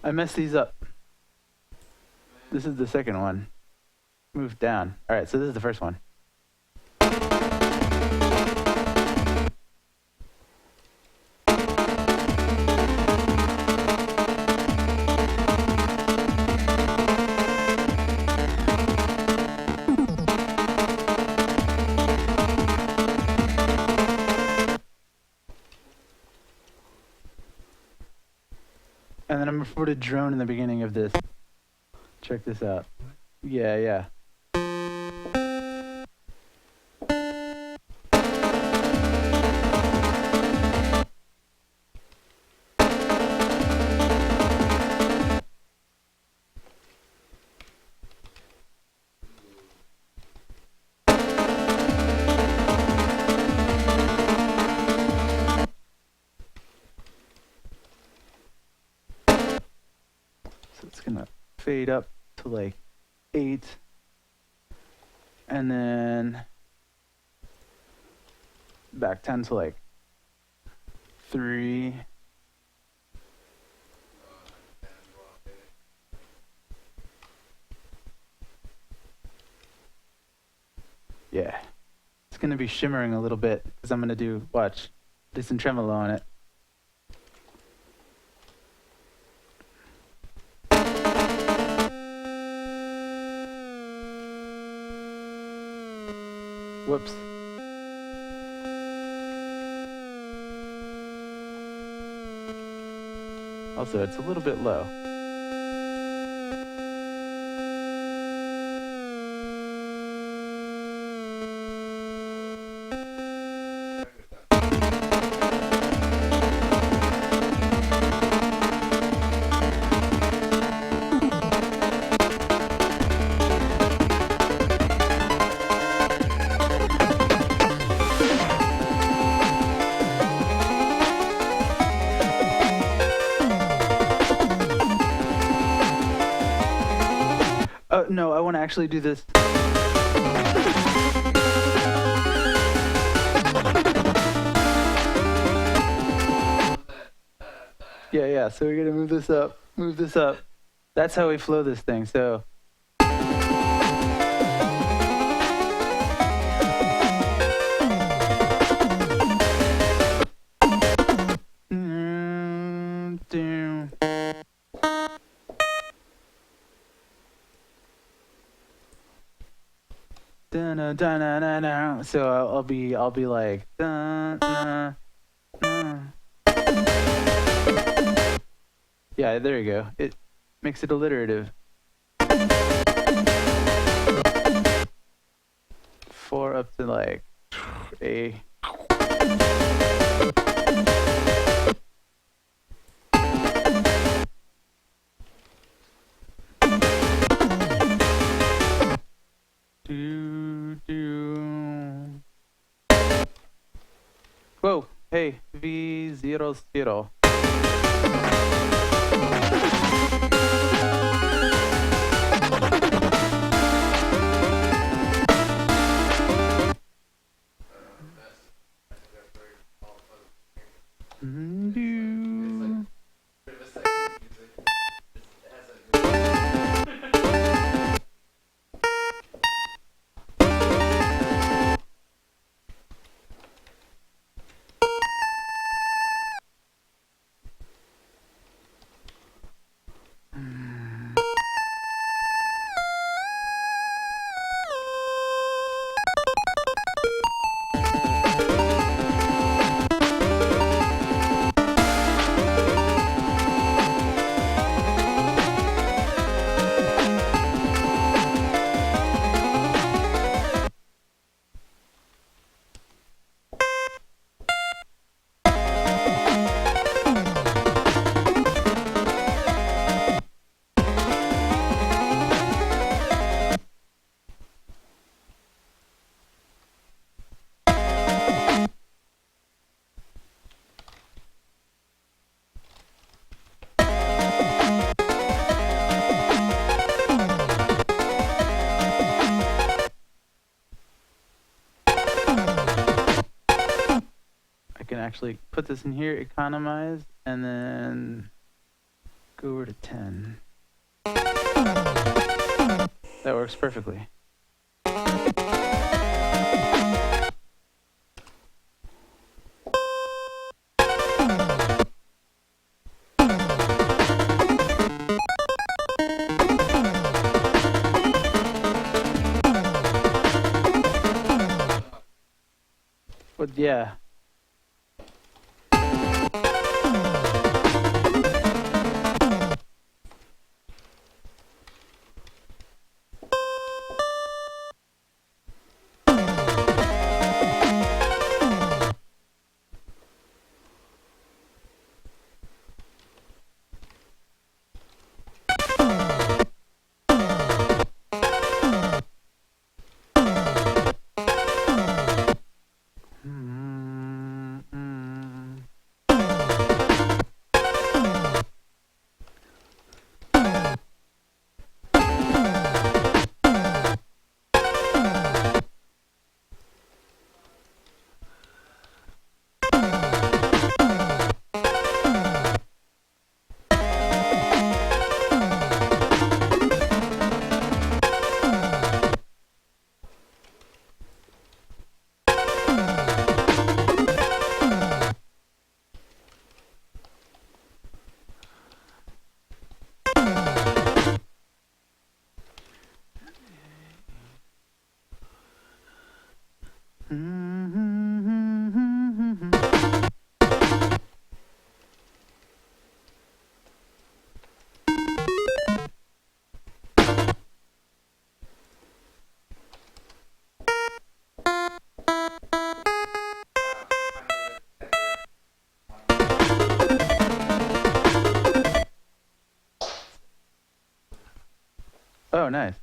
[SPEAKER 1] I messed these up. This is the second one. Move down. All right, so this is the first one. And then I'm gonna put a drone in the beginning of this. Check this out. Yeah. So it's gonna fade up to like 8, and then back 10 to like 3. Yeah, it's gonna be shimmering a little bit because I'm gonna do some tremolo on it. Whoops. Also, it's a little bit low. No, I want to actually do this. Yeah, so we're gonna move this up. That's how we flow this thing, so. dun, dun, dun, dun. So I'll be like dun, dun, dun. Yeah, there you go. It makes it alliterative. 4 up to like A. Do. Whoa, hey, V00. Do. I can actually put this in here, economize, and then go over to 10. That works perfectly. But yeah. Oh, nice.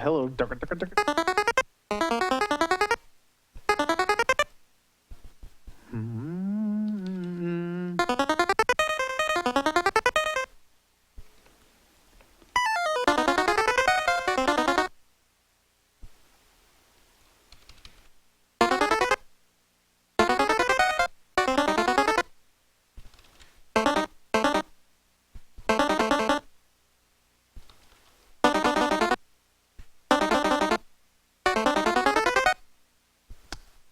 [SPEAKER 1] Hello. Mm.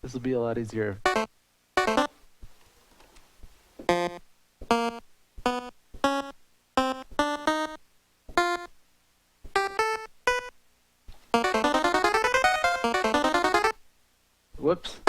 [SPEAKER 1] This will be a lot easier. Whoops.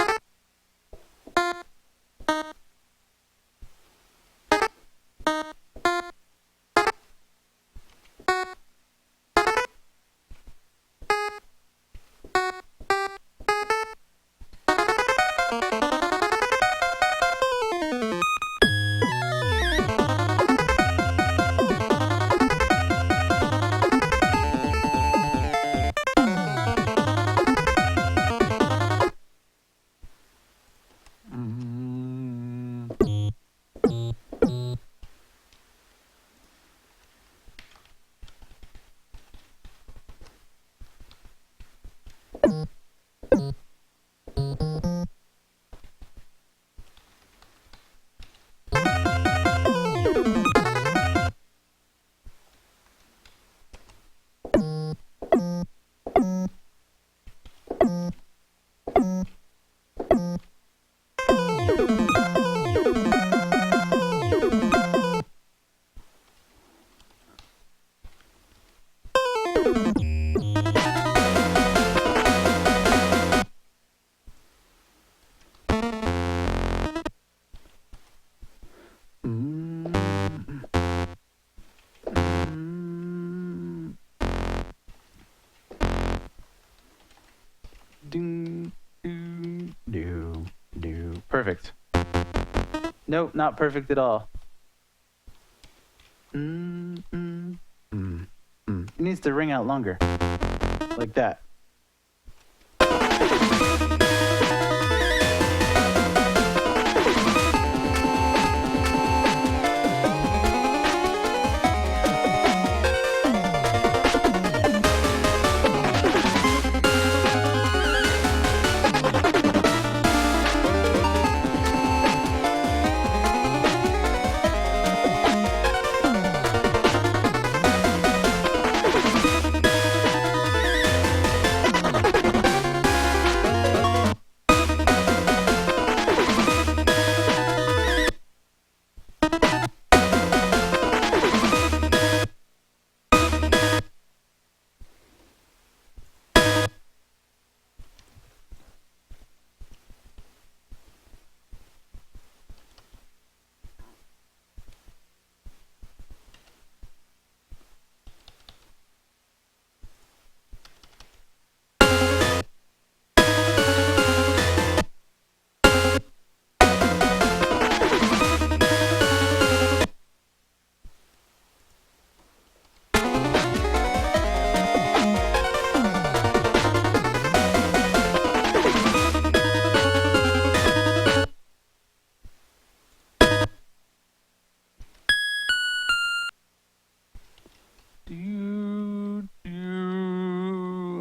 [SPEAKER 1] Perfect. Nope, not perfect at all. It needs to ring out longer. Like that.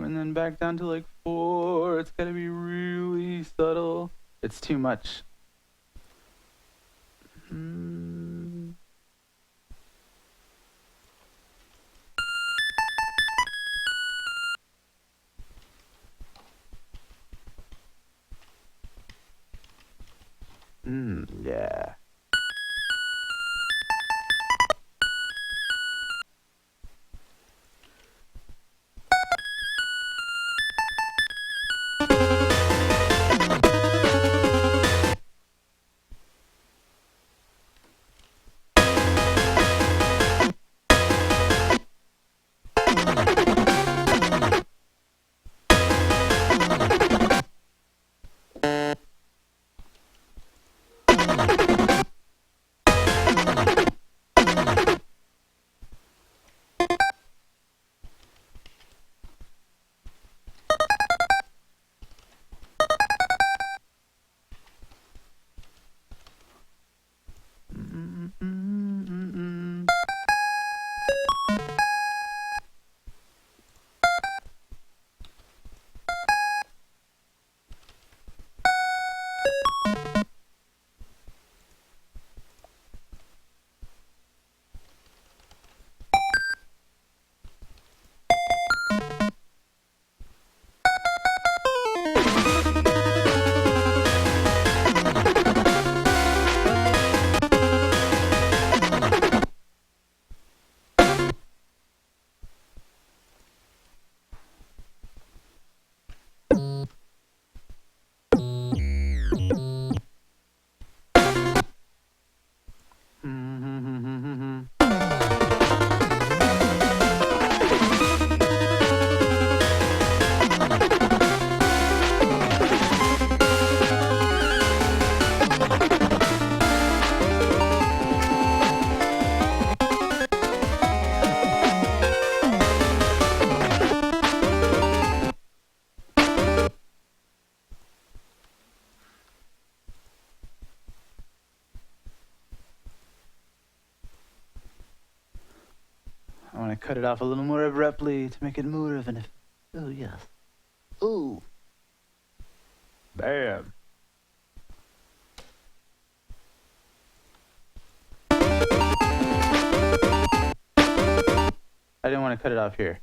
[SPEAKER 1] And then back down to like 4. It's gotta be really subtle. It's too much. Yeah. I want to cut it off a little more abruptly to make it more of an. Oh, yes. Ooh. Bam. I didn't want to cut it off here.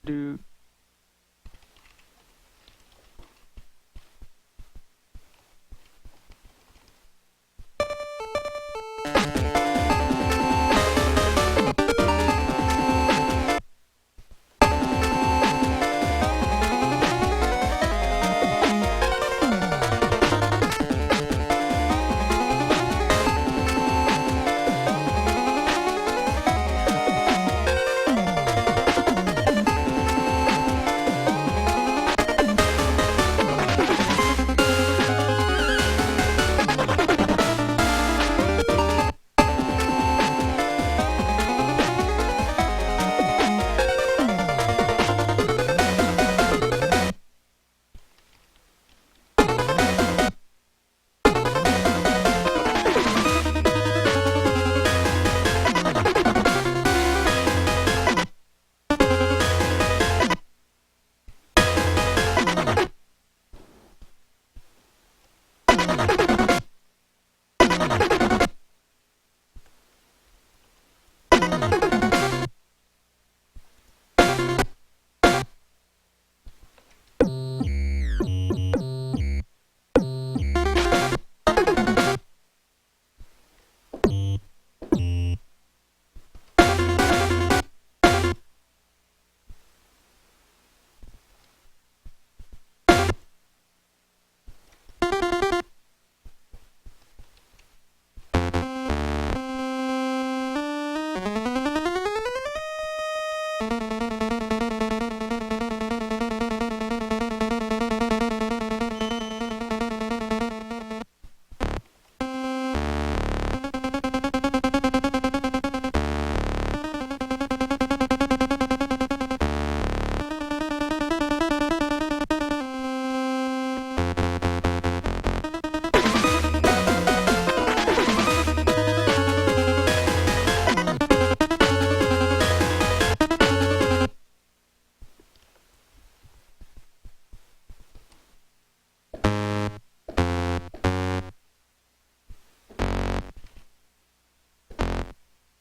[SPEAKER 1] Do.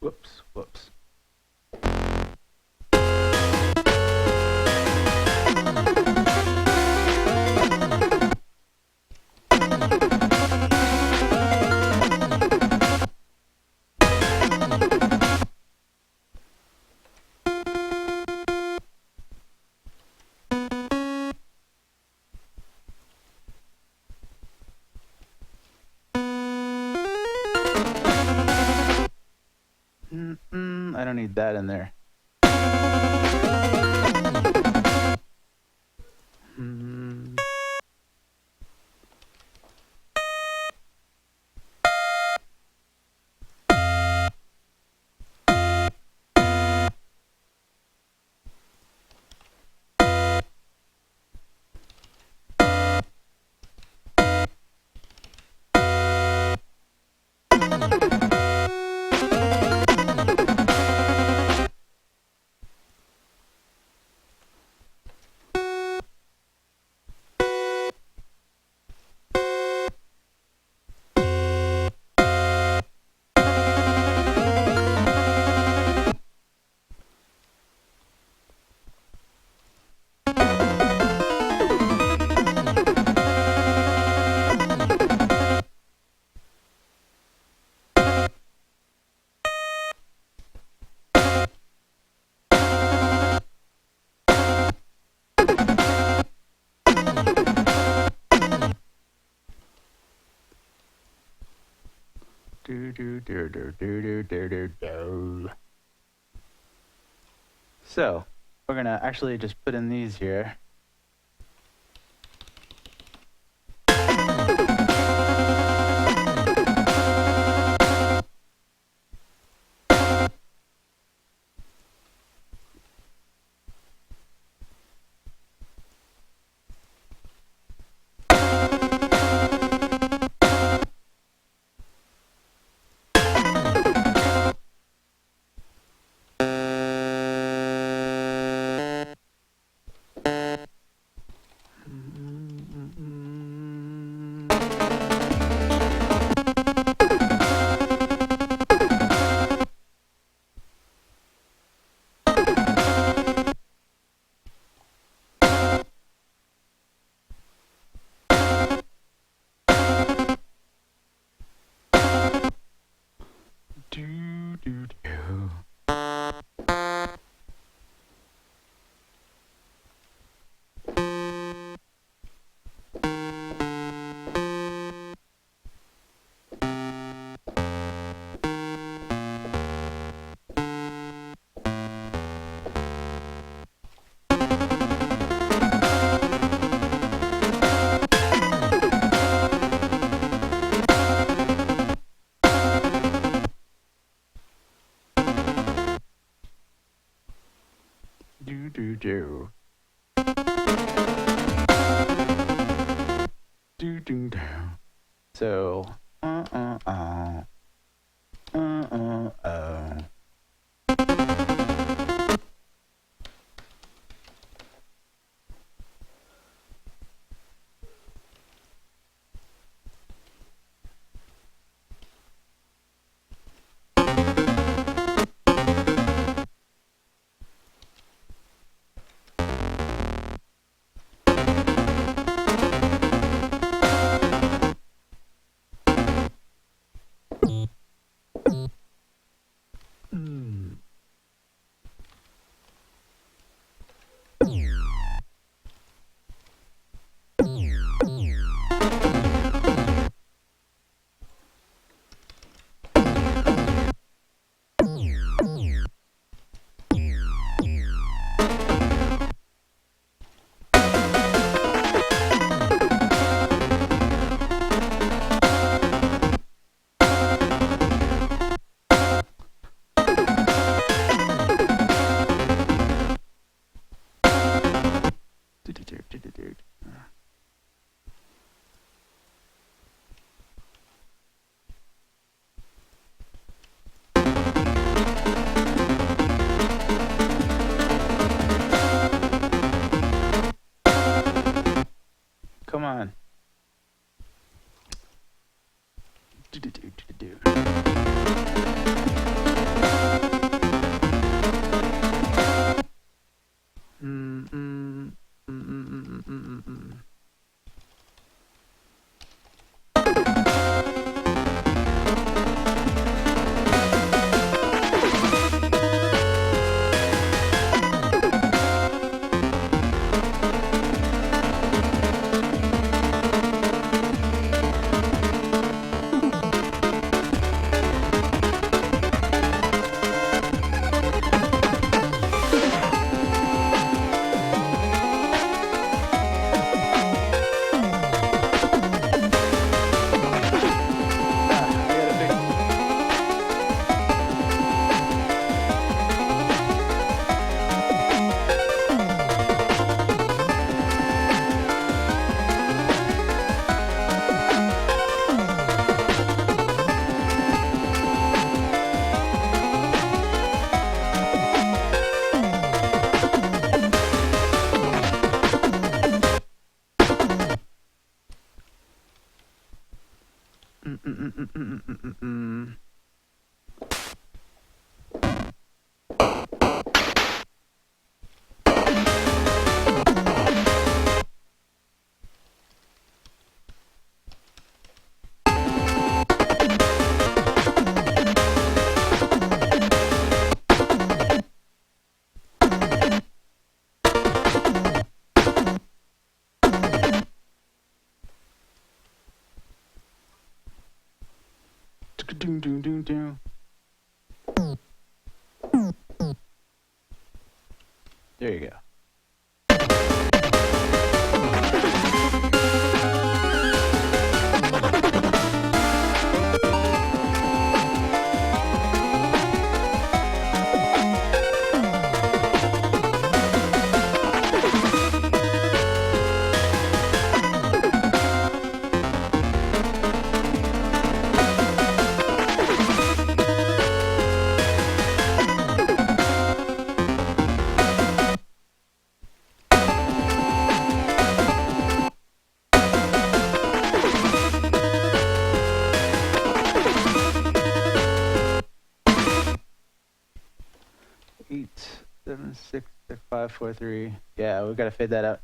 [SPEAKER 1] Whoops, whoops. I don't need that in there. So, we're gonna actually just put in these here. So, come on. Doom, doom, doom, doom. There you go. Eight, 7, 6, 5, 4, 3. Yeah, we gotta fade that out.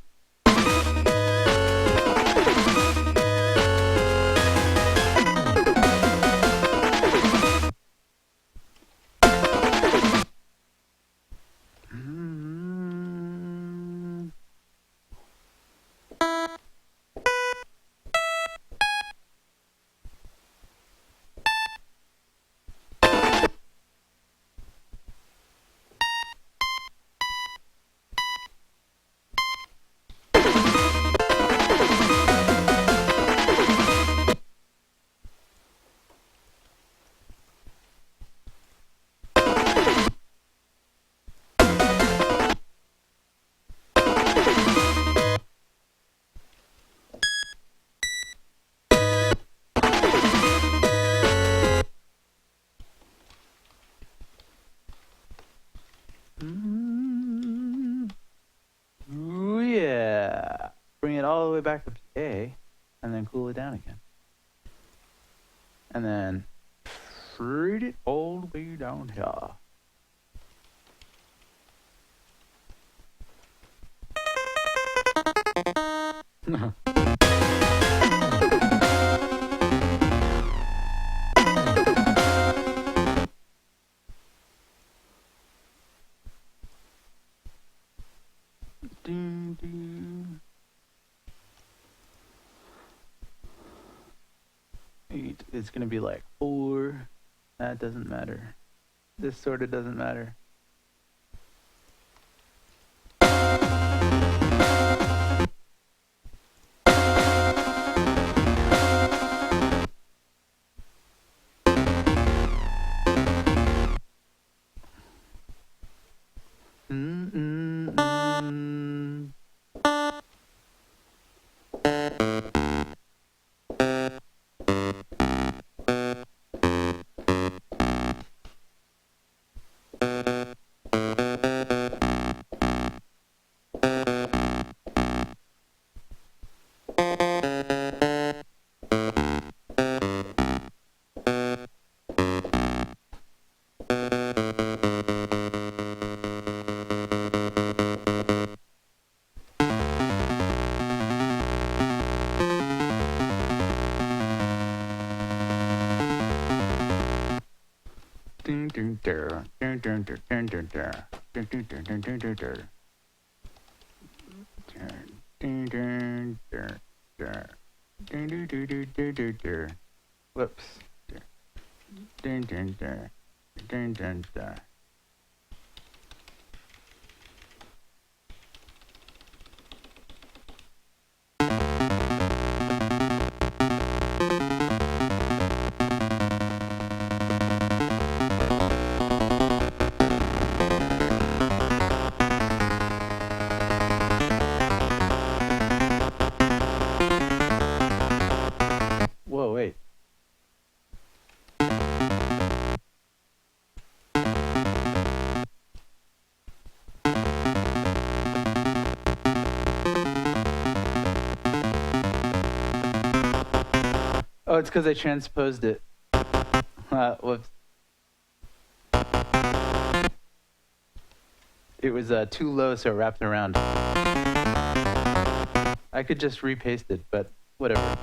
[SPEAKER 1] Ooh, yeah. Bring it all the way back up to A, and then cool it down again. And then fade it all the way down here. Doo, doo. 8 is going to be like 4. That doesn't matter. This sort of doesn't matter. Whoops. Whoa, wait. Oh, it's because I transposed it. Whoops. It was too low, so it wrapped around. I could just repaste it, but whatever.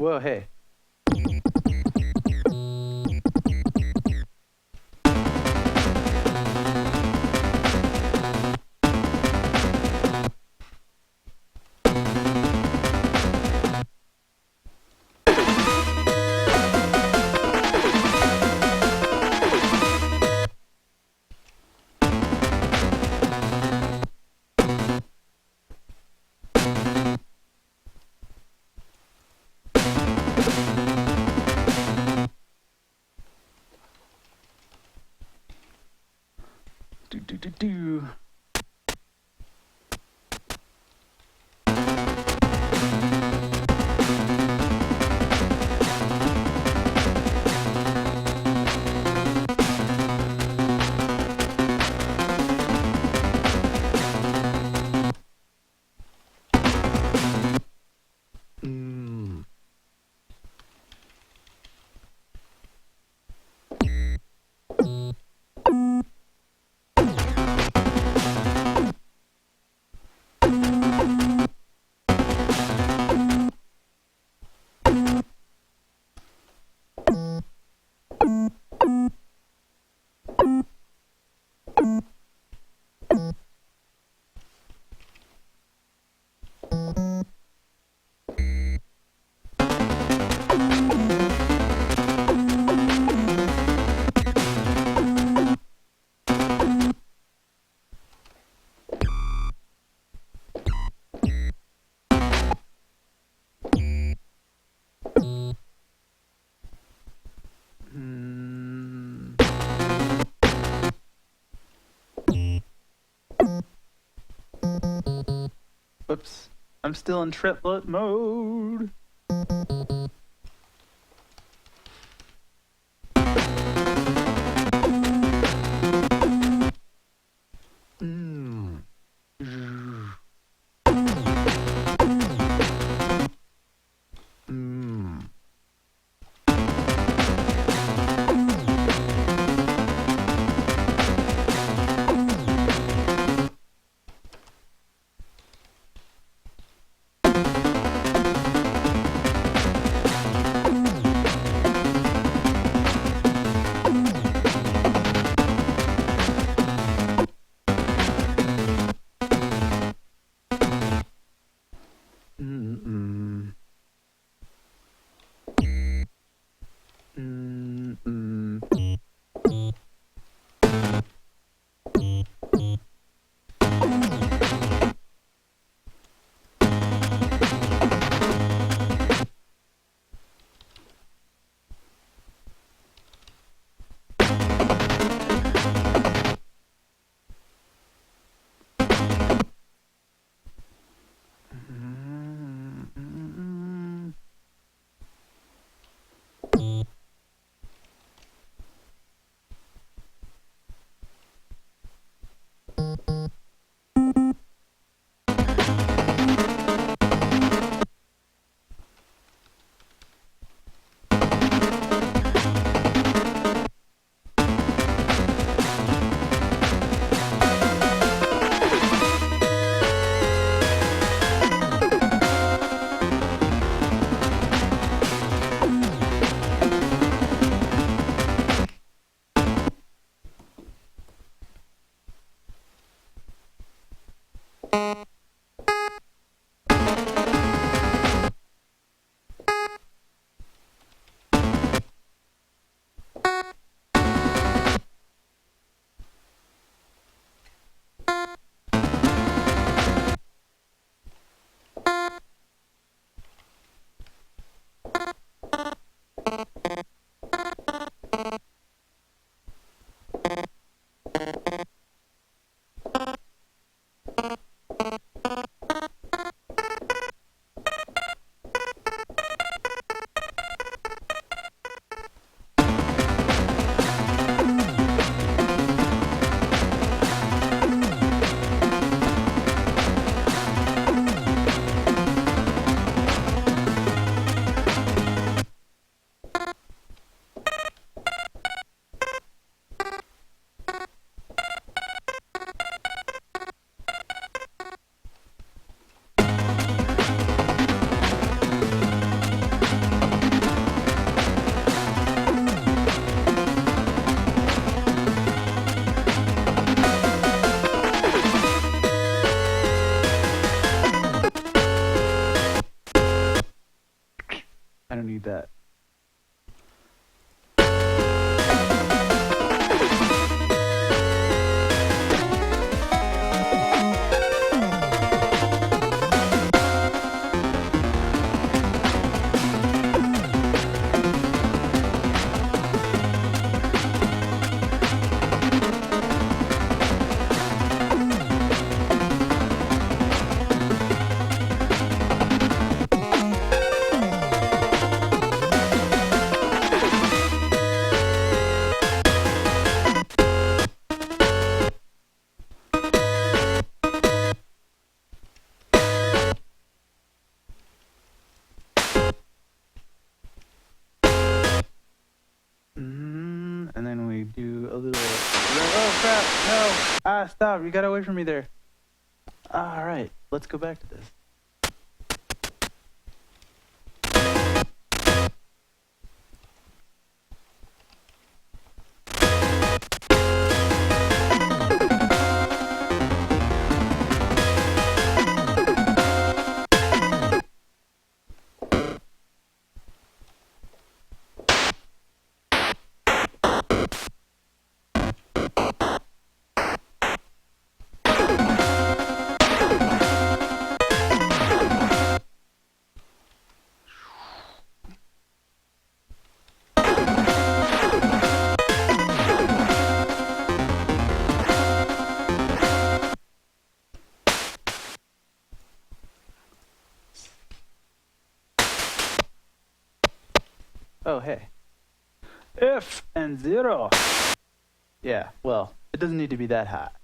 [SPEAKER 1] Whoa, hey. Do. Whoops. I'm still in triplet mode. I don't need that. And then we do a little. Oh crap! No! Ah, stop! You got away from me there. All right, let's go back to this. Oh, hey. F and 0. Yeah, well, it doesn't need to be that hot.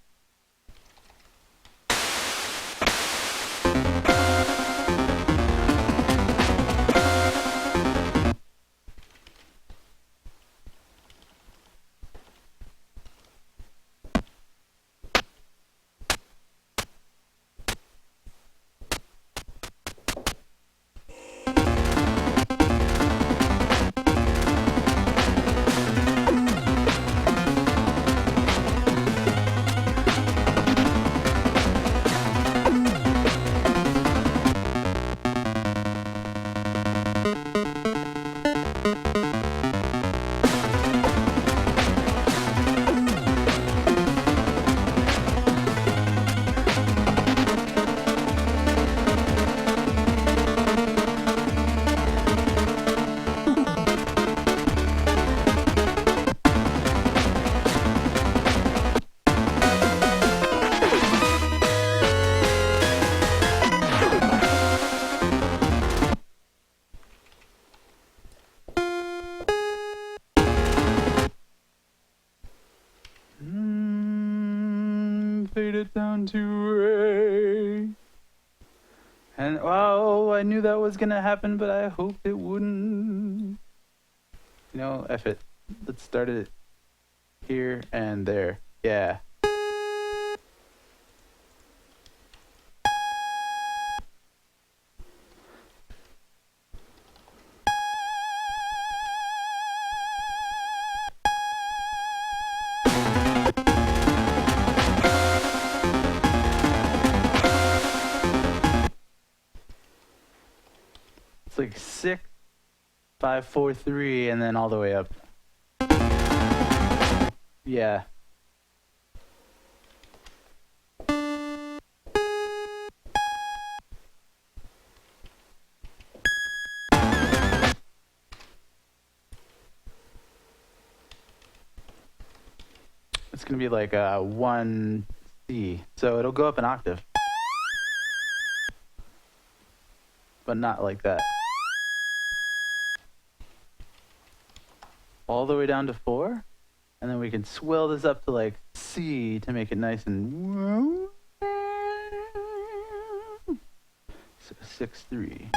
[SPEAKER 1] Fade it down to A. And oh, I knew that was gonna happen, but I hoped it wouldn't. You know, F it. Let's start it here and there. Yeah. It's like 6, 5, 4, 3, and then all the way up. Yeah. It's gonna be like a 1C, so it'll go up an octave, but not like that. All the way down to 4, and then we can swell this up to like C to make it nice and so 6, 3.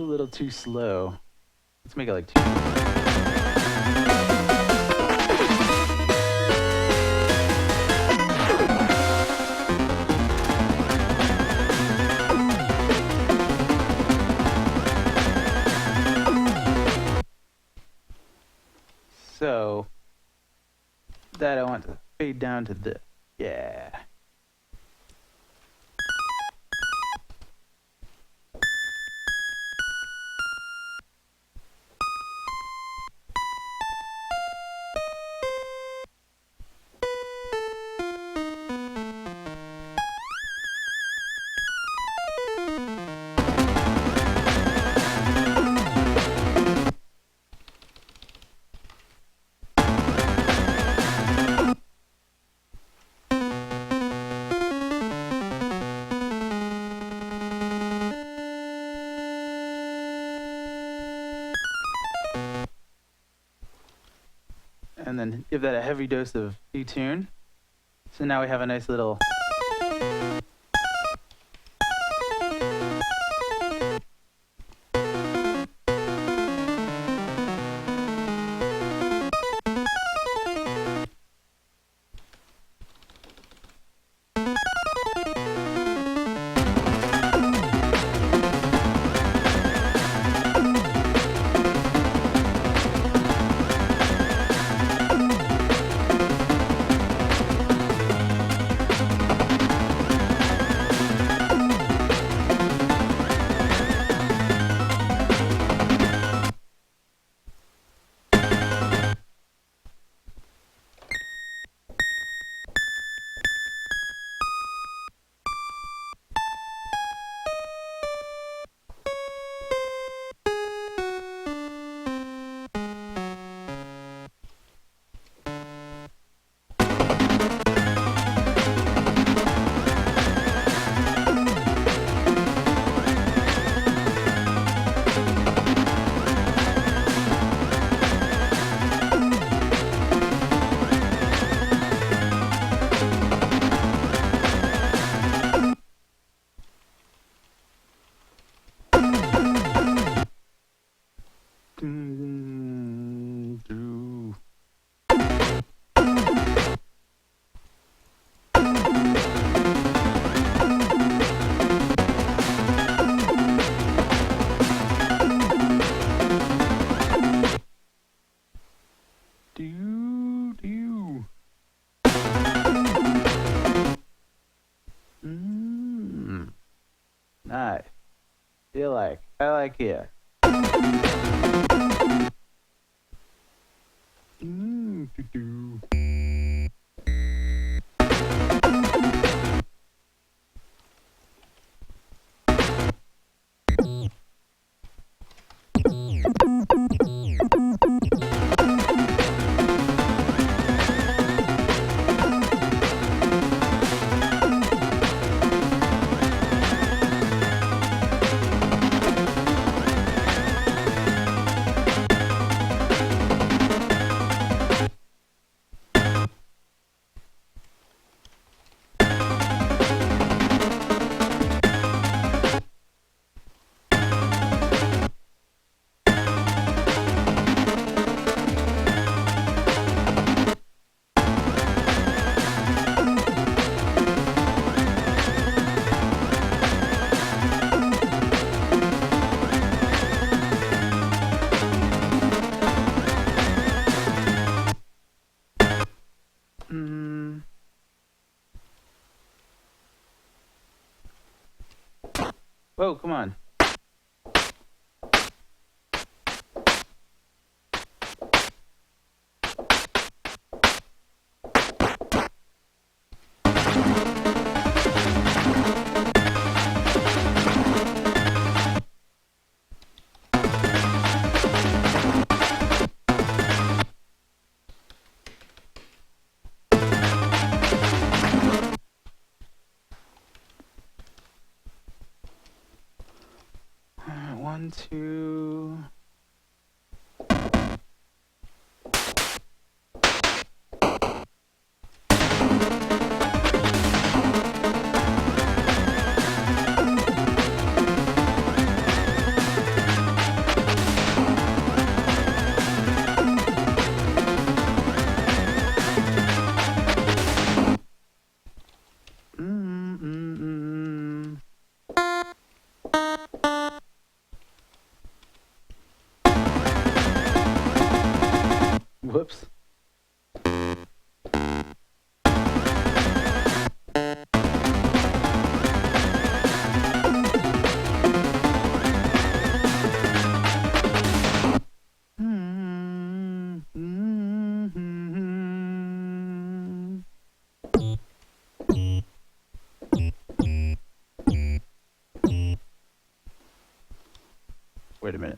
[SPEAKER 1] little too slow. Let's make it like 2. So that I want to fade down to this. Yeah. And then give that a heavy dose of detune. So now we have a nice little Nice. I like it. Doo-doo. Whoa, come on. One, two. Wait a minute.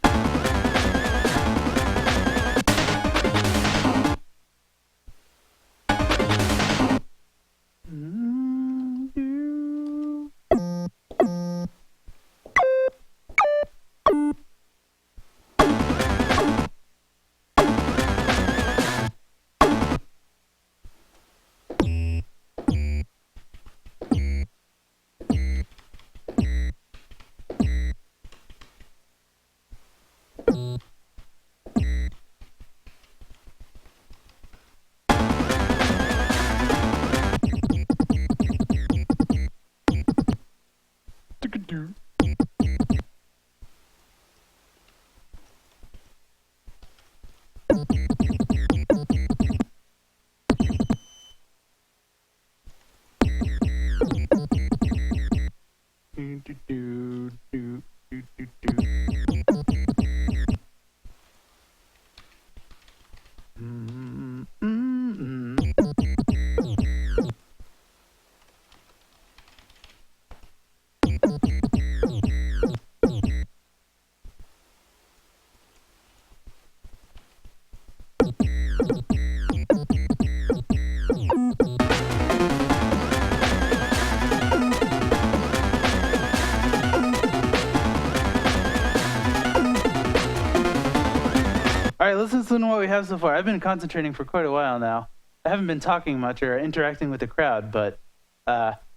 [SPEAKER 1] All right, let's listen to what we have so far. I've been concentrating for quite a while now. I haven't been talking much or interacting with the crowd, but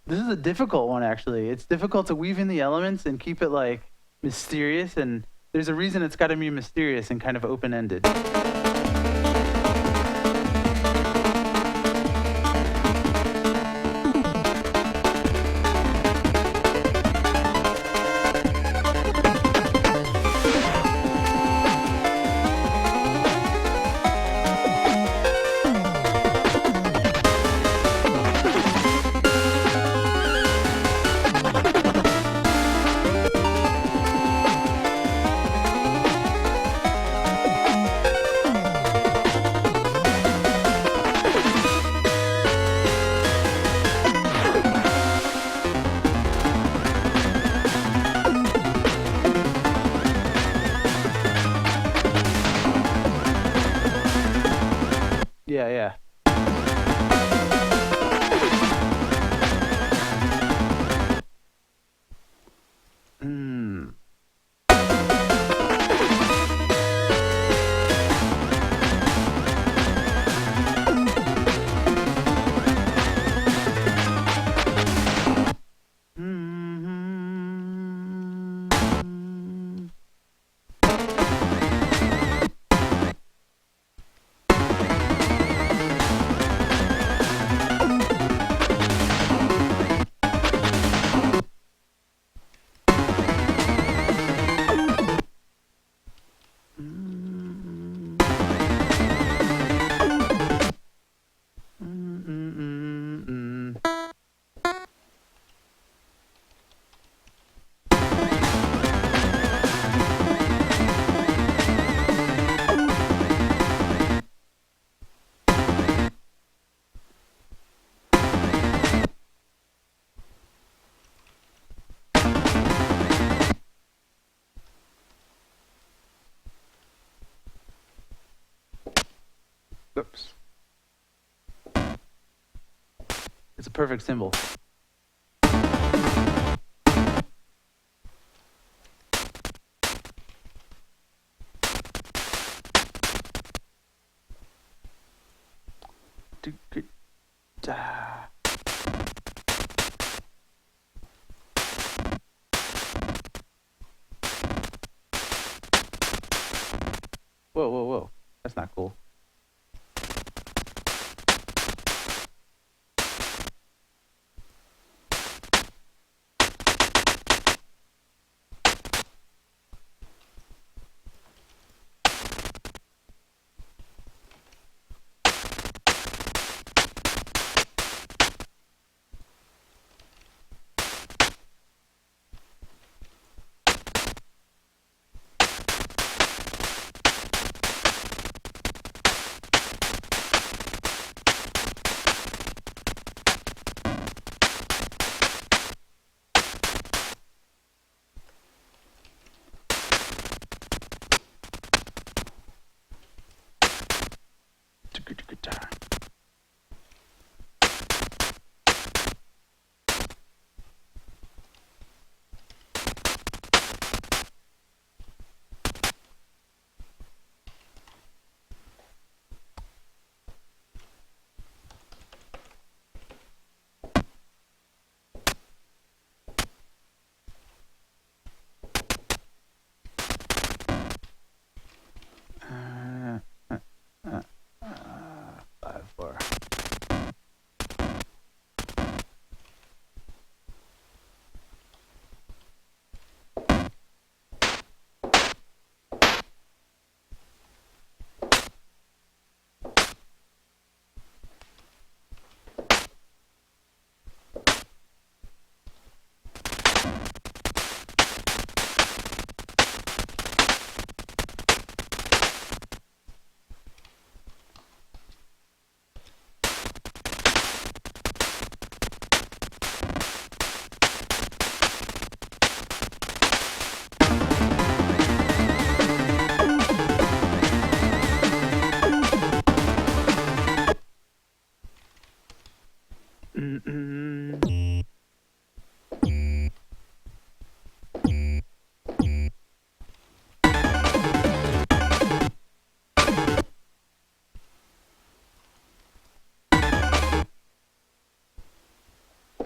[SPEAKER 1] this is a difficult one, actually. It's difficult to weave in the elements and keep it, like, mysterious, and there's a reason it's got to be mysterious and kind of open-ended. Yeah. Oops. It's a perfect symbol. Whoa. That's not cool.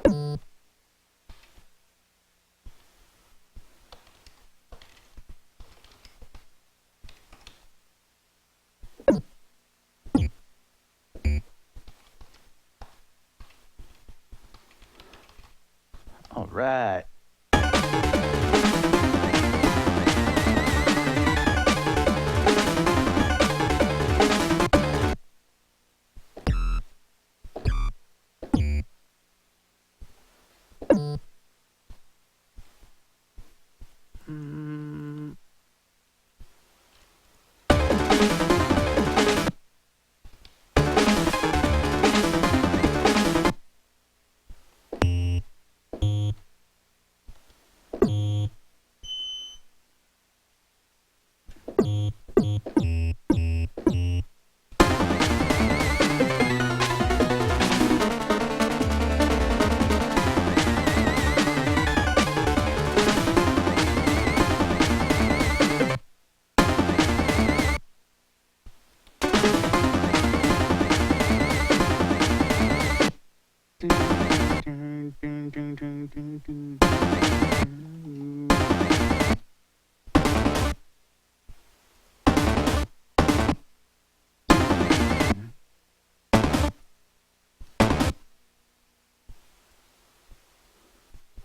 [SPEAKER 1] All right. Mm.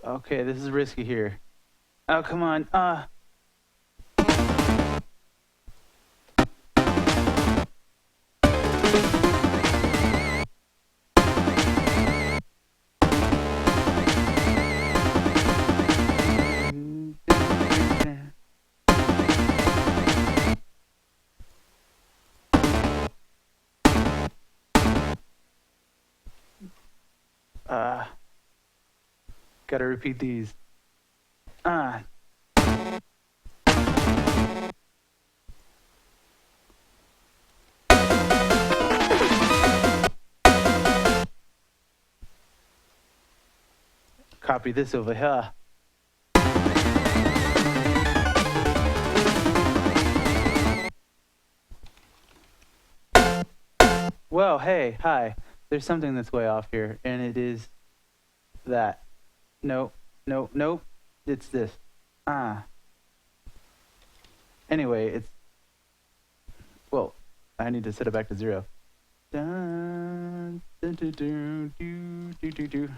[SPEAKER 1] Okay, this is risky here. Oh, come on. Gotta repeat these. Copy this over here. Well, hey, hi. There's something that's way off here, and it is that. Nope. It's this. Anyway, it's... Well, I need to set it back to 0. Dun, dun, dun, dun, doo, doo, doo, doo.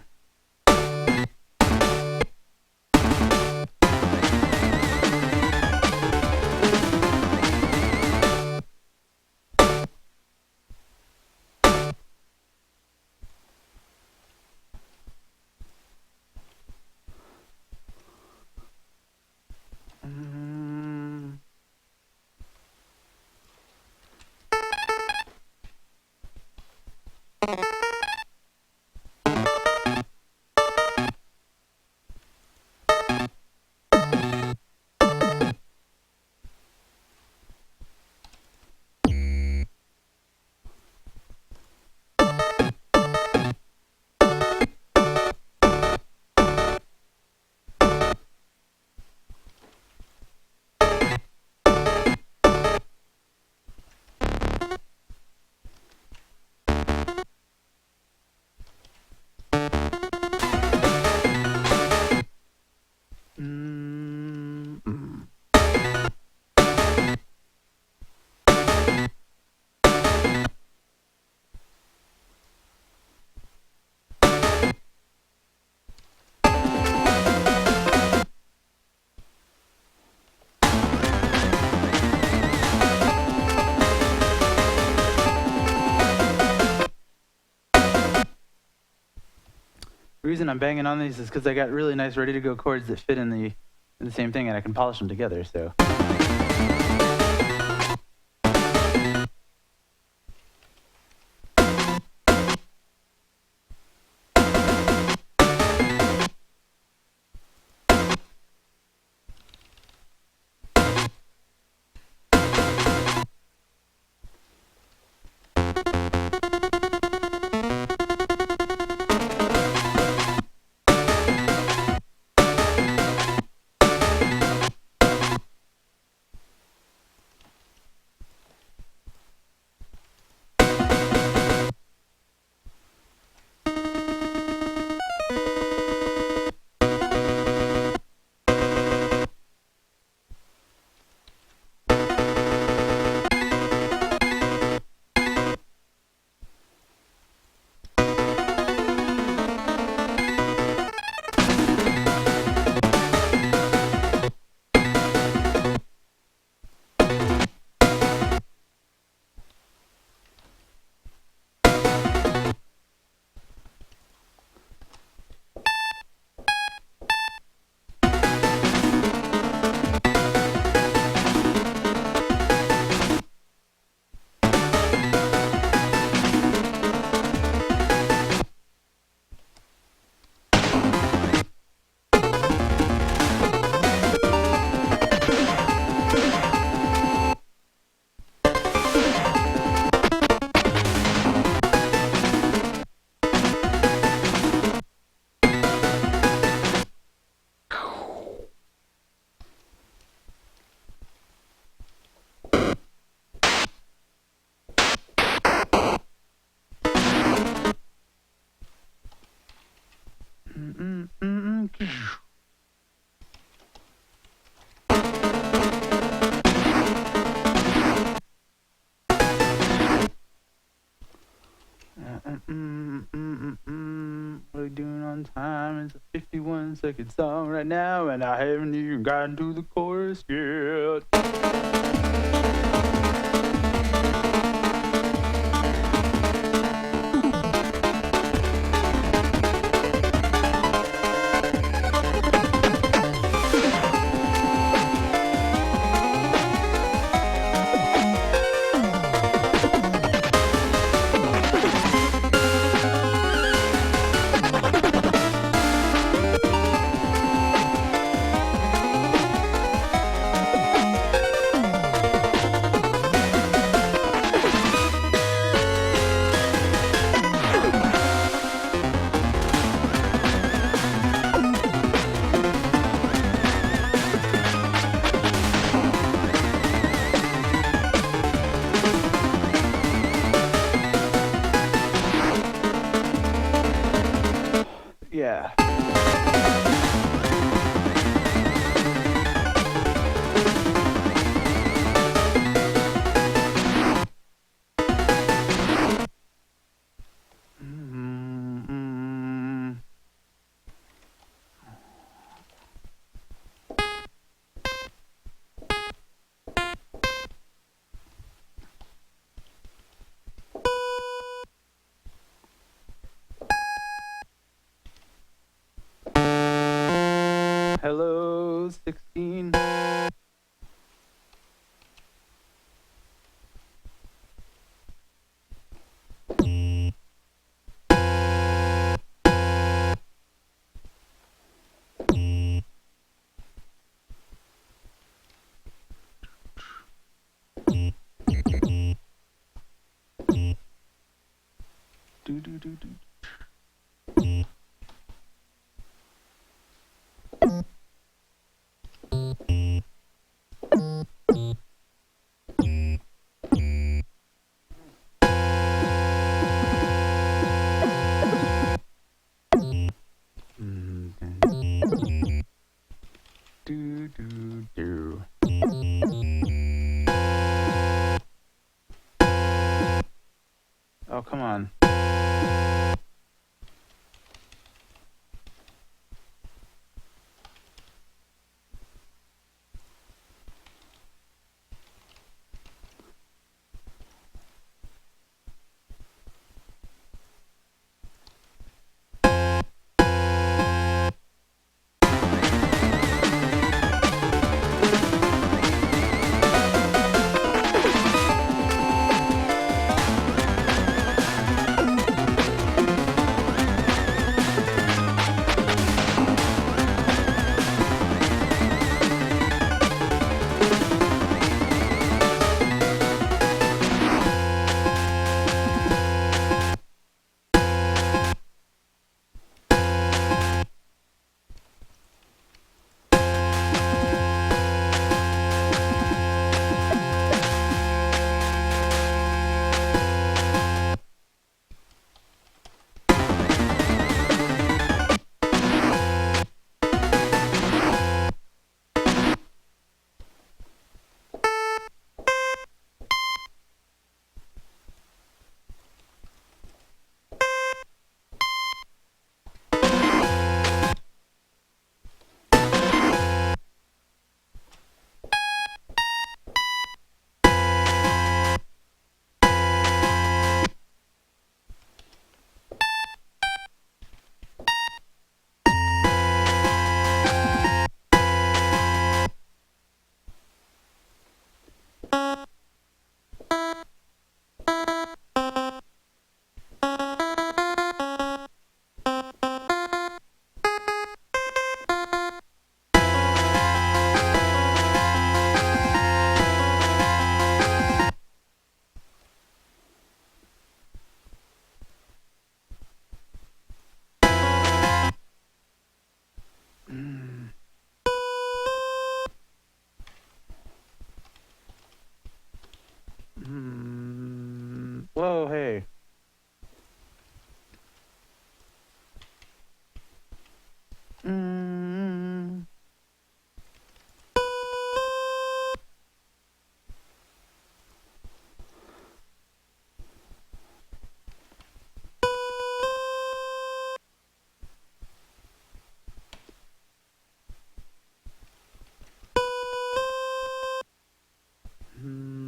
[SPEAKER 1] The reason I'm banging on these is because I got really nice ready-to-go chords that fit in the same thing, and I can polish them together, so... What are we doing on time? It's a 51-second song right now, and I haven't even gotten to the chorus yet. Yeah. Hello, 16. Do do do do. Do do do. Oh, come on. Mm. Mm.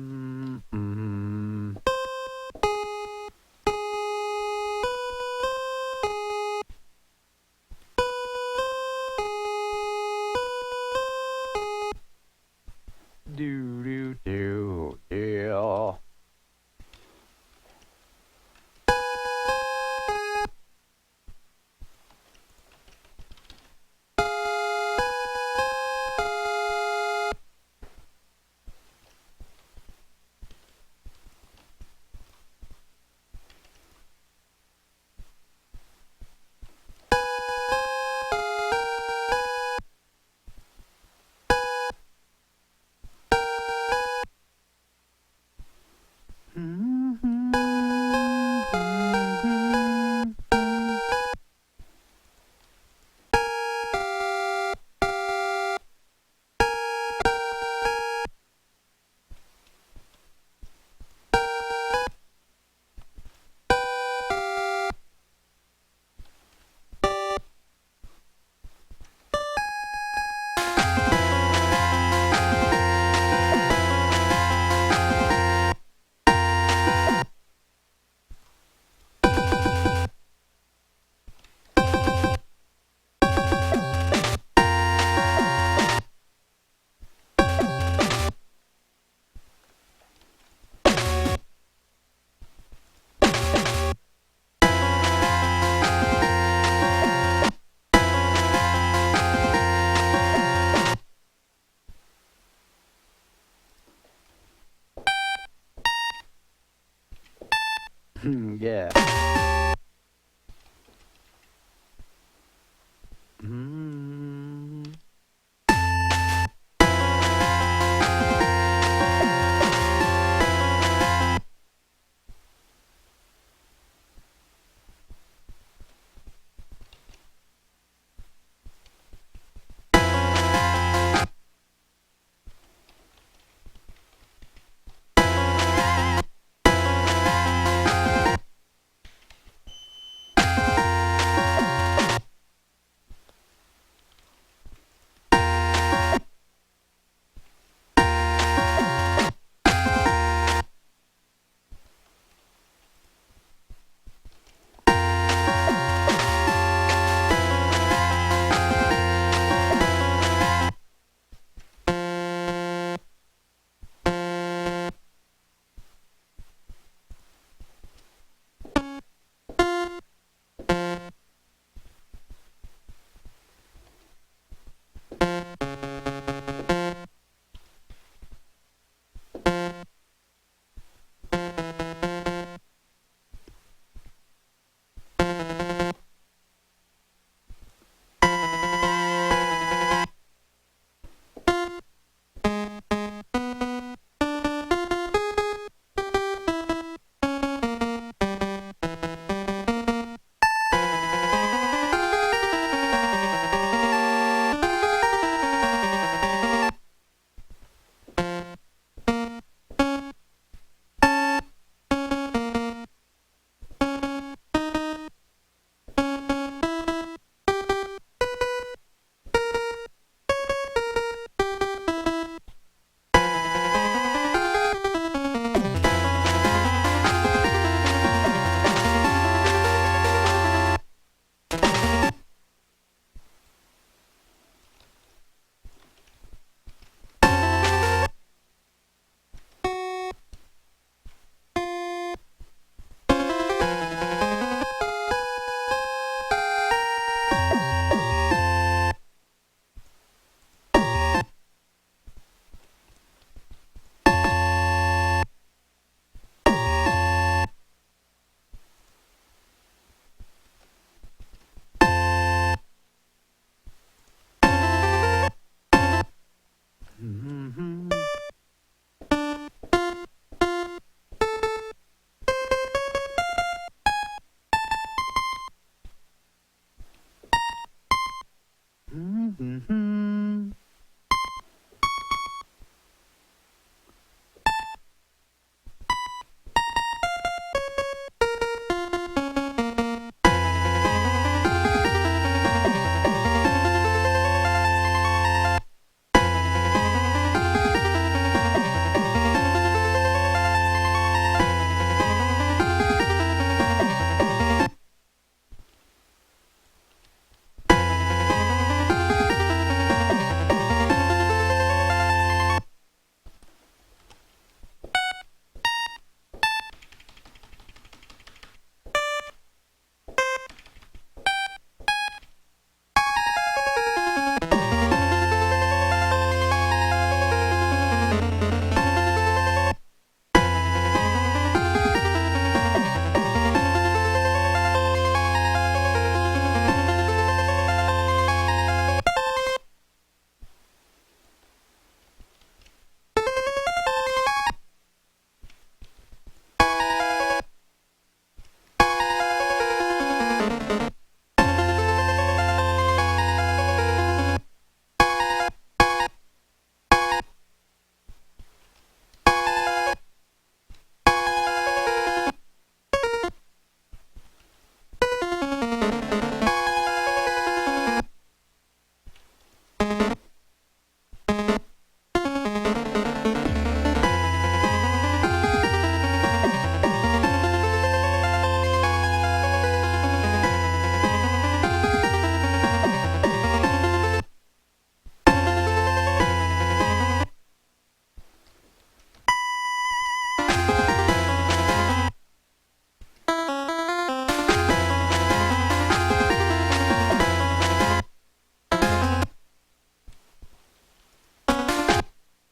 [SPEAKER 1] Do do do do. Yeah. Mm.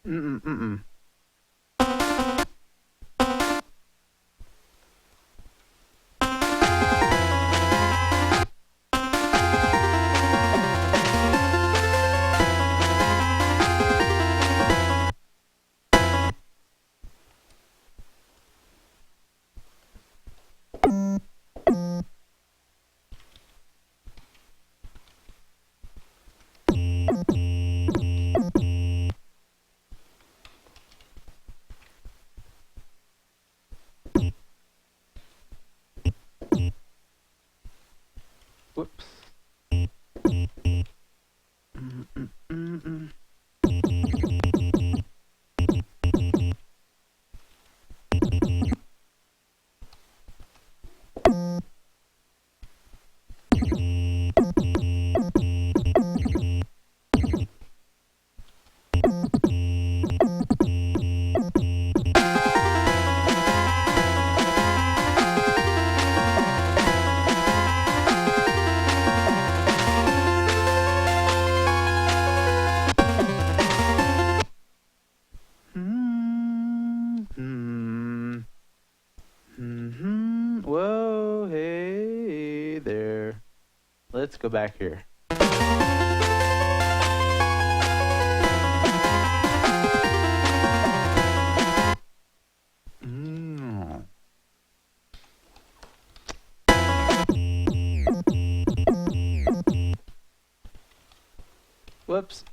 [SPEAKER 1] Mm-mm, mm-mm. Whoops. Mm-mm, mm-mm. Mm-hmm. Mm-hmm. Whoa, hey there. Let's go back here. Mm. Whoops.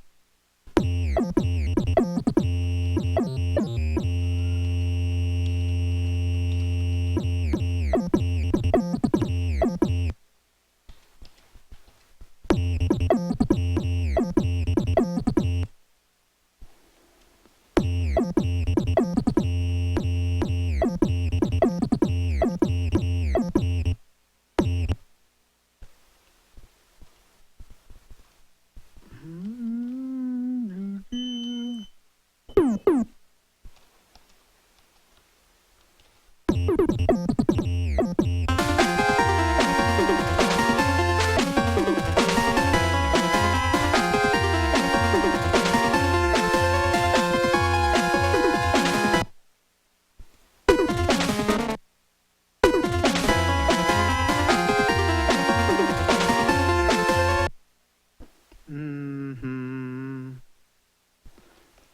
[SPEAKER 1] Mm-hmm.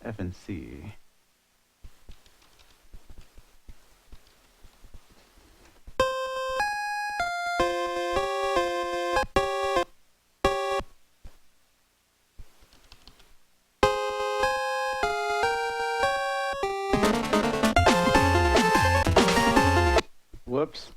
[SPEAKER 1] F and C. Whoops.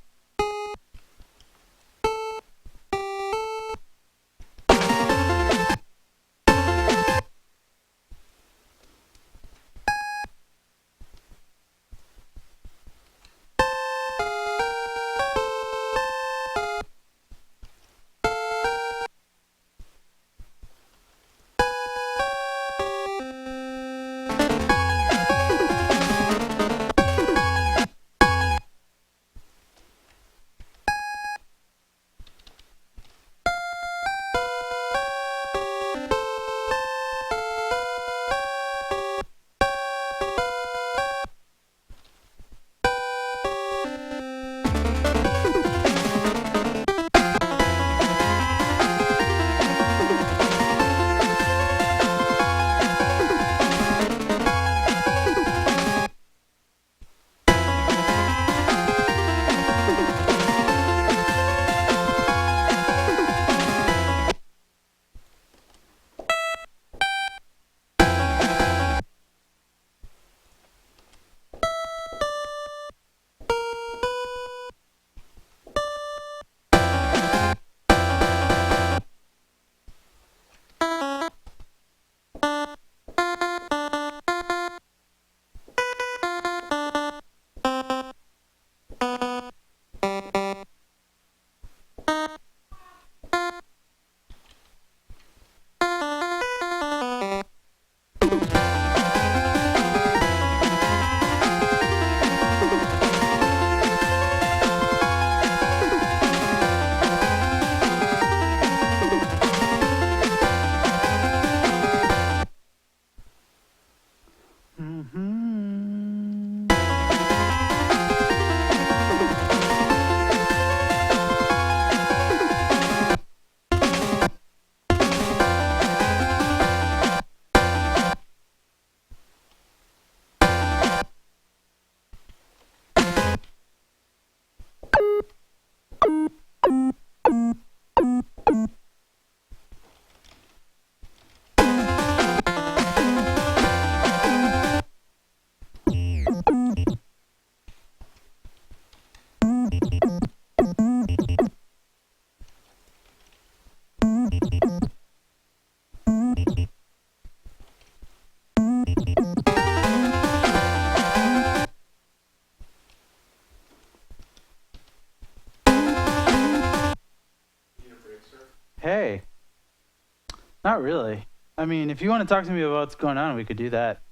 [SPEAKER 1] Not really. I mean, if you want to talk to me about what's going on, we could do that.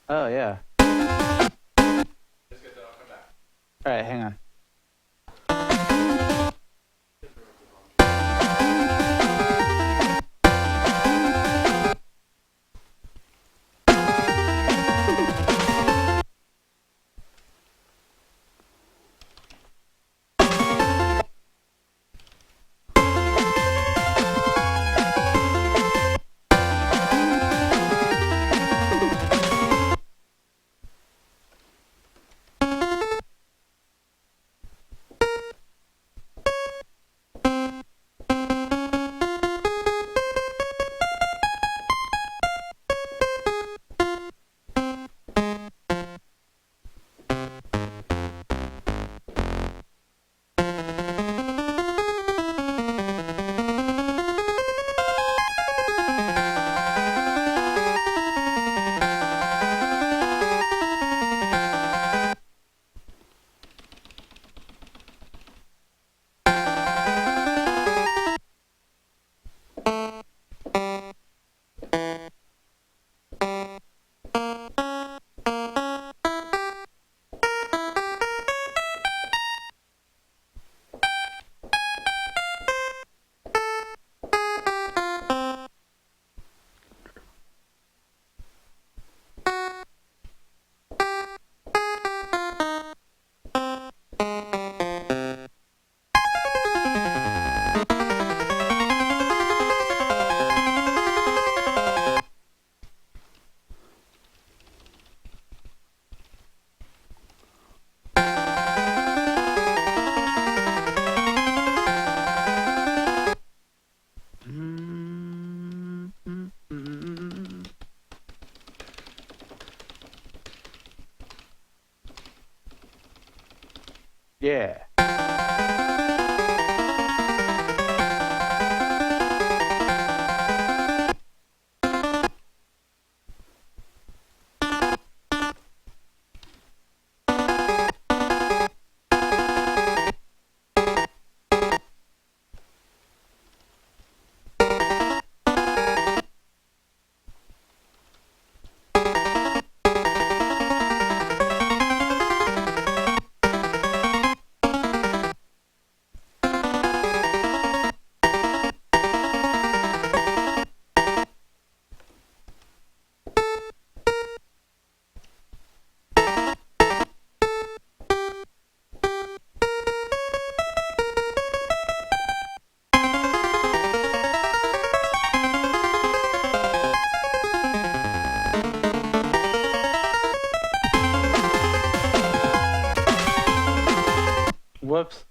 [SPEAKER 1] Oh, yeah. All right, hang on. Yeah. Whoops.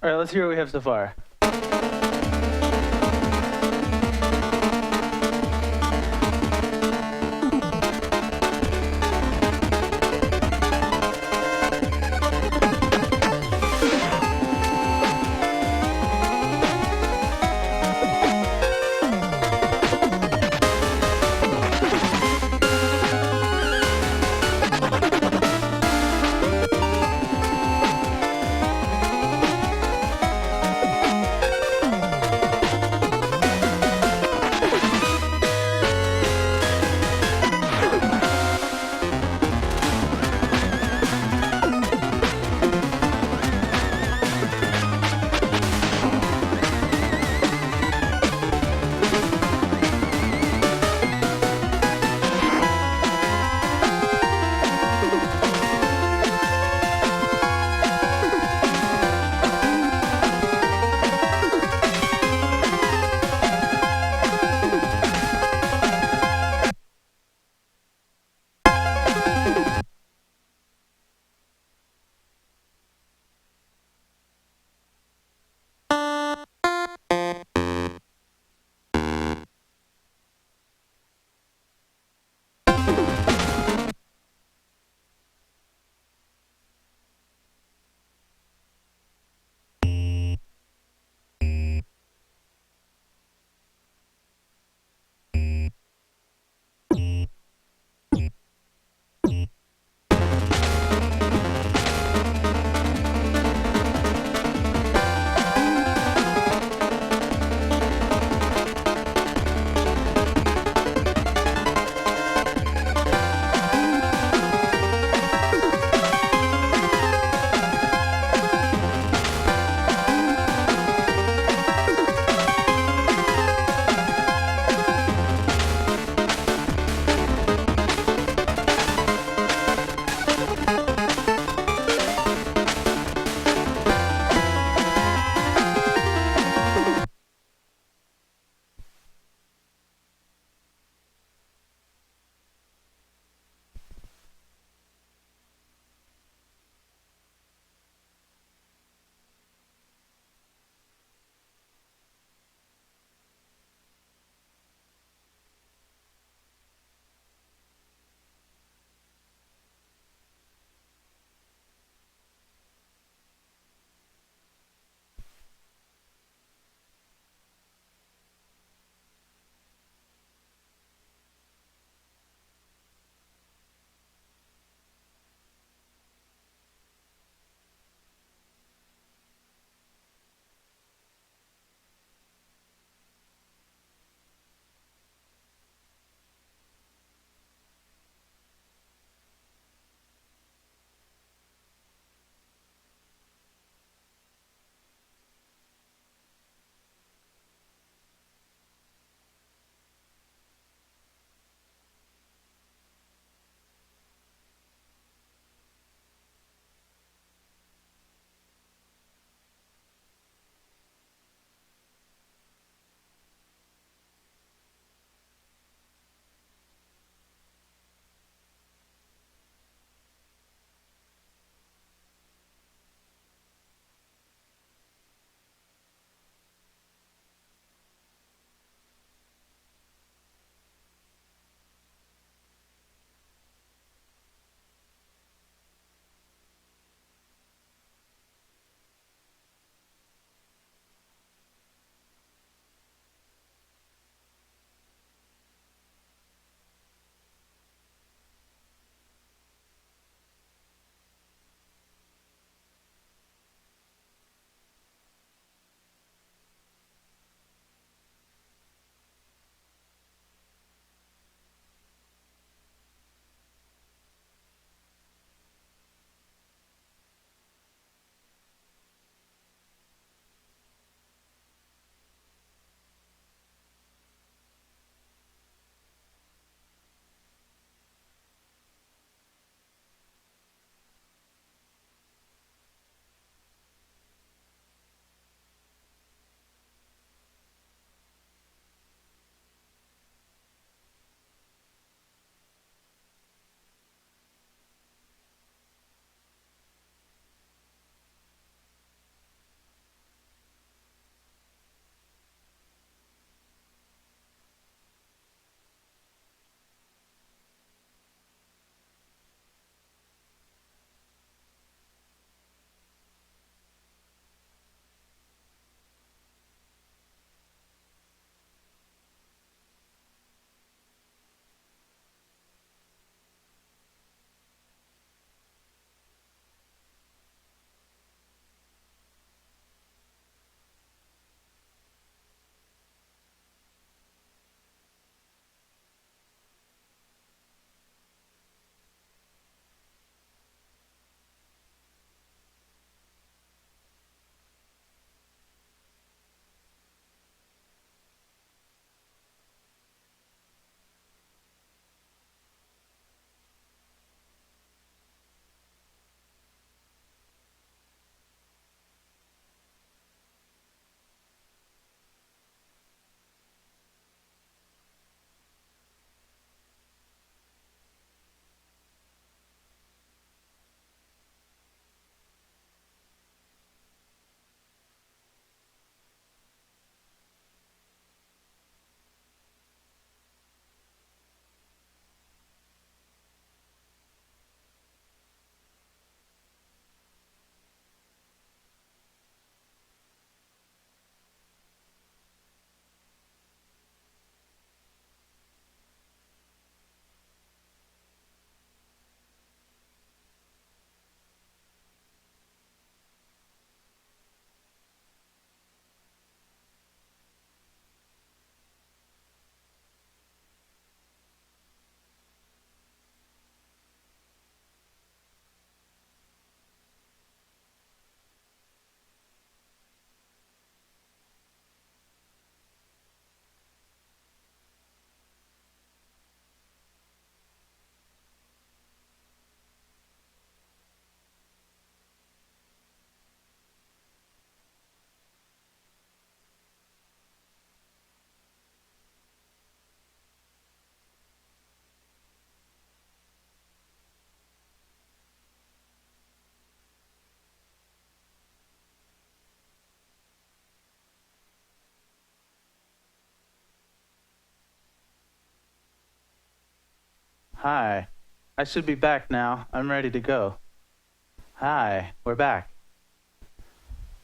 [SPEAKER 1] All right, let's hear what we have so far. Hi. I should be back now. I'm ready to go. Hi. We're back.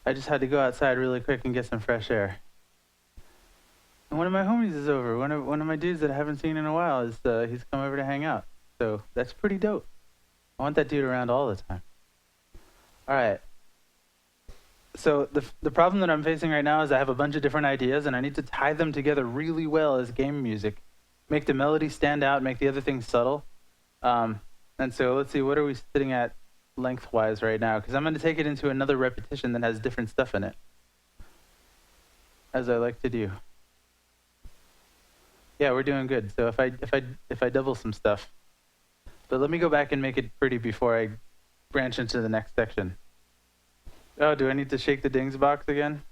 [SPEAKER 1] I just had to go outside really quick and get some fresh air. And one of my homies is over. One of my dudes that I haven't seen in a while is he's come over to hang out. So that's pretty dope. I want that dude around all the time. All right. So the problem that I'm facing right now is I have a bunch of different ideas and I need to tie them together really well as game music. Make the melody stand out, make the other things subtle. And so let's see, what are we sitting at lengthwise right now? Because I'm going to take it into another repetition that has different stuff in it, as I like to do. Yeah, we're doing good. So if I double some stuff, but let me go back and make it pretty before I branch into the next section. Oh, do I need to shake the dings box again?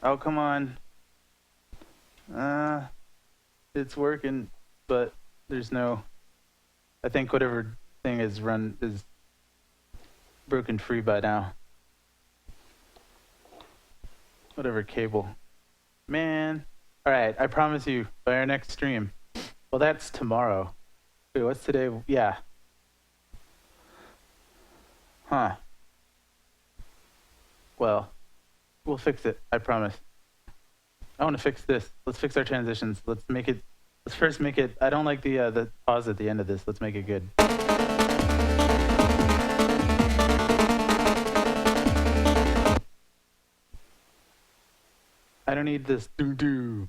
[SPEAKER 1] Oh, come on. It's working, but there's no. I think whatever thing is broken free by now. Whatever cable. Man. Alright, I promise you, by our next stream. Well, that's tomorrow. Wait, what's today? Yeah. Huh. Well, we'll fix it, I promise. I want to fix this. Let's fix our transitions. Let's first make it, I don't like the pause at the end of this. Let's make it good. I don't need this doo-doo.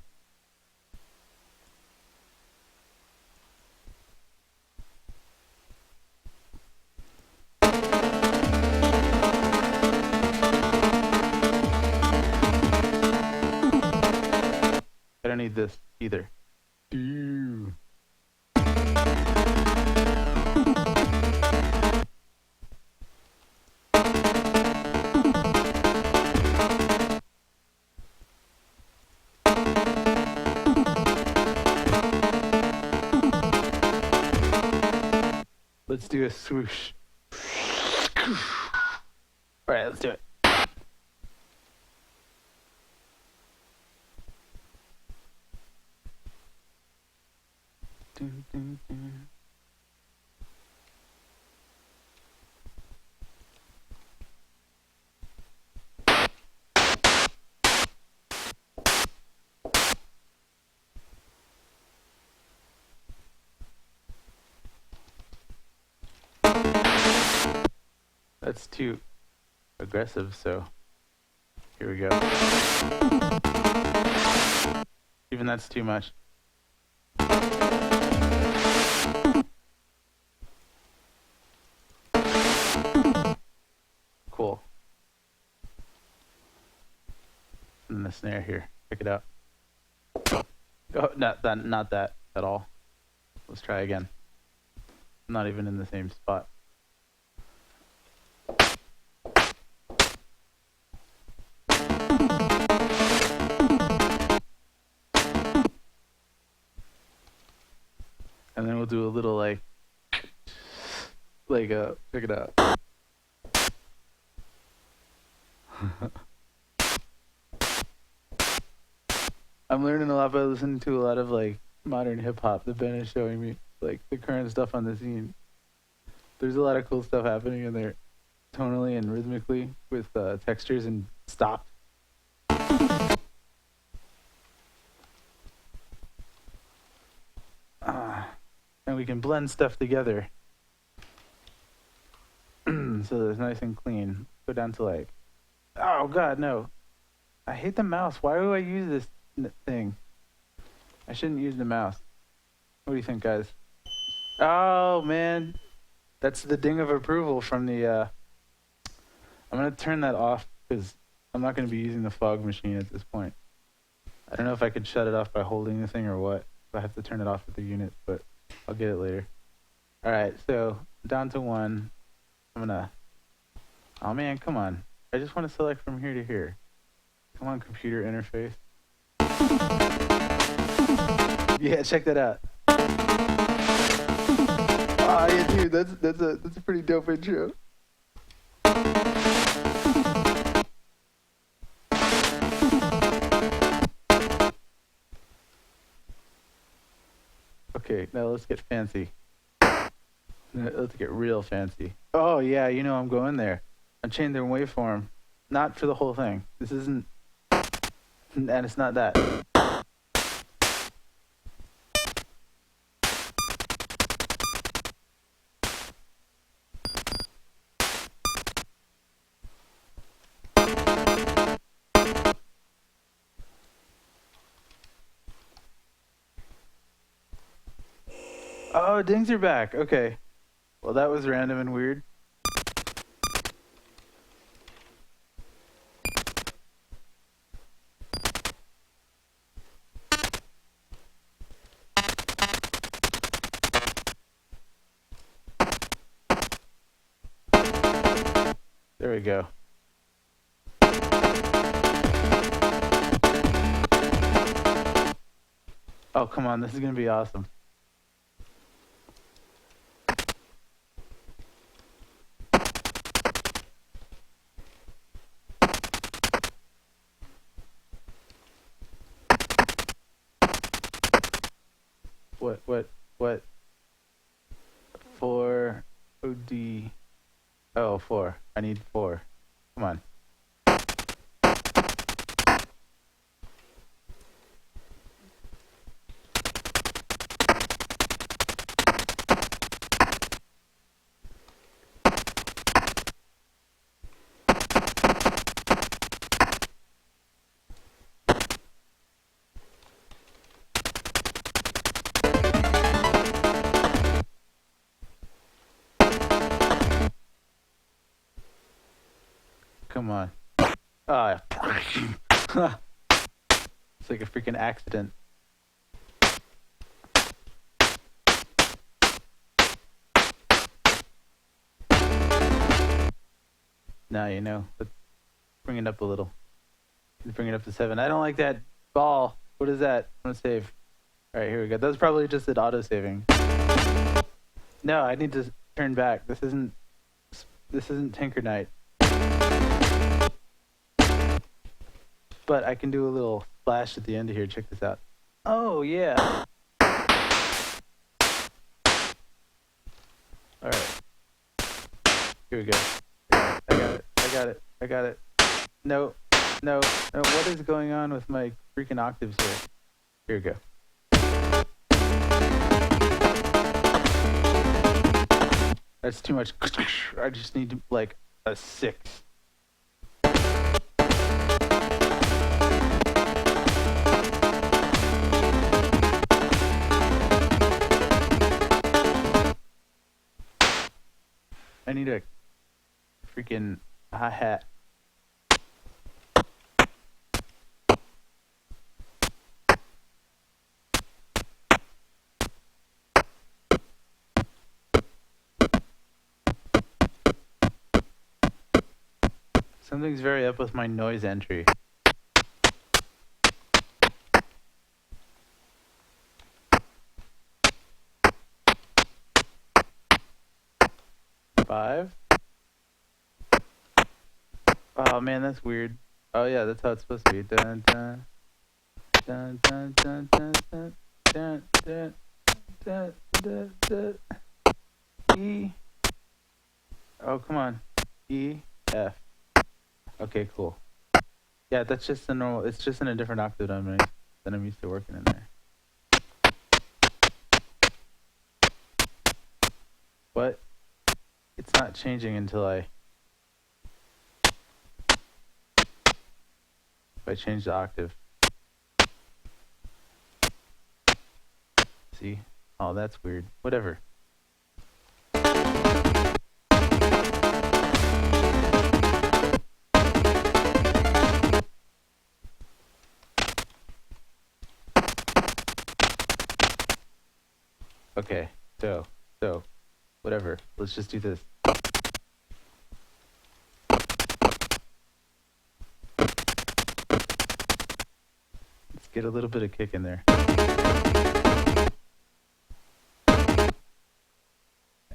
[SPEAKER 1] I don't need this either. Doo. Let's do a swoosh. All right, let's do it. Dun, dun, dun. That's too aggressive, so here we go. Even that's too much. Cool. And the snare here. Check it out. Oh, not that at all. Let's try again. Not even in the same spot. And then we'll do a little like check it out. I'm learning a lot by listening to a lot of like modern hip hop that Ben is showing me, like the current stuff on the scene. There's a lot of cool stuff happening in there, tonally and rhythmically, with textures and stops. And we can blend stuff together so it's nice and clean. Go down to like, oh god, no. I hate the mouse. Why do I use this thing? I shouldn't use the mouse. What do you think, guys? Oh man, that's the ding of approval from the I'm gonna turn that off because I'm not gonna be using the fog machine at this point. I don't know if I could shut it off by holding the thing or what. If I have to turn it off with the unit, but I'll get it later. Alright, so down to 1. I'm gonna, oh man, come on. I just want to select from here to here. Come on, computer interface. Yeah, check that out. Oh yeah, dude, that's a pretty dope intro. Okay, now let's get fancy. Let's get real fancy. Oh yeah, you know I'm going there. Unchain their waveform. Not for the whole thing. This isn't... And it's not that. Oh, dings are back. Okay. Well, that was random and weird. There we go. Oh, come on. This is going to be awesome. What? 4 OD. Oh, 4. I need 4. Come on. Come on. Ah. It's like a freaking accident. Now you know. Let's bring it up a little. Let's bring it up to 7. I don't like that ball. What is that? I'm gonna save. Alright, here we go. That was probably just it auto-saving. No, I need to turn back. This isn't Tinker Night. But I can do a little splash at the end of here. Check this out. Oh, yeah. Alright. Here we go. I got it. No. What is going on with my freaking octaves here? Here we go. That's too much. I just need to, like, a 6. I need a freaking hi-hat. Something's very up with my noise entry. Five. Oh man, that's weird. Oh yeah, that's how it's supposed to be. Dun dun dun dun dun dun dun dun dun dun dun dun. E. Oh come on. E F. Okay, cool. Yeah, that's just the normal. It's just in a different octave than I'm used to working in there. But it's not changing until if I change the octave. See? Oh, that's weird. Whatever. Okay, so, whatever. Let's just do this. Let's get a little bit of kick in there.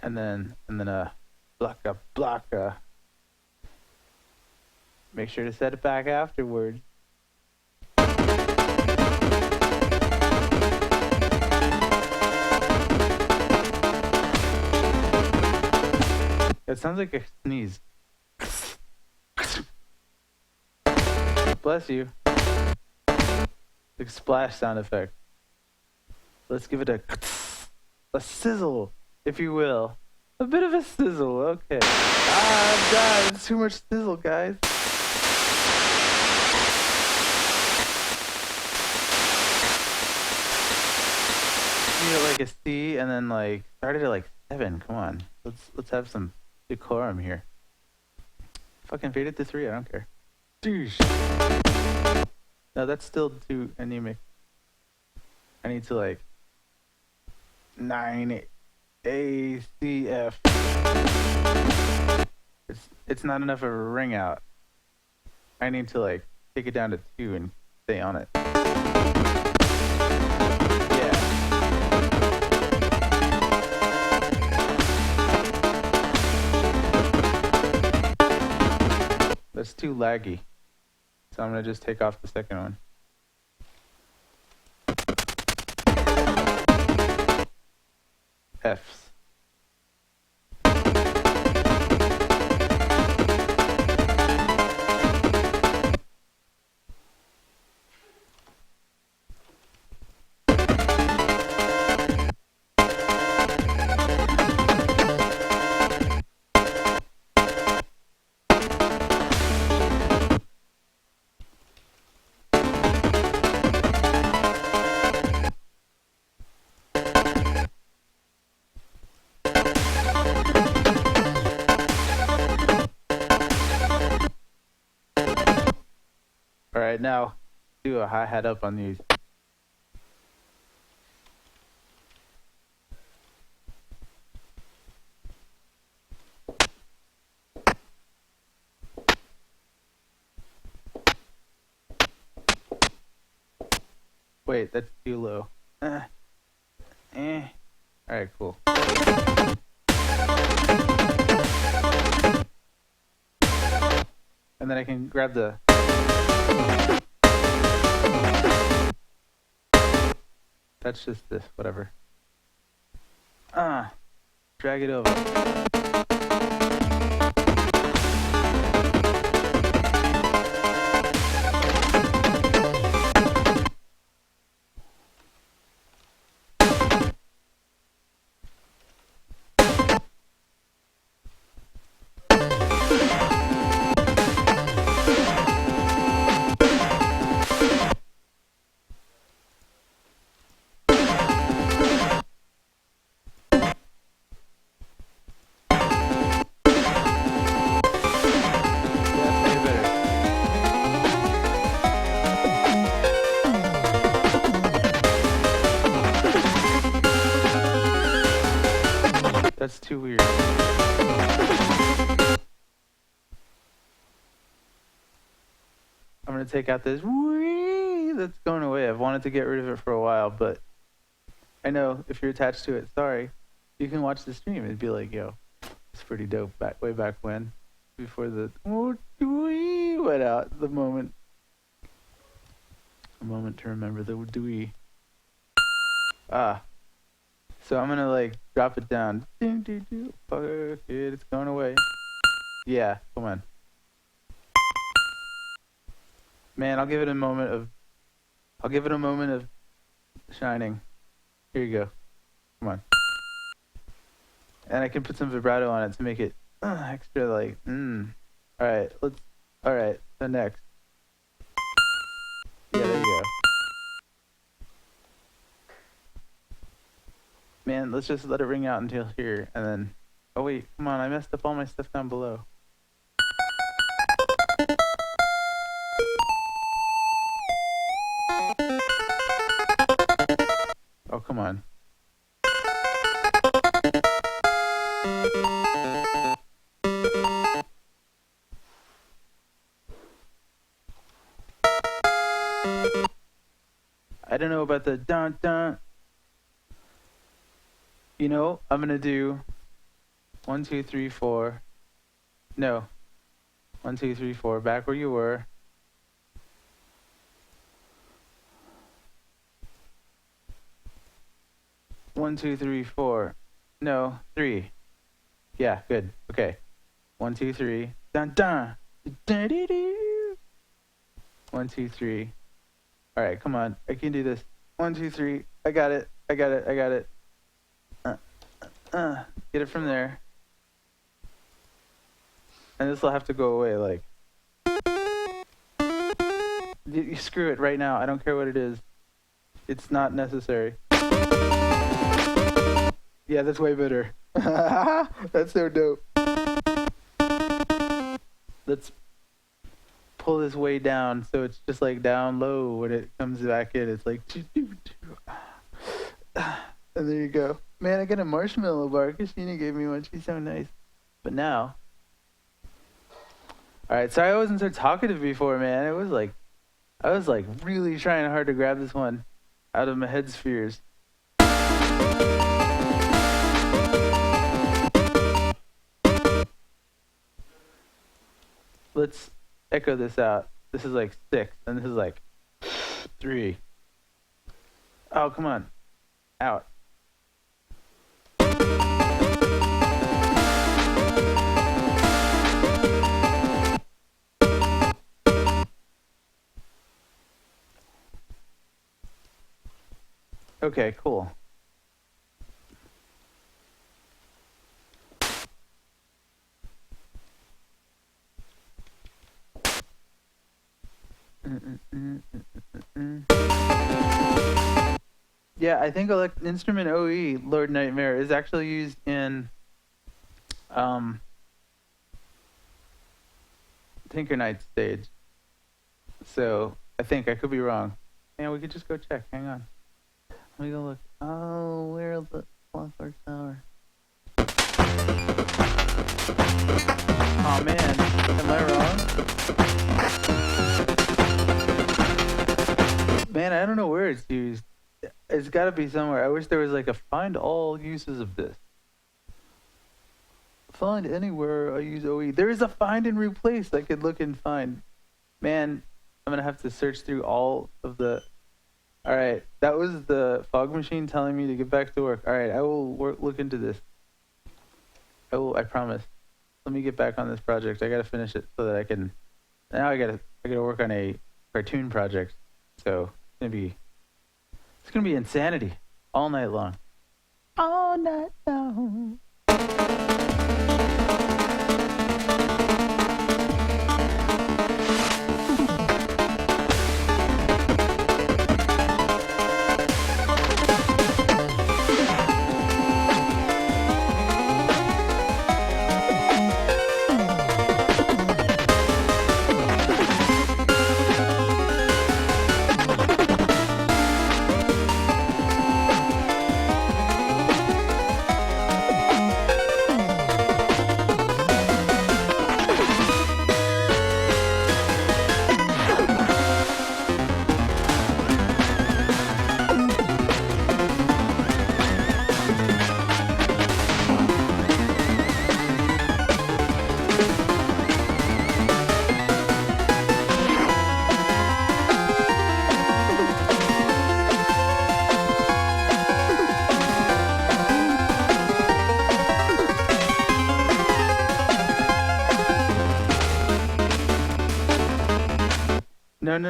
[SPEAKER 1] And then blocka. Make sure to set it back afterwards. That sounds like a sneeze. Bless you. Like splash sound effect. Let's give it a sizzle, if you will. A bit of a sizzle, okay. Ah, God, it's too much sizzle, guys. Need it like a C, and then like started at like 7. Come on, let's have some decorum here. Fucking fade it to 3. I don't care. Douche. No, that's still too anemic. I need to like 9 A C F. It's not enough of a ring out. I need to like take it down to 2 and stay on it. Yeah. That's too laggy. So I'm gonna just take off the second one. F's. Alright, now do a hi-hat up on these. Wait, that's too low. Alright, cool. And then I can grab the... That's just this, whatever. Drag it over. That's too weird. I'm gonna take out this wee that's going away. I've wanted to get rid of it for a while, but I know if you're attached to it, sorry, you can watch the stream and be like, yo, it's pretty dope way back when, before the wee went out, a moment to remember the dewey. So I'm gonna like drop it down. Fuck it, it's going away. Yeah, come on. Man, I'll give it a moment of shining. Here you go. Come on. And I can put some vibrato on it to make it extra like Alright, so next. Yeah, there you go. Man, let's just let it ring out until here, and then... Oh wait, come on, I messed up all my stuff down below. Oh, come on. I don't know about the dun-dun. You know, I'm gonna do 1, 2, 3, 4. No. 1, 2, 3, 4. Back where you were. One, two, three, four. No, 3. Yeah, good. Okay. 1, 2, 3. Dun dun. Dun, doo, doo. 1, 2, 3. All right, come on. I can do this. 1, 2, 3. I got it. I got it. I got it. Get it from there. And this will have to go away. Like, you screw it right now. I don't care what it is. It's not necessary. Yeah, that's way better. That's so dope. Let's pull this way down so it's just like down low when it comes back in. It's like, and there you go. Man, I got a marshmallow bar. Christina gave me one. She's so nice. But now, all right. Sorry I wasn't so talkative before, man. I was like really trying hard to grab this one out of my head spheres. Let's echo this out. This is like 6, and this is like 3. Oh, come on. Out. Okay, cool. Yeah, I think instrument OE, Lord Nightmare, is actually used in Tinker Night stage. So I think I could be wrong. Yeah, we could just go check. Hang on. Let me go look. Oh, where's the Clockwork Tower? Oh man, am I wrong? Man, I don't know where it's used. It's got to be somewhere. I wish there was like a find all uses of this. Find anywhere I use OE. There is a find and replace I could look and find. Man, I'm going to have to search through all of the... All right, that was the fog machine telling me to get back to work. All right, I will look into this. I promise. Let me get back on this project. I got to finish it so that I can... Now I got to work on a cartoon project. So it's gonna be insanity all night long. All night long.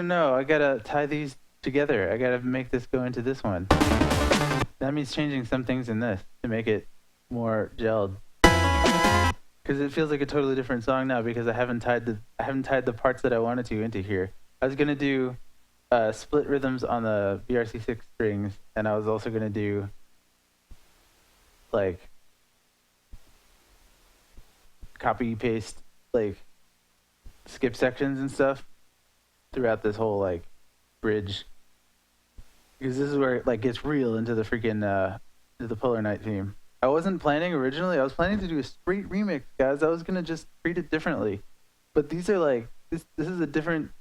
[SPEAKER 1] No. I gotta tie these together. I gotta make this go into this one. That means changing some things in this to make it more gelled. Because it feels like a totally different song now because I haven't tied the parts that I wanted to into here. I was gonna do split rhythms on the BRC6 strings, and I was also gonna do like copy paste like skip sections and stuff throughout this whole like bridge, because this is where it like gets real into the freaking to the Polar Night theme. I wasn't planning originally. I was planning to do a straight remix, guys. I was gonna just treat it differently, but these are like this is a different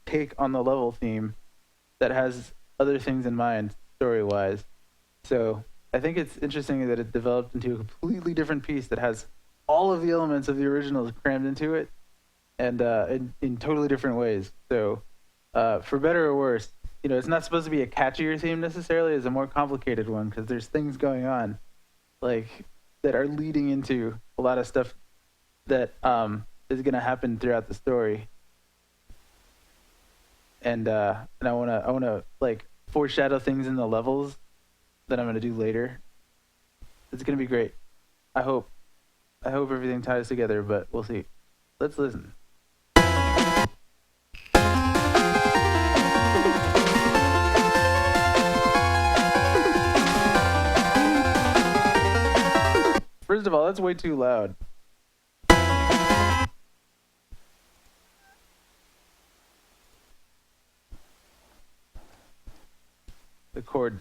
[SPEAKER 1] take on the level theme that has other things in mind story wise. So I think it's interesting that it developed into a completely different piece that has all of the elements of the originals crammed into it, and in totally different ways. So for better or worse, you know, it's not supposed to be a catchier theme necessarily. It's a more complicated one because there's things going on like that are leading into a lot of stuff that is gonna happen throughout the story, and I wanna like foreshadow things in the levels that I'm gonna do later. It's gonna be great. I hope everything ties together, but we'll see. Let's listen. First of all, that's way too loud. The chord.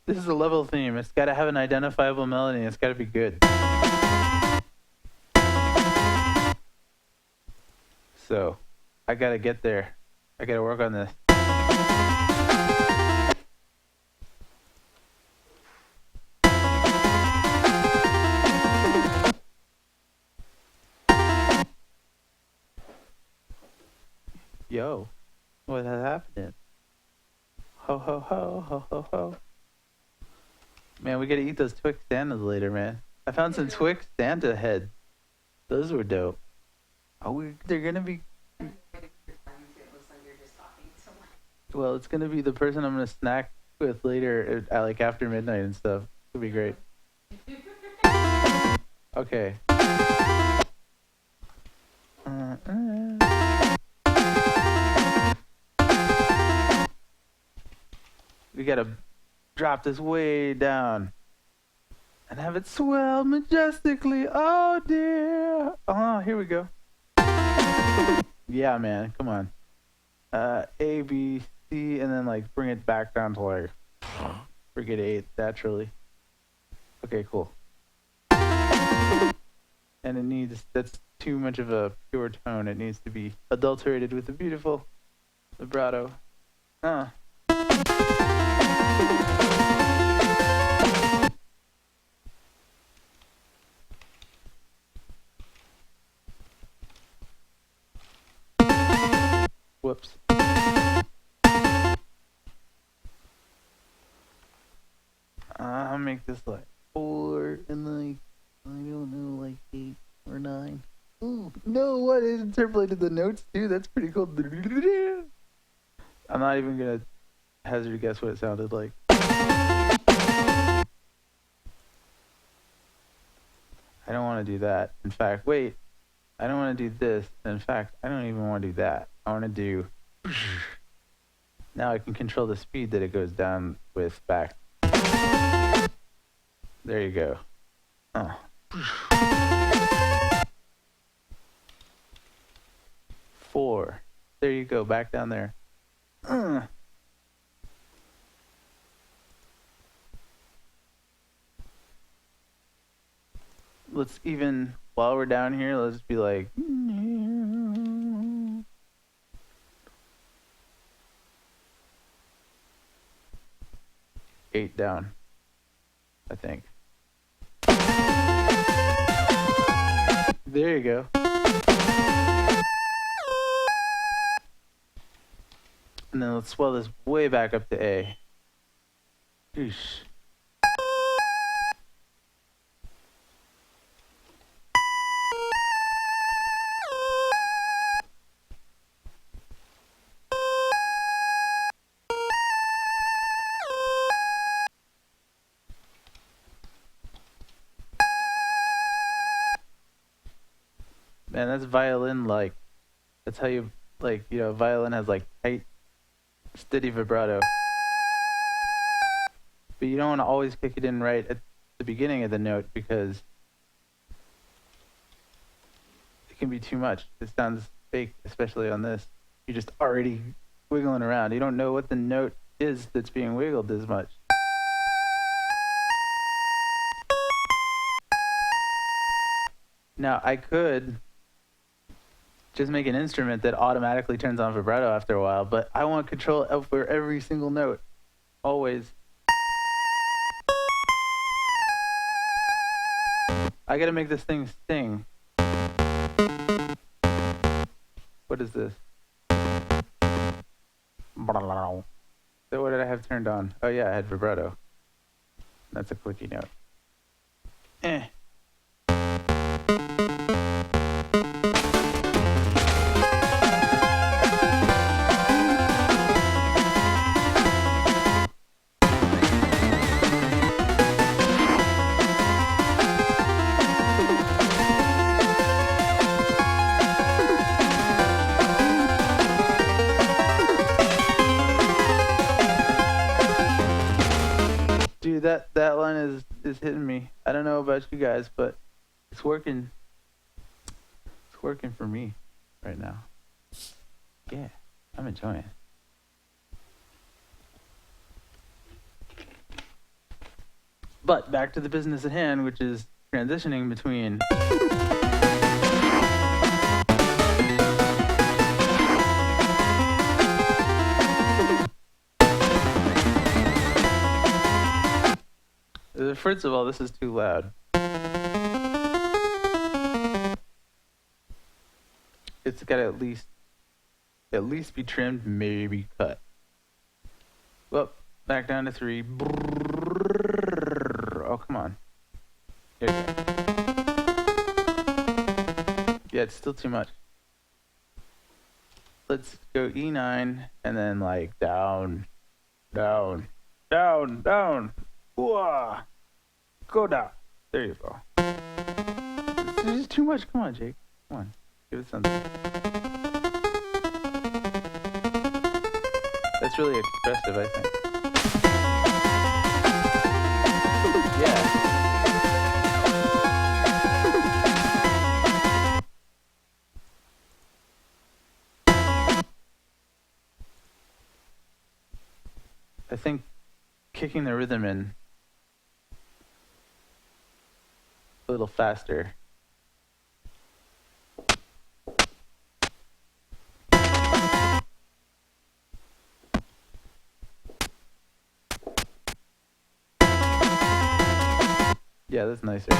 [SPEAKER 1] This is a level theme. It's got to have an identifiable melody. It's got to be good. So, I got to get there. I got to work on this. Yo, what has happened? Ho, ho, ho, ho, ho, ho. Man, we gotta eat those Twix Santas later, man. I found some Twix Santa heads. Those were dope. They're gonna be.
[SPEAKER 5] It looks like you're just talking to someone.
[SPEAKER 1] Well, it's gonna be the person I'm gonna snack with later, at like after midnight and stuff. It'll be great. Okay. We gotta drop this way down and have it swell majestically. Oh dear. Oh, here we go. Yeah, man. Come on. A, B, C, and then like bring it back down to like friggin' 8 naturally. Okay, cool. And that's too much of a pure tone. It needs to be adulterated with a beautiful vibrato. Whoops. I'll make this like 4 and like, I don't know, like 8 or 9. Ooh, no, what? It interpolated the notes too? That's pretty cool. I'm not even gonna hazard a guess what it sounded like. I don't want to do that. In fact, wait. I don't want to do this. In fact, I don't even want to do that. I want to do... Now I can control the speed that it goes down with back. There you go. Oh. 4. There you go, back down there. Let's even, while we're down here, let's be like... 8 down, I think. There you go. And then let's swell this way back up to A. Eesh. Man, that's violin-like. That's how you, like, you know, violin has, like, tight, steady vibrato. But you don't want to always kick it in right at the beginning of the note because it can be too much. It sounds fake, especially on this. You're just already wiggling around. You don't know what the note is that's being wiggled as much. Now, I could just make an instrument that automatically turns on vibrato after a while, but I want control over every single note. Always. I gotta make this thing sing. What is this? So what did I have turned on? Oh yeah, I had vibrato. That's a quickie note. Eh. Dude, that line is hitting me. I don't know about you guys, but it's working. It's working for me right now. Yeah, I'm enjoying it. But back to the business at hand, which is transitioning between first of all, this is too loud. It's got to at least be trimmed, maybe cut. Well, back down to 3. Oh, come on. Here you go. Yeah, it's still too much. Let's go E9 and then like down, down, down, down. Whoa. Go down. There you go. This is too much. Come on, Jake. Come on. Give it something. That's really expressive, I think. Yeah. I think kicking the rhythm in a little faster. Yeah, that's nicer.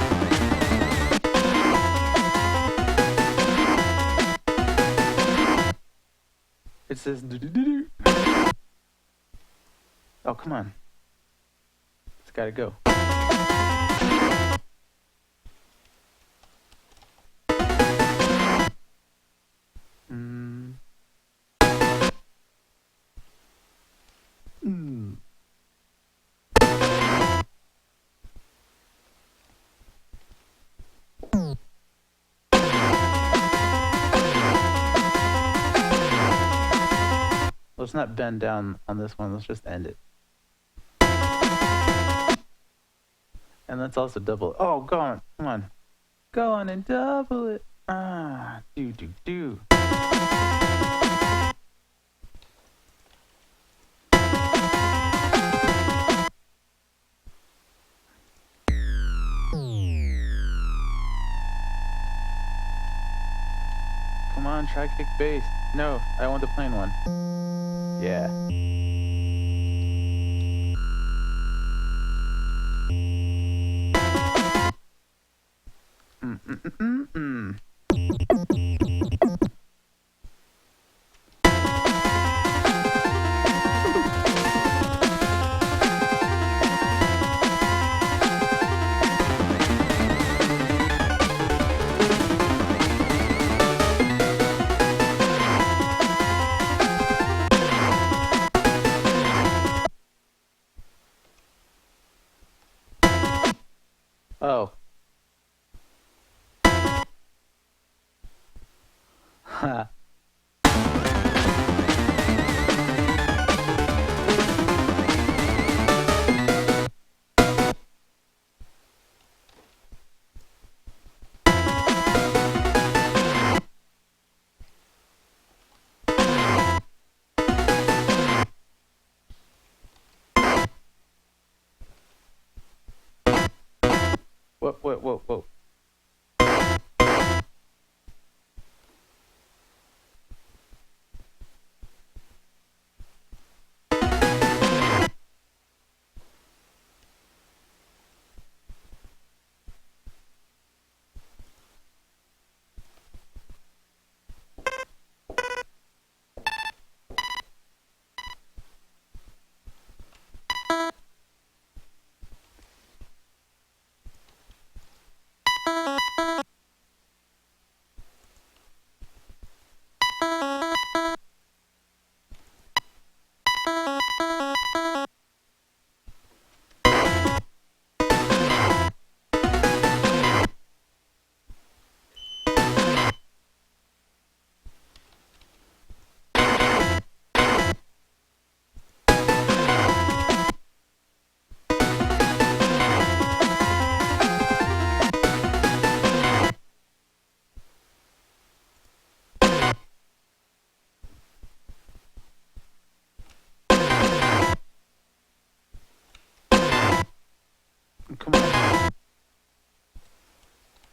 [SPEAKER 1] It says do-do-do-do. Oh, come on. It's gotta go. Let's not bend down on this one. Let's just end it. And let's also double it. Oh, go on. Come on. Go on and double it. Ah, do. Come on, try kick bass. No, I want the plain one. Yeah. Oh. Ha. Whoa.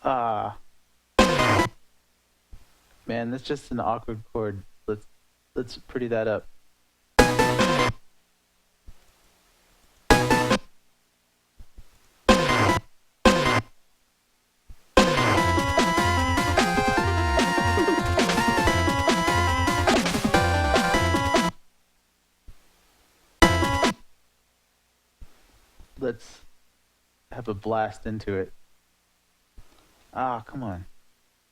[SPEAKER 1] Ah. Man, that's just an awkward chord. Let's pretty that up. Let's have a blast into it. Ah, come on.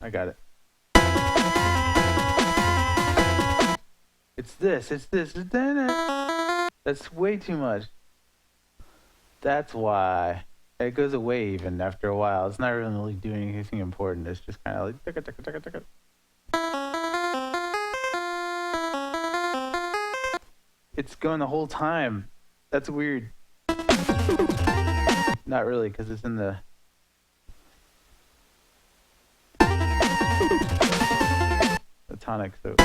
[SPEAKER 1] I got it. It's this. That's way too much. That's why. It goes away even after a while. It's not really doing anything important. It's just kind of like ticka, ticka, ticka, ticka. It's going the whole time. That's weird. Not really, because it's in the... the tonic, so...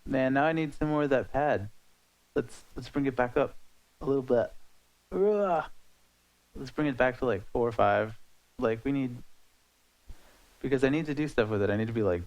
[SPEAKER 1] Man, now I need some more of that pad. Let's bring it back up a little bit. Ugh. Let's bring it back to like 4 or 5. Like we need... because I need to do stuff with it. I need to be like...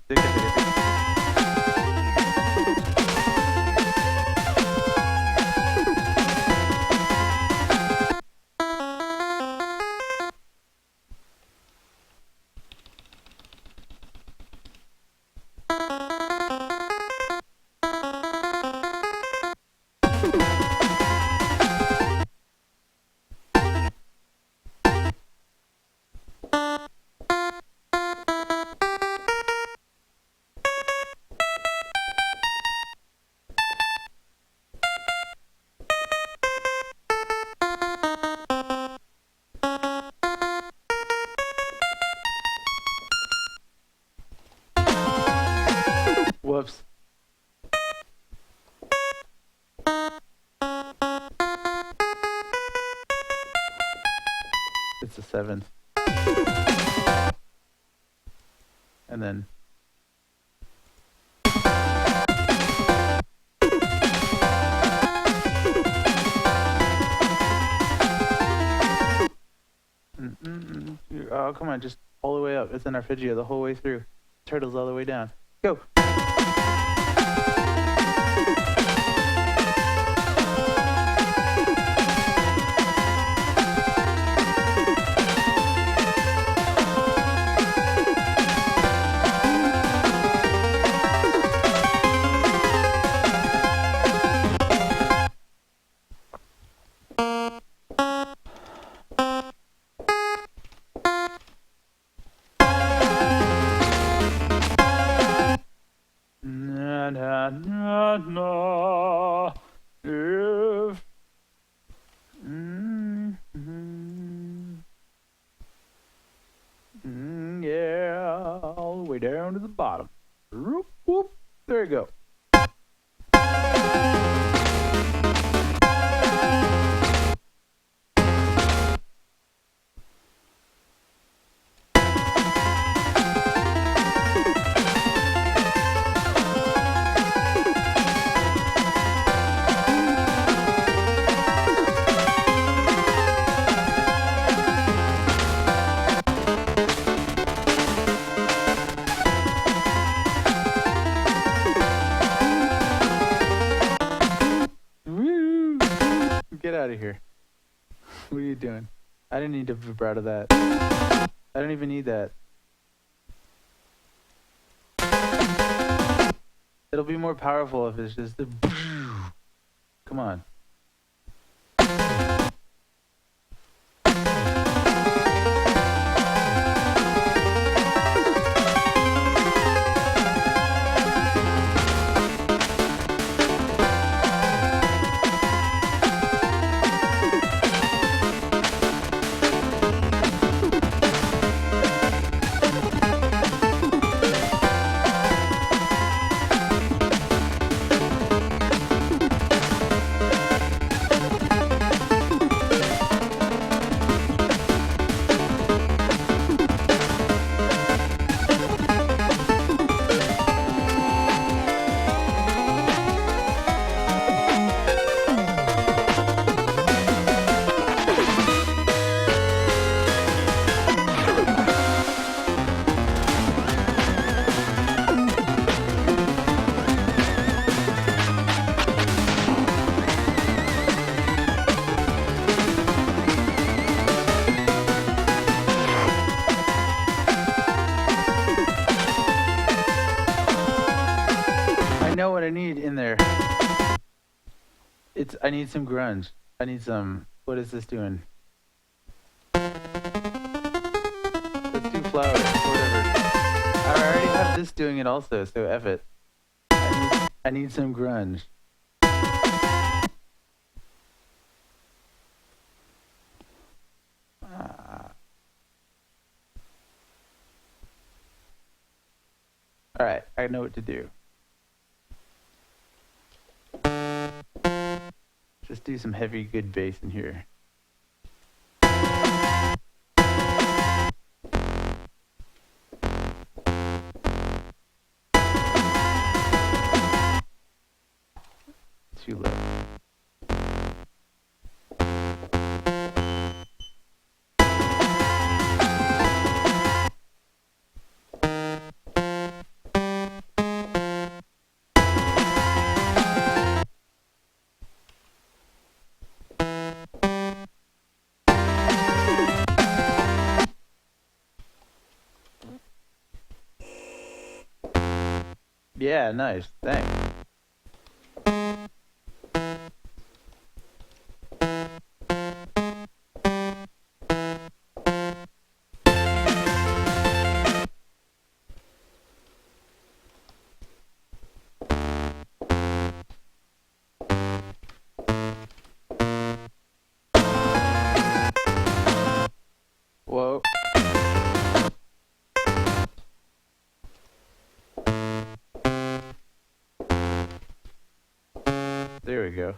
[SPEAKER 1] Whoops. It's the 7th. And then... oh, come on, just all the way up. It's an arpeggio the whole way through. Turtles all the way down. Go! If yeah, all the way down to the bottom. Whoop, whoop. There you go. Woo! Get out of here. What are you doing? I didn't need to vibrato that. I don't even need that. It'll be more powerful if it's just the... Come on. I need some grunge. I need some. What is this doing? Let's do flowers. Whatever. I already have this doing it also, so F it. I need some grunge. Alright, I know what to do. Just do some heavy, good bass in here. Too low. Yeah, nice. Thanks. Whoa. There we go.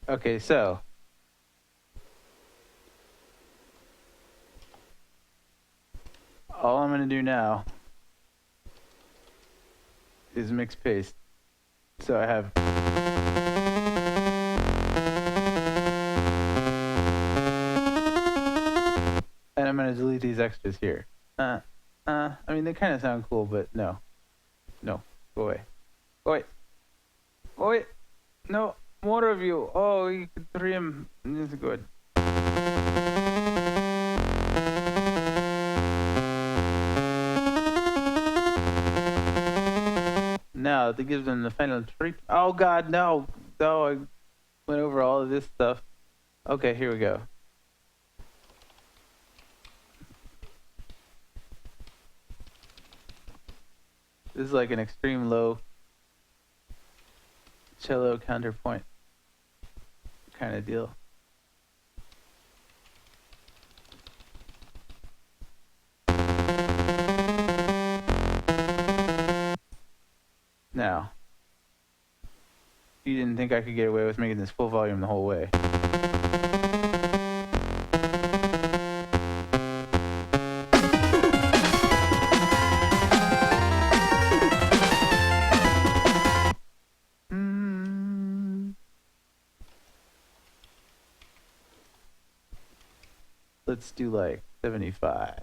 [SPEAKER 1] Okay, so all I'm gonna do now is mix paste. So I have and I'm gonna delete these extras here. I mean they kind of sound cool, but no, go away, go away, go away. No more of you. Oh, you could trim. This is good. Now that gives them the final treat. Oh God, no! No, I went over all of this stuff. Okay, here we go. This is like an extreme low cello counterpoint kind of deal. Now, you didn't think I could get away with making this full volume the whole way. Let's do like 75.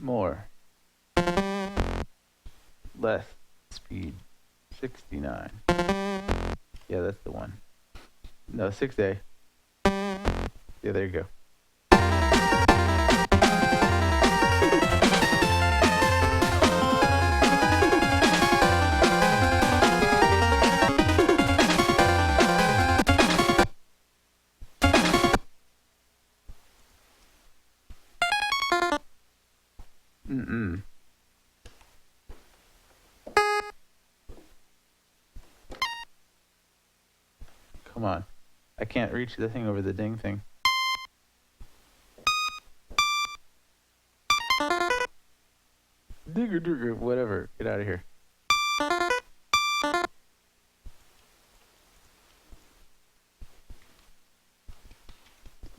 [SPEAKER 1] More. Less speed. 69. Yeah, that's the one. No, 6A. Yeah, there you go. Come on. I can't reach the thing over the ding thing. Digger digger, whatever. Get out of here.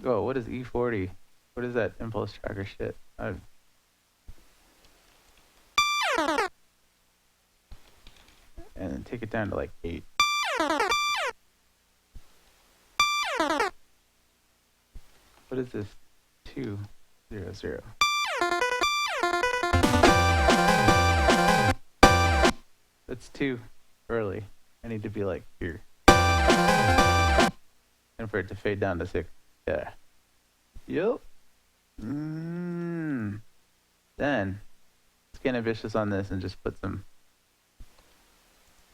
[SPEAKER 1] Oh, what is E40? What is that impulse tracker shit? and then take it down to like 8. What is this? 2, 0, 0. That's too early. I need to be like here. And for it to fade down to 6. Yeah. Yup. Then let's get ambitious on this and just put some.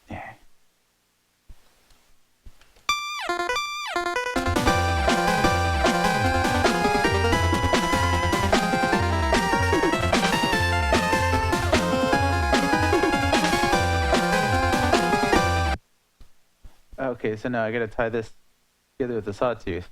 [SPEAKER 1] Yeah. Okay, so now I gotta tie this together with the sawtooth.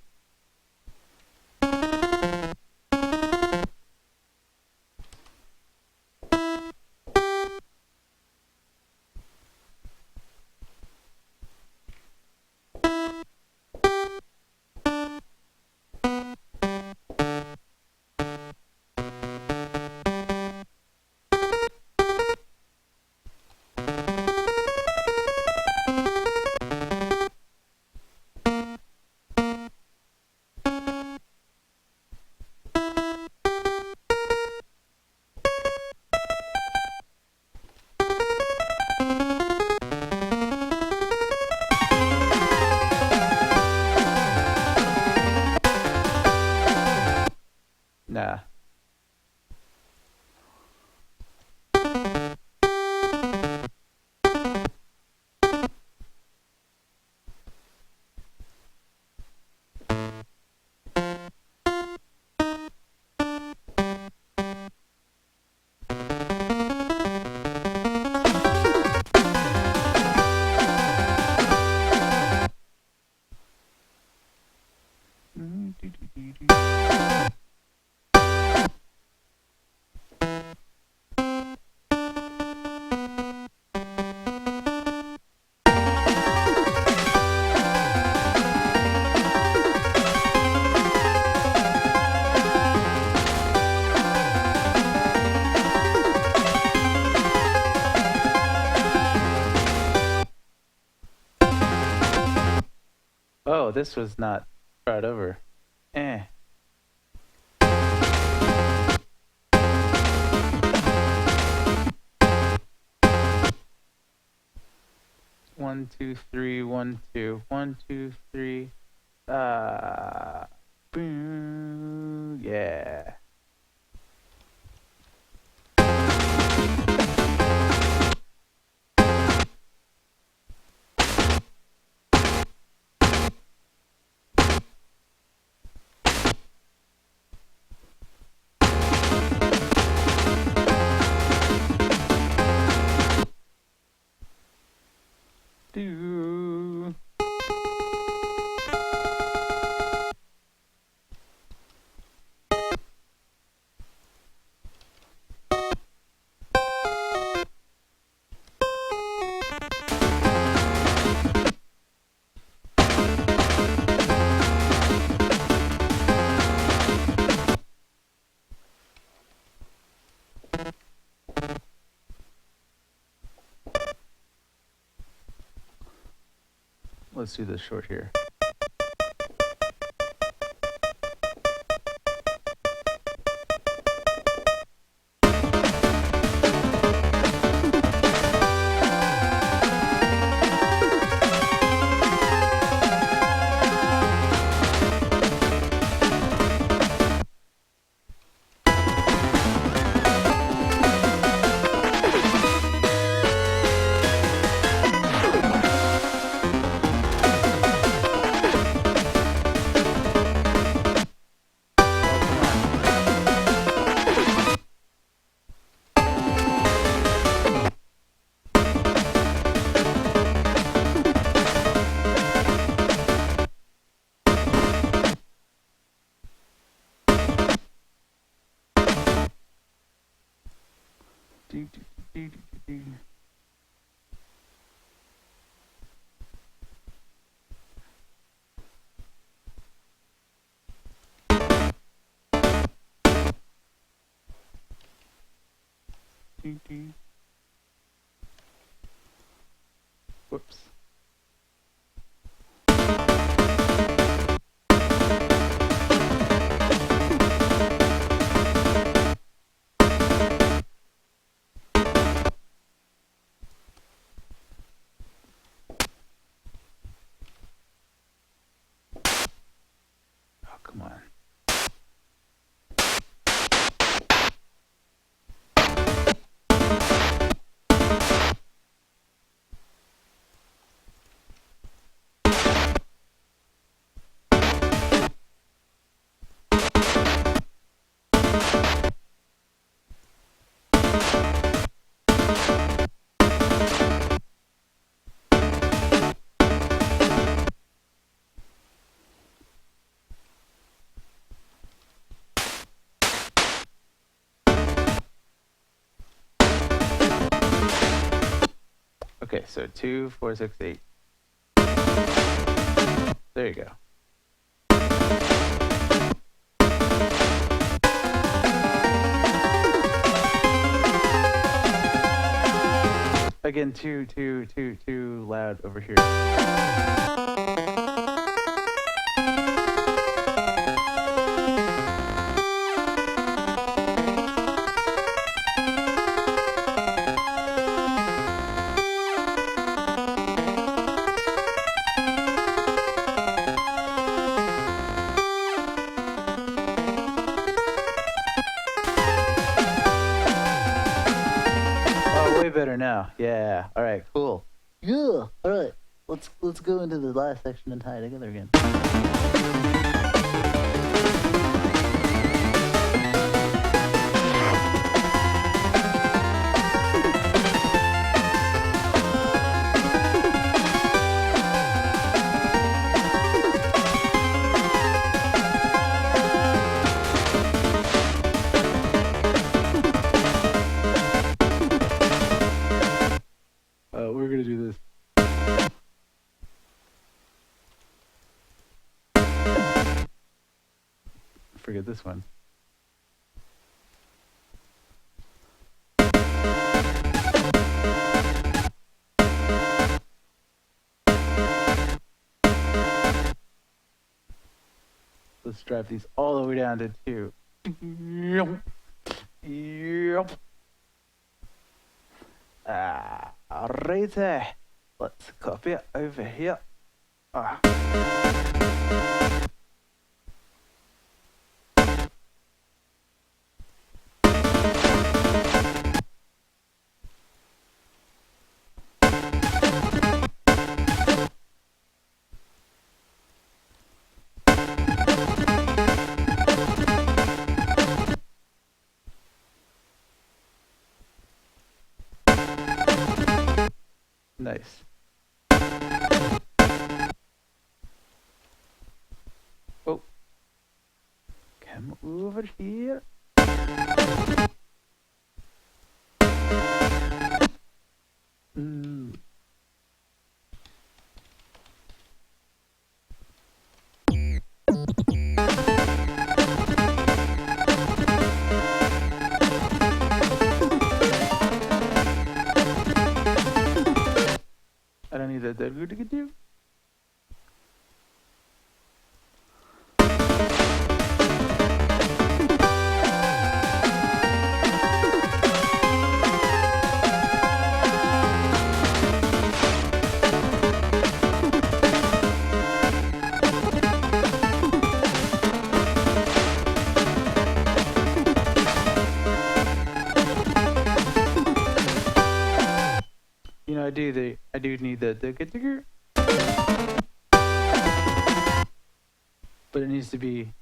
[SPEAKER 1] Nah. Oh, this was not brought over. Eh. One, two, three, 1, 2, 1, 2, 3. Boom. Yeah. Do. Let's do this short here. Do, do, do, do, do, do. Do, do. Whoops. Oh, come on. Okay, so 2, 4, 6, 8. There you go. Again, too loud over here. Way better now. Yeah. All right. Cool. Yeah. All right. Let's go into the last section and tie it together again. We're gonna do this. Forget this one. Let's drive these all the way down to 2. Yep. Righty. Let's copy it over here. Nice. Oh. Come over here. I don't need that. Do. You know, I do need the digger. But it needs to be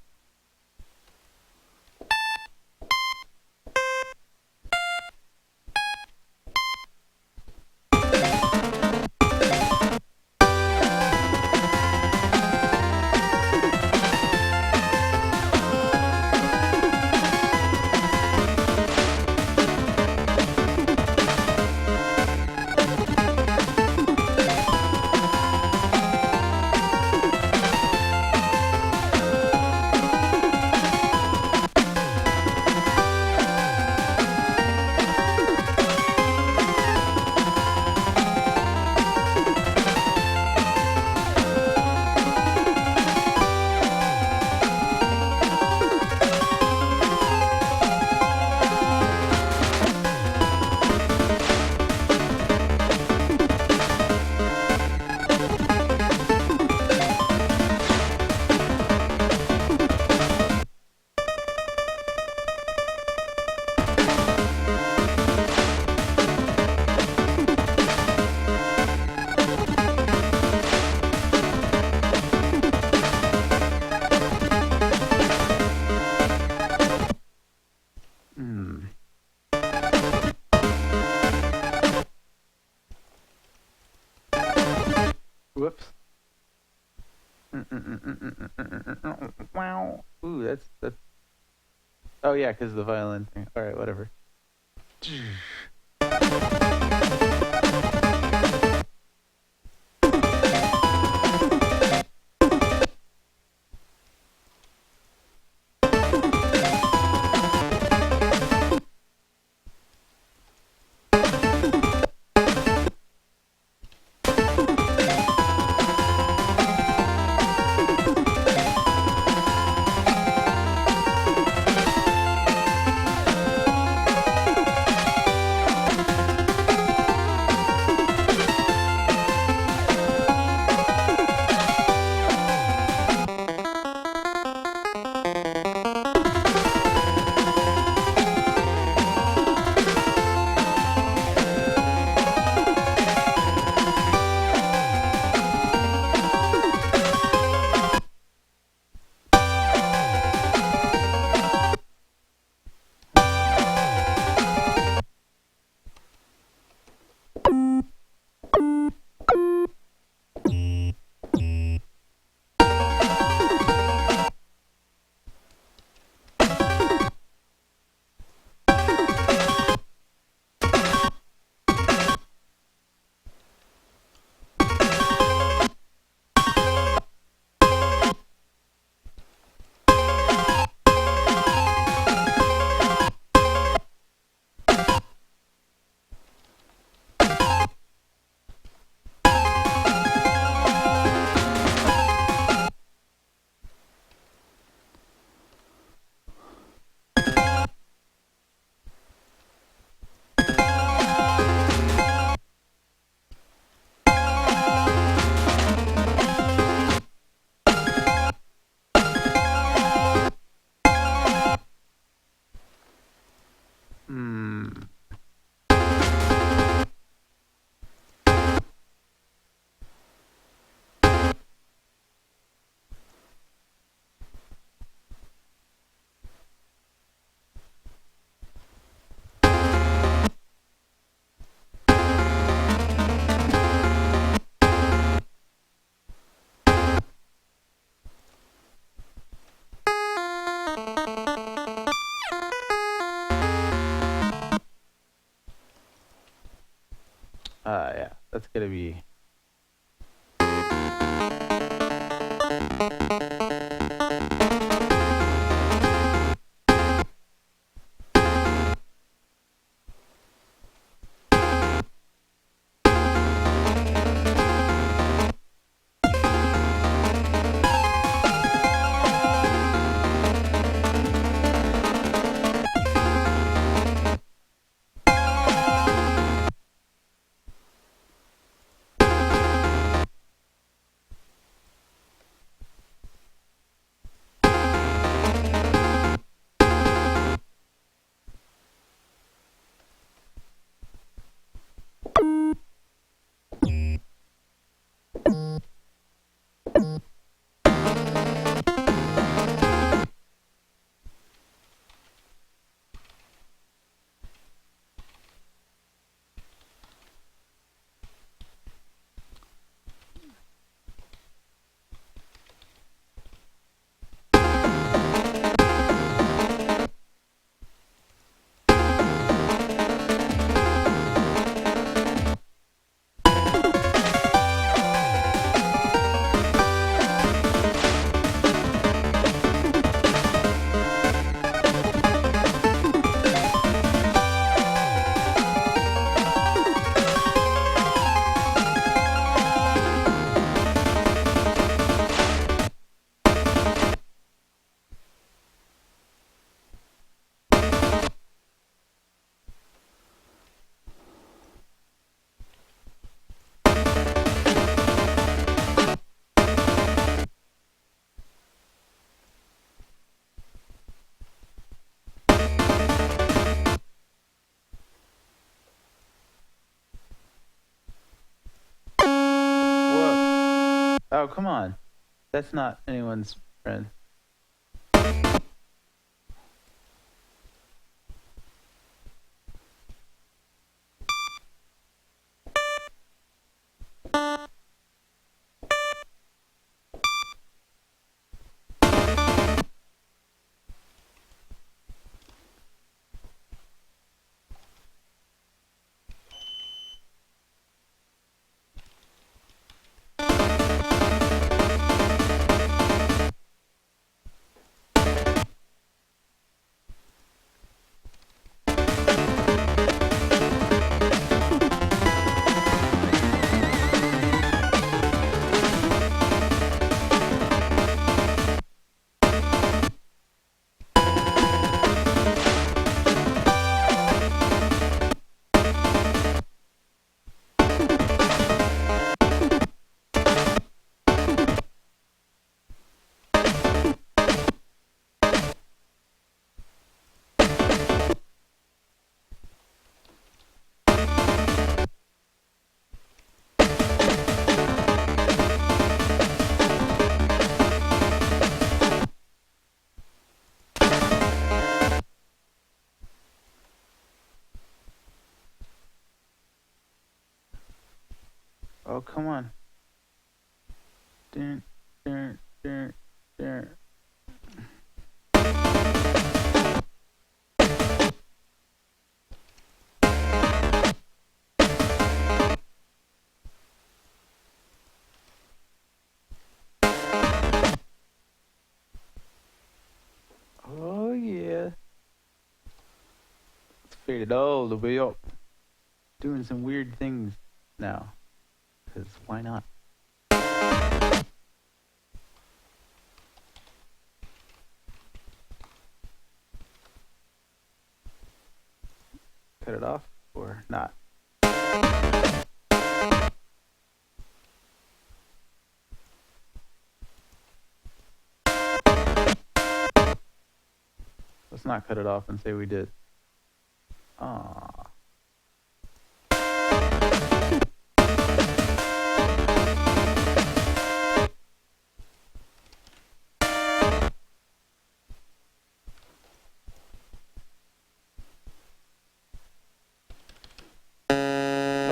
[SPEAKER 1] Whoops. Wow. Ooh, that's. Oh yeah, because of the violin thing. All right, whatever. Yeah, that's gonna be. Whoa. Oh, come on. That's not anyone's friend. Oh, come on. Dun, dun, dun, dun. Oh, yeah. Let's fade it all the way up. Doing some weird things now. Because why not? Cut it off or not? Let's not cut it off and say we did. Aww.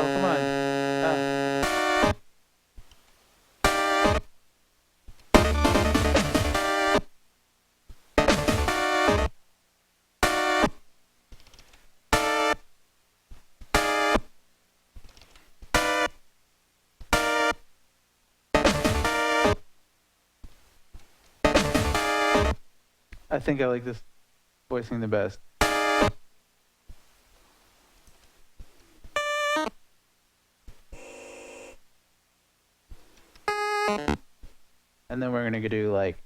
[SPEAKER 1] Oh, come on. Ah. I think I like this voicing the best. And then we're gonna do like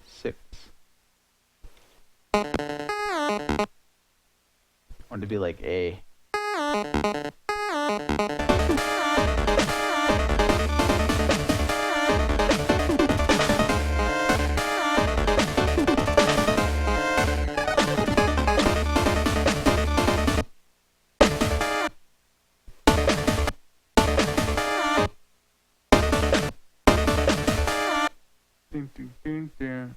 [SPEAKER 1] six. I want it to be like A. Dun, dun, dun, dun.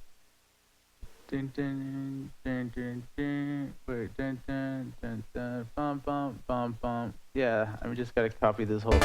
[SPEAKER 1] Dun, dun, dun, dun, dun. Wait, dun, dun, dun, dun. Bum, bum, bum, bum. Yeah, I just gotta copy this whole thing.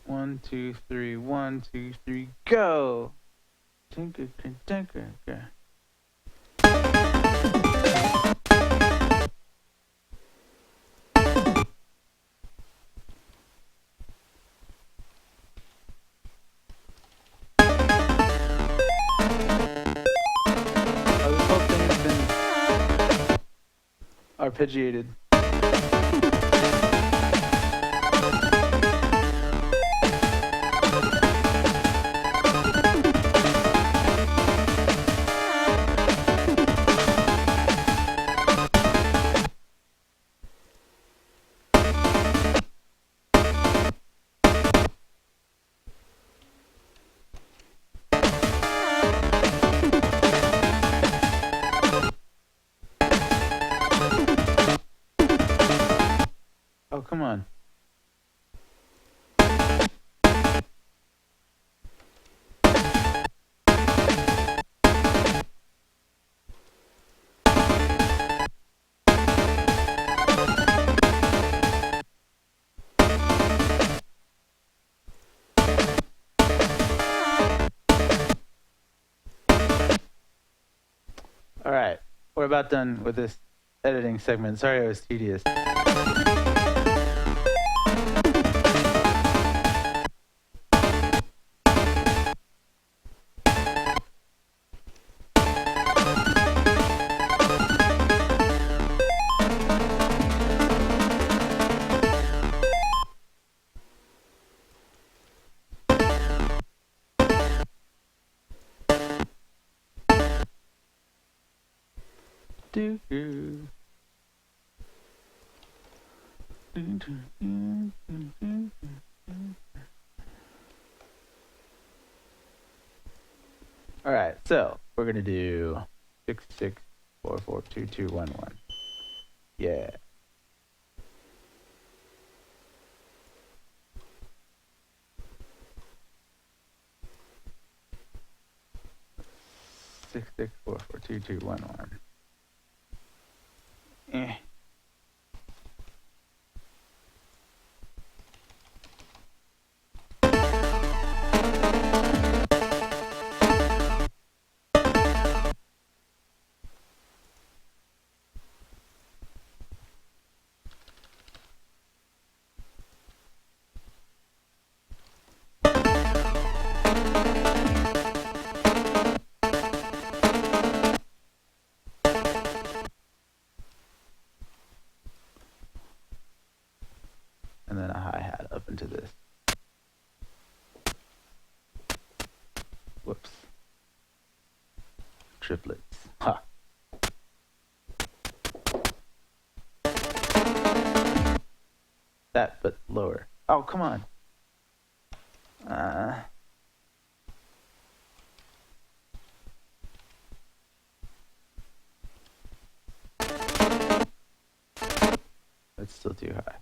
[SPEAKER 1] One, two, three, 1, 2, 3, go! Tinker, tinker, tinker. Oh, this whole thing has been arpeggiated. Oh, come on. All right, we're about done with this editing segment. Sorry I was tedious. do do. All right, so we're gonna do 66442211. Yeah. Six six 442211. Eh. And then a hi-hat up into this. Whoops. Triplets. Ha. That, but lower. Oh, come on. That's still too high.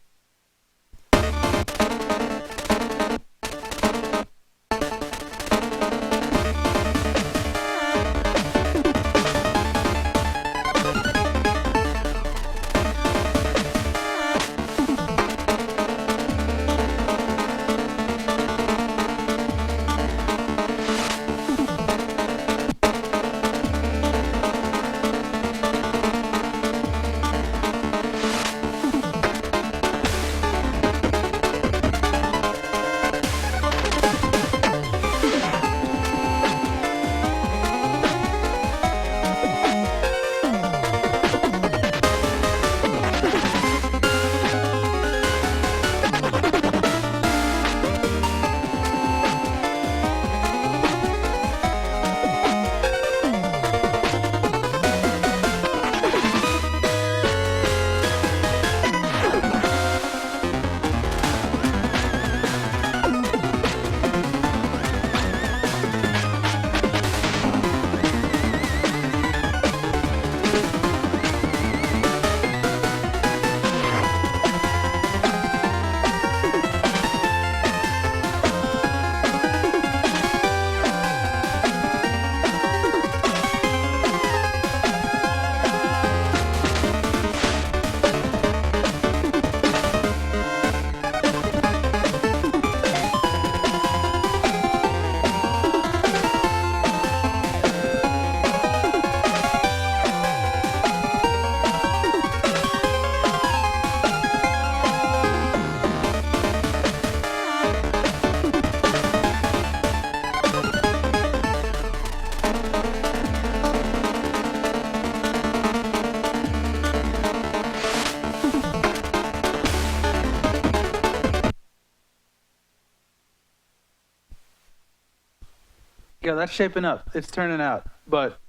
[SPEAKER 1] Yeah, that's shaping up. It's turning out. But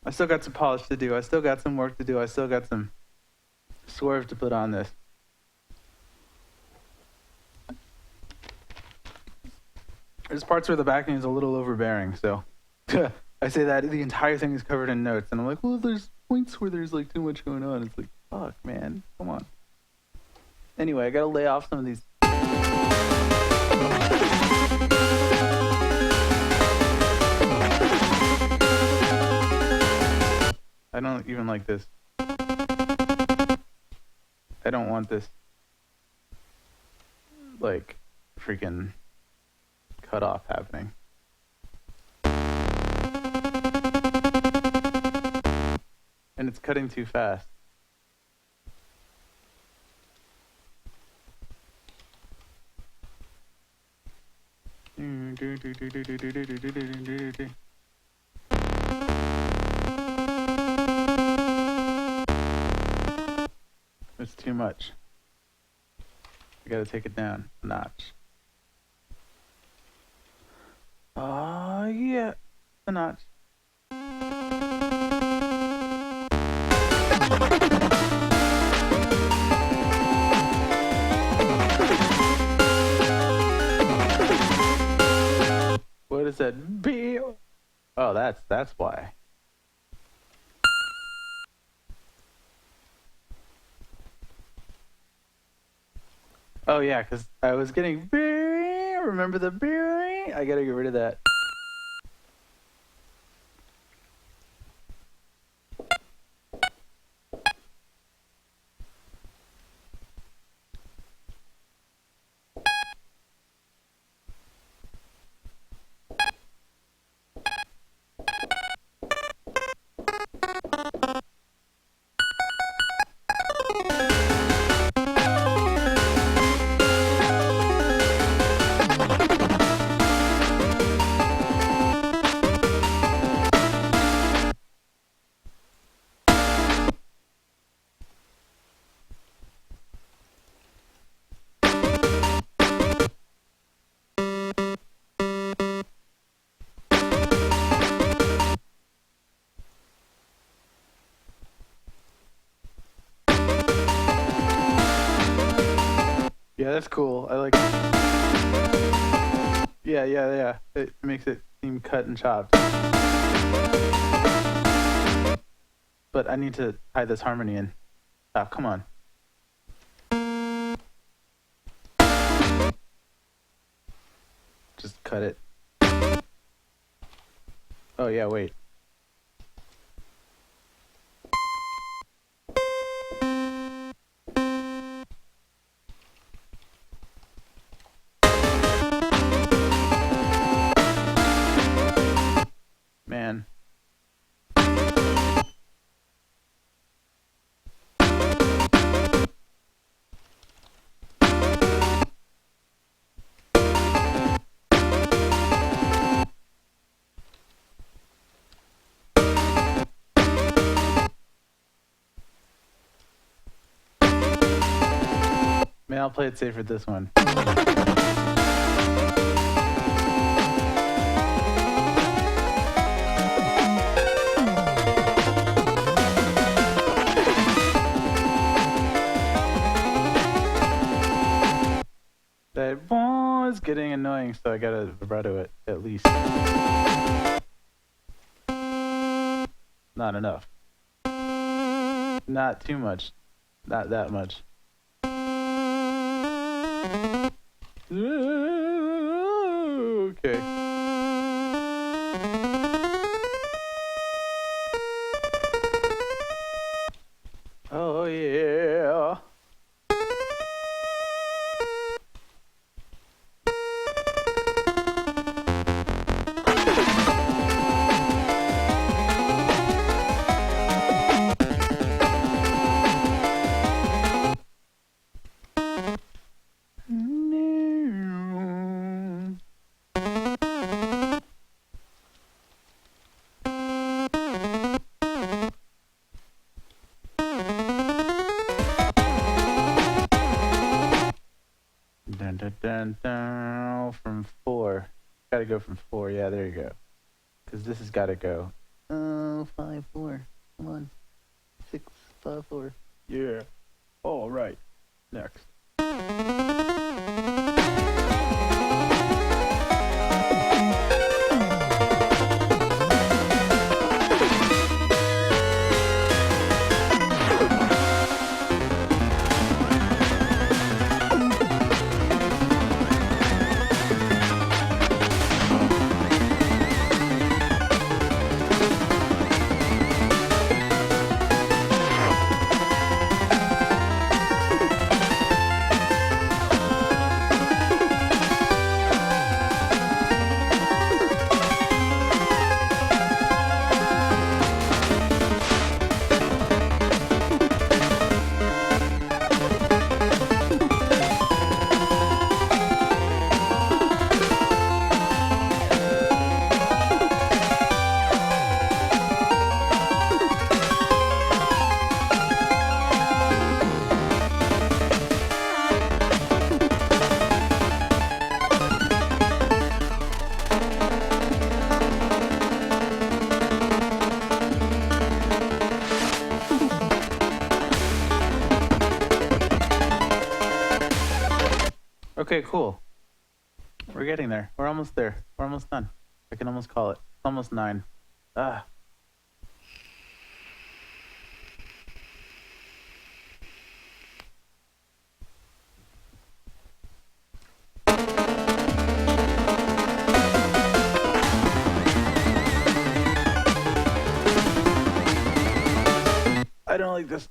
[SPEAKER 1] I still got some polish to do. I still got some work to do. I still got some swerve to put on this. There's parts where the backing is a little overbearing, so I say that the entire thing is covered in notes, and I'm like, well, there's points where there's like too much going on. It's like, fuck, man, come on. Anyway, I gotta lay off some of these. I don't even like this. I don't want this, like, freaking cut off happening. And it's cutting too fast. It's too much. I gotta take it down a notch. Yeah, a notch. have said beep. Oh, that's why. Oh yeah, because I was getting beep. Remember the beep? I gotta get rid of that. Yeah, that's cool. I like it. Yeah. It makes it seem cut and chopped. But I need to tie this harmony in. Oh, come on. Just cut it. Oh, yeah, wait. Man. Man, I'll play it safe with this one. That was getting annoying, so I gotta vibrato it at least. Not enough. Not too much. Not that much. Okay. Oh yeah. Dun, dun, dun, dun, from 4. Gotta go from 4. Yeah, there you go. Because this has gotta go. 5, 4. Come on. 6, 5, 4. Yeah. All right. Next. Okay, cool. We're getting there. We're almost there. We're almost done. I can almost call it. It's almost 9. Ah. I don't like this.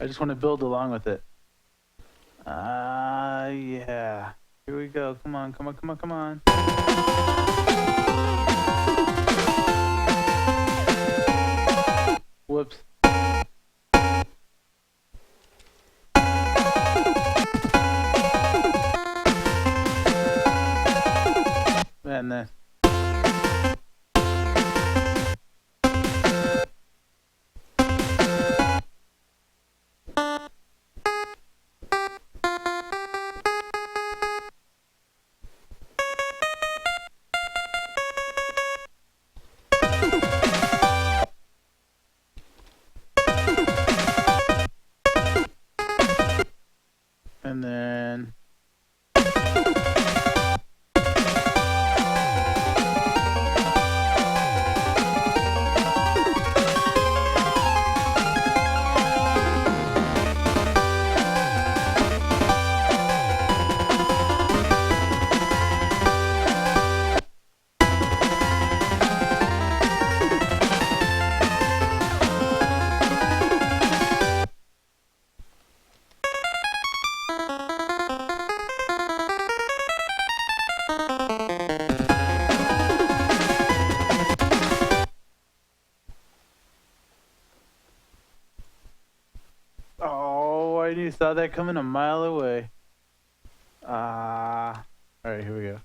[SPEAKER 1] I just want to build along with it. Yeah. Here we go. Come on, come on, come on, come on. Whoops. And then. And then. Oh, I saw that coming a mile away. All right, here we go.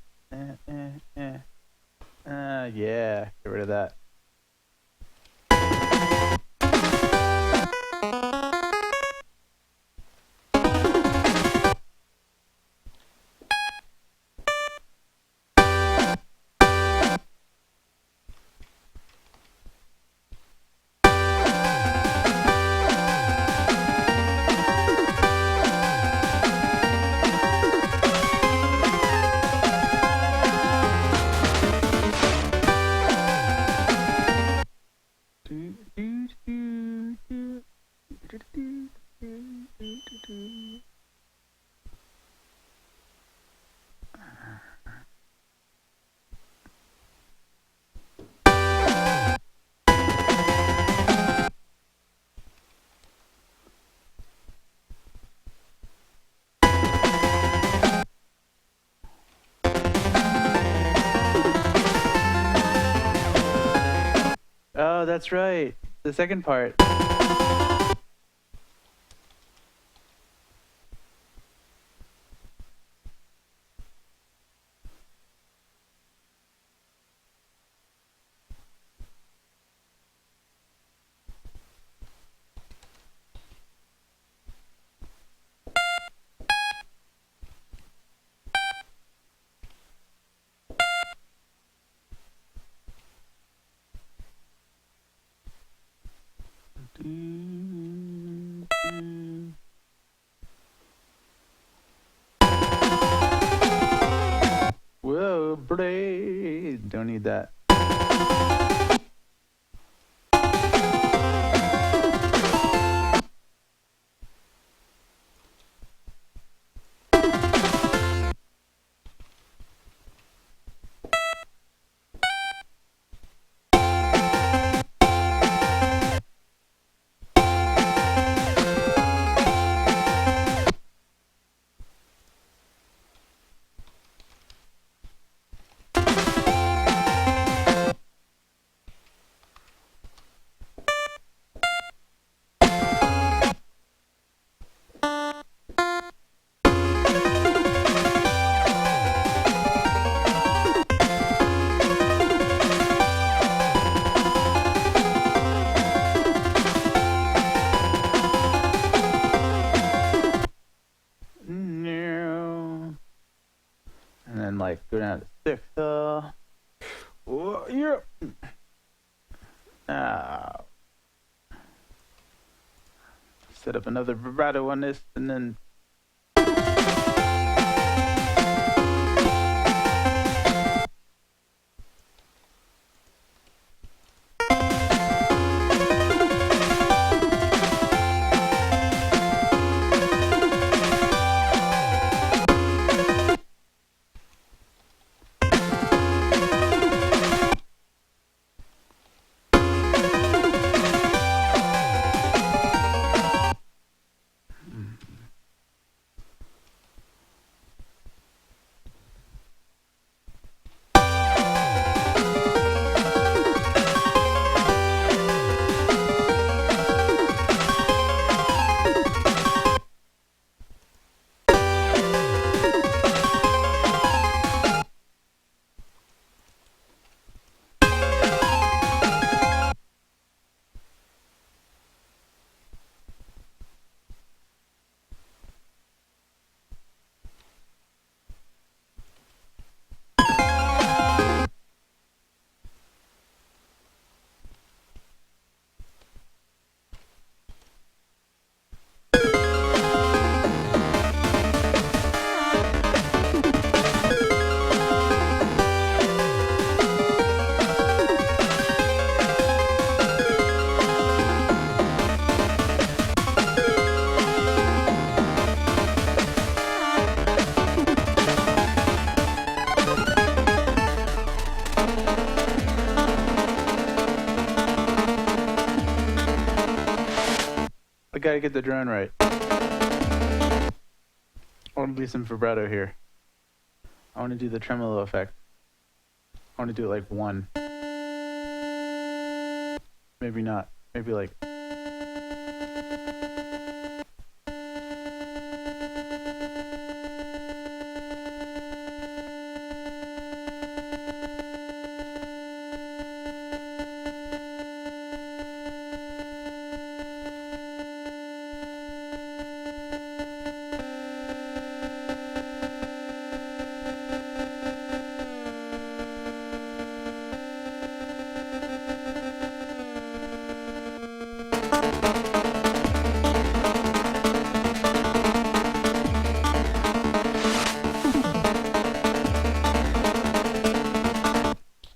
[SPEAKER 1] Yeah, get rid of that. Oh, that's right. The second part. Whoa, blade. Don't need that. like go down to 6. You're now. Set up another vibrato on this, and then. I gotta get the drone right. I want to do some vibrato here. I want to do the tremolo effect. I want to do it like 1. Maybe not. Maybe like.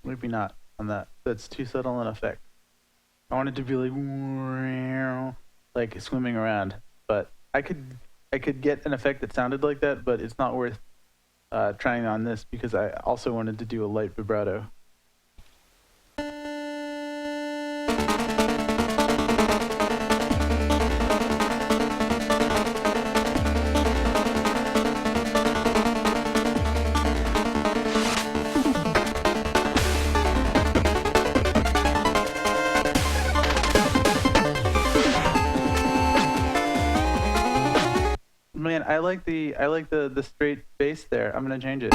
[SPEAKER 1] Maybe not on that. That's too subtle an effect. I want it to be like swimming around, but I could get an effect that sounded like that, but it's not worth trying on this because I also wanted to do a light vibrato. Man, I like the straight bass there. I'm gonna change it.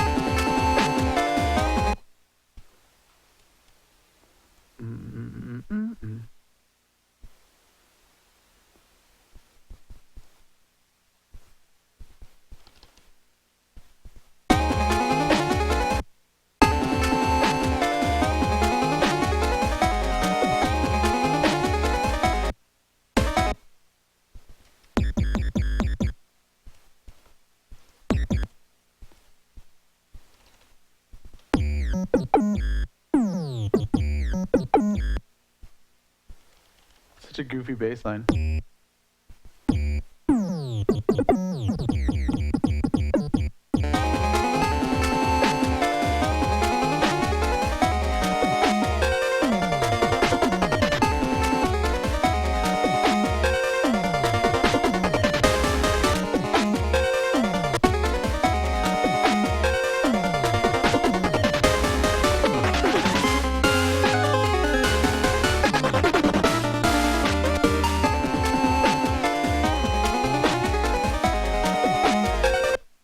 [SPEAKER 1] Such a goofy bass line.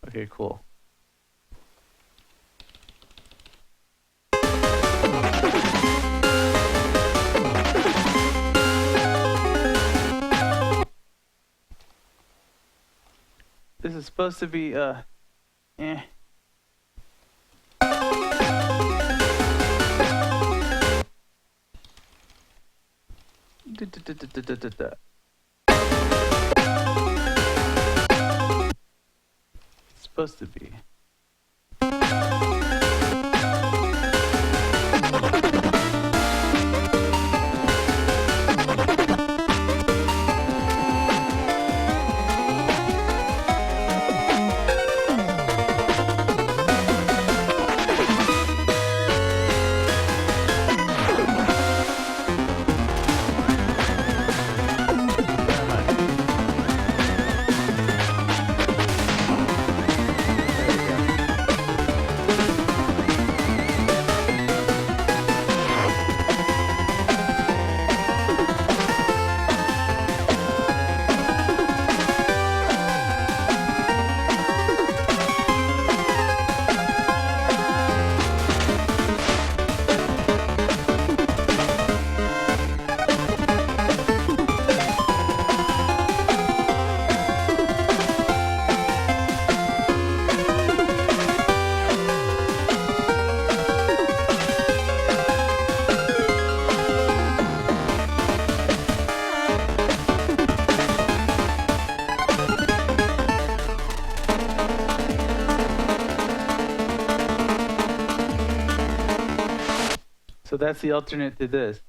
[SPEAKER 1] Okay, cool. This is supposed to be, eh. It's supposed to be. So that's the alternate to this.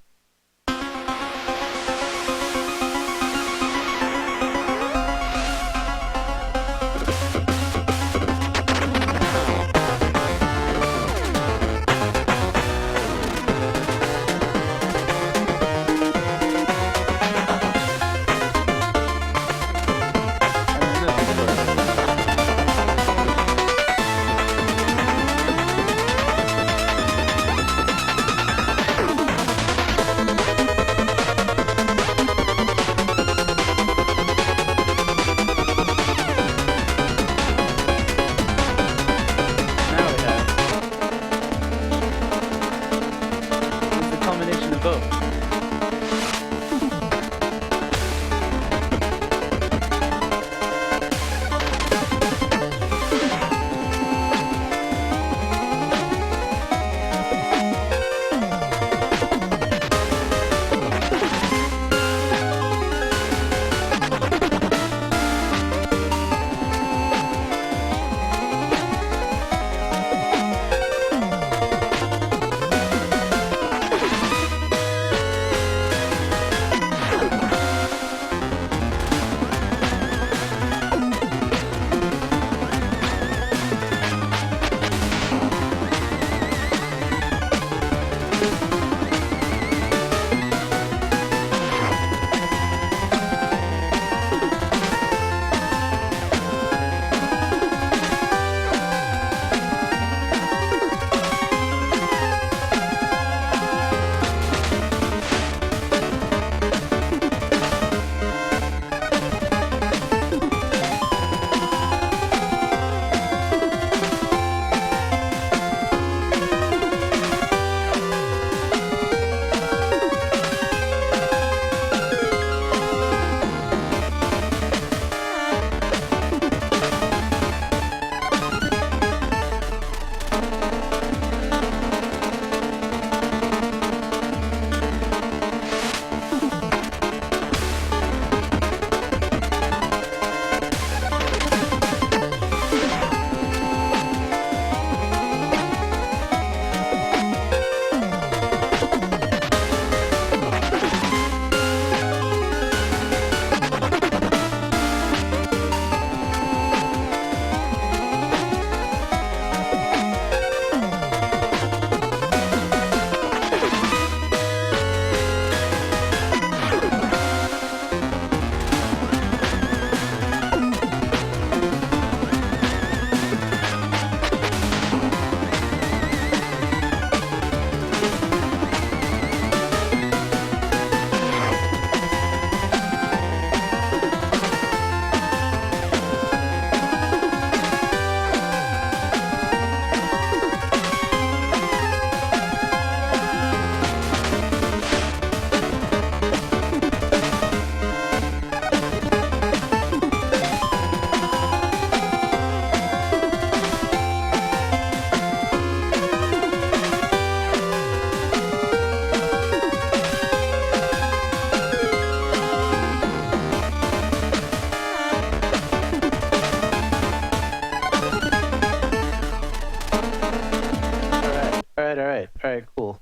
[SPEAKER 1] all right, cool.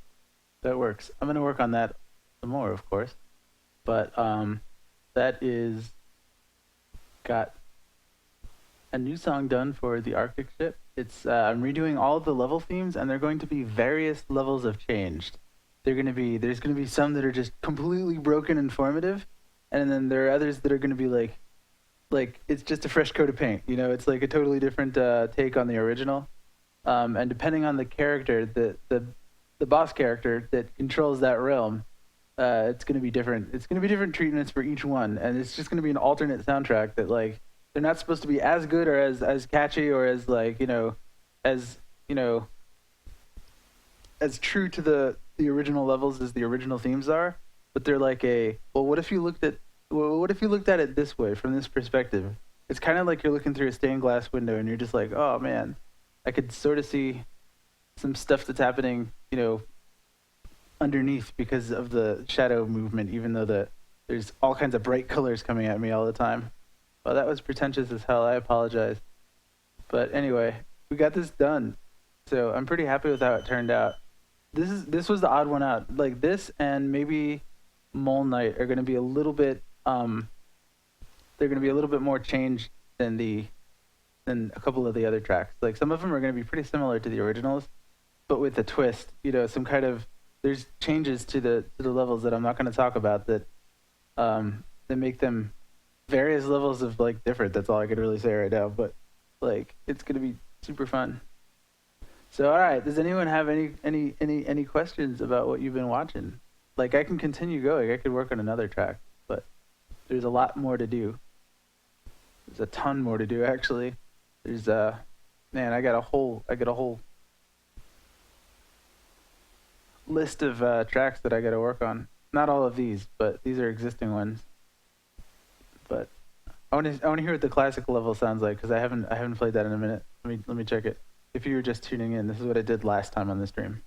[SPEAKER 1] That works. I'm gonna work on that some more, of course. But that is got a new song done for the Arctic ship. It's I'm redoing all of the level themes, and they're going to be various levels of changed. There's gonna be some that are just completely broken and formative, and then there are others that are gonna be like it's just a fresh coat of paint. You know, it's like a totally different take on the original. And depending on the character, the boss character that controls that realm, it's gonna be different. It's gonna be different treatments for each one, and it's just gonna be an alternate soundtrack that like they're not supposed to be as good or as catchy or as like as as true to the original levels as the original themes are, but they're like what if you looked at it this way from this perspective? It's kind of like you're looking through a stained glass window and you're just like, oh man, I could sort of see some stuff that's happening, underneath because of the shadow movement, even though there's all kinds of bright colors coming at me all the time. Well, that was pretentious as hell. I apologize. But anyway, we got this done. So I'm pretty happy with how it turned out. This was the odd one out. Like this and maybe Mole Knight are going to be a little bit they're going to be a little bit more changed than a couple of the other tracks. Like some of them are going to be pretty similar to the originals, but with a twist. Some kind of there's changes to the levels that I'm not going to talk about that make them various levels of like different. That's all I could really say right now. But like it's going to be super fun. So all right, does anyone have any questions about what you've been watching? Like I can continue going. I could work on another track, but there's a lot more to do. There's a ton more to do actually. There's man, I got a whole list of tracks that I got to work on. Not all of these, but these are existing ones. But I want to hear what the classic level sounds like because I haven't played that in a minute. Let me check it. If you were just tuning in, this is what I did last time on the stream.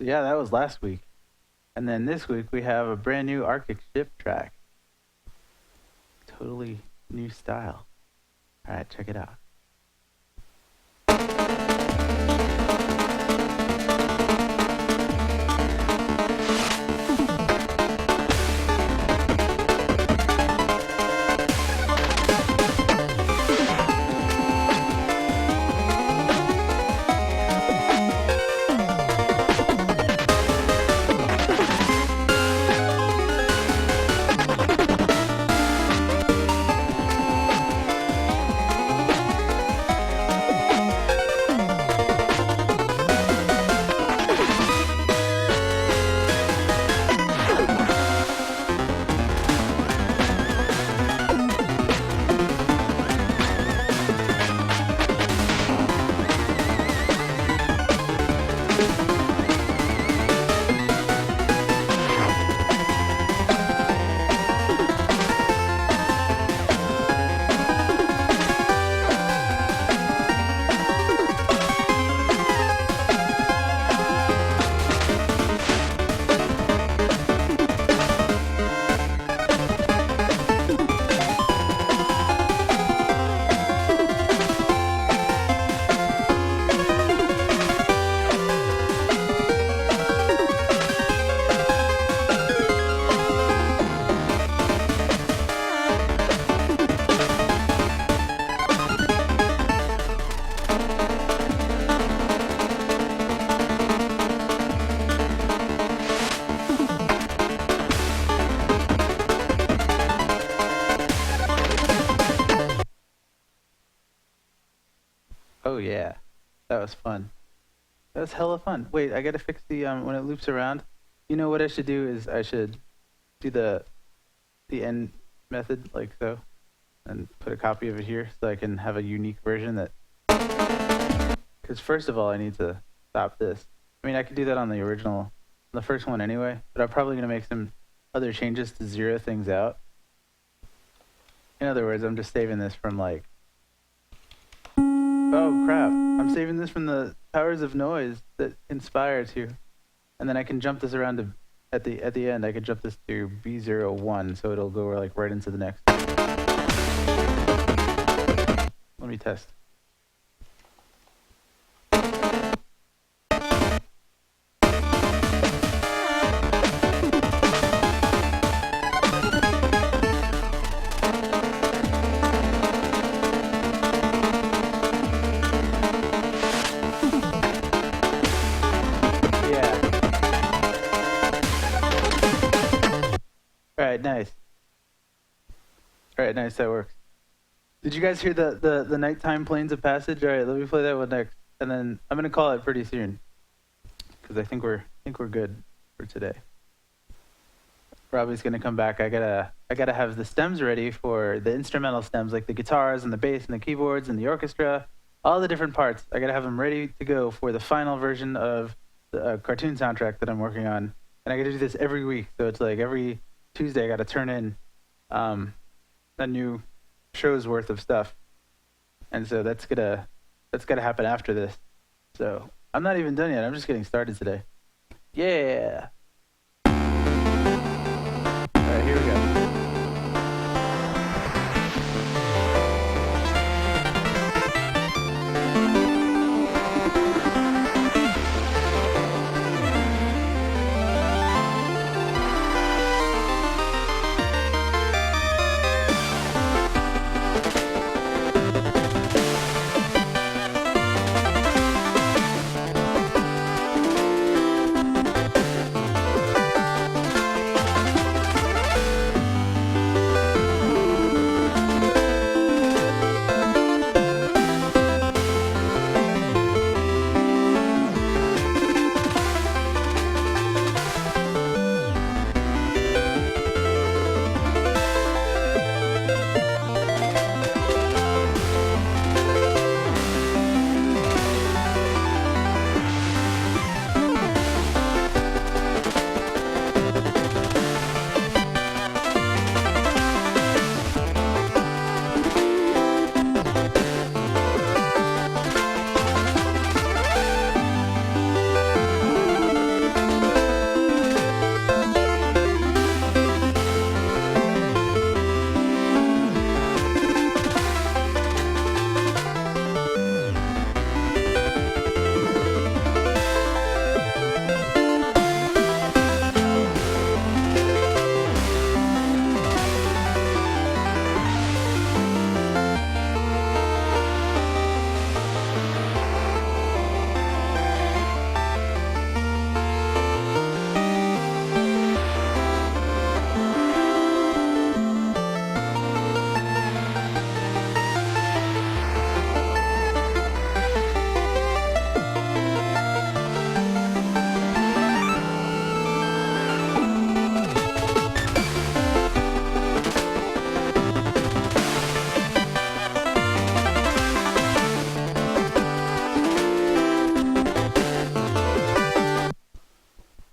[SPEAKER 1] So yeah, that was last week. And then this week we have a brand new Arctic ship track. Totally new style. All right, check it out. yeah, that was fun. That was hella fun. Wait, I gotta fix the when it loops around. You know what I should do is I should do the end method like so, and put a copy of it here so I can have a unique version that. Because first of all, I need to stop this. I mean, I could do that on the original, the first one anyway, but I'm probably gonna make some other changes to zero things out. In other words, I'm just saving this from like. Oh crap! I'm saving this from the powers of noise that conspire to, and then I can jump this around to at the end. I could jump this to B01, so it'll go like right into the next. Let me test. Alright, nice. Alright, nice, that works. Did you guys hear the nighttime planes of passage? Alright, let me play that one next. And then I'm gonna call it pretty soon. Because I think we're good for today. Robbie's gonna come back. I gotta have the stems ready for the instrumental stems, like the guitars and the bass and the keyboards and the orchestra, all the different parts. I gotta have them ready to go for the final version of the cartoon soundtrack that I'm working on. And I gotta do this every week, so it's like every Tuesday I gotta turn in a new show's worth of stuff, and so that's gotta happen after this. So I'm not even done yet. I'm just getting started today. Yeah. All right, here we go.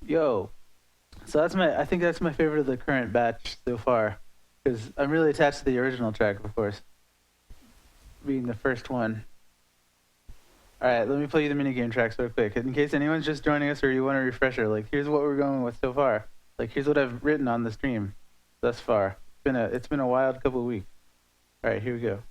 [SPEAKER 1] Yo, so I think that's my favorite of the current batch so far, because I'm really attached to the original track, of course, being the first one. All right, let me play you the minigame tracks real quick, in case anyone's just joining us or you want a refresher. Like, here's what we're going with so far. Like, here's what I've written on the stream thus far. It's been a wild couple of weeks. All right, here we go.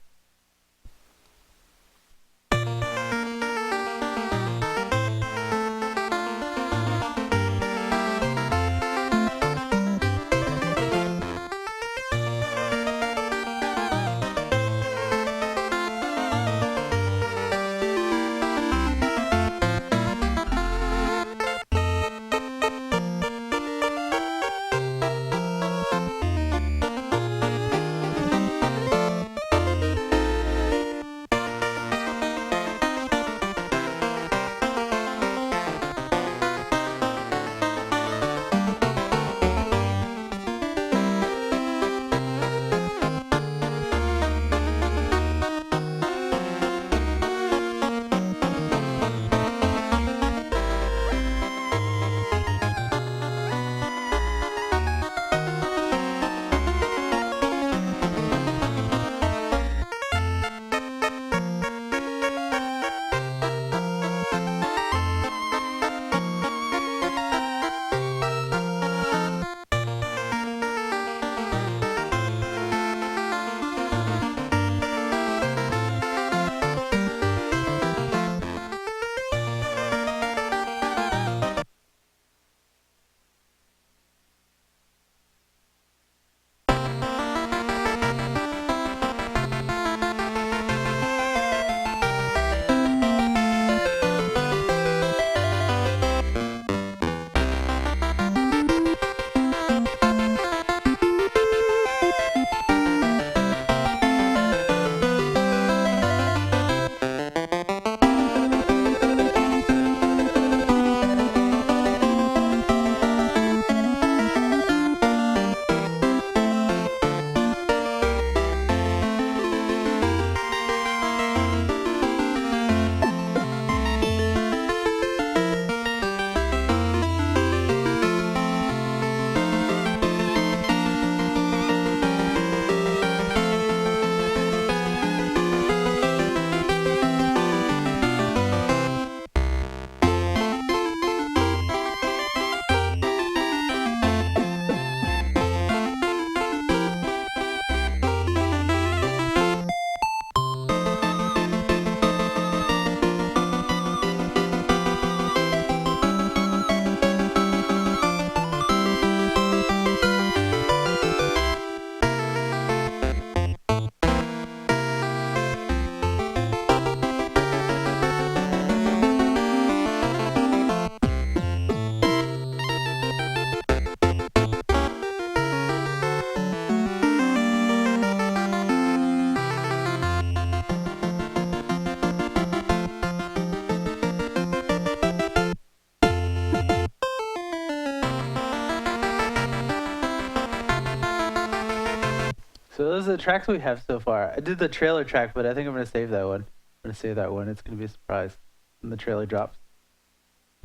[SPEAKER 1] So those are the tracks we have so far. I did the trailer track, but I think I'm going to save that one. I'm going to save that one. It's going to be a surprise when the trailer drops.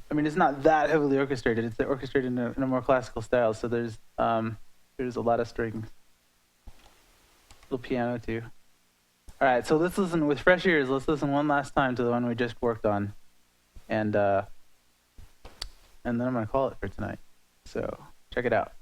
[SPEAKER 1] I mean, it's not that heavily orchestrated. It's orchestrated in a more classical style, so there's a lot of strings. Little piano, too. All right, so let's listen with fresh ears. Let's listen one last time to the one we just worked on. And then I'm going to call it for tonight. So check it out.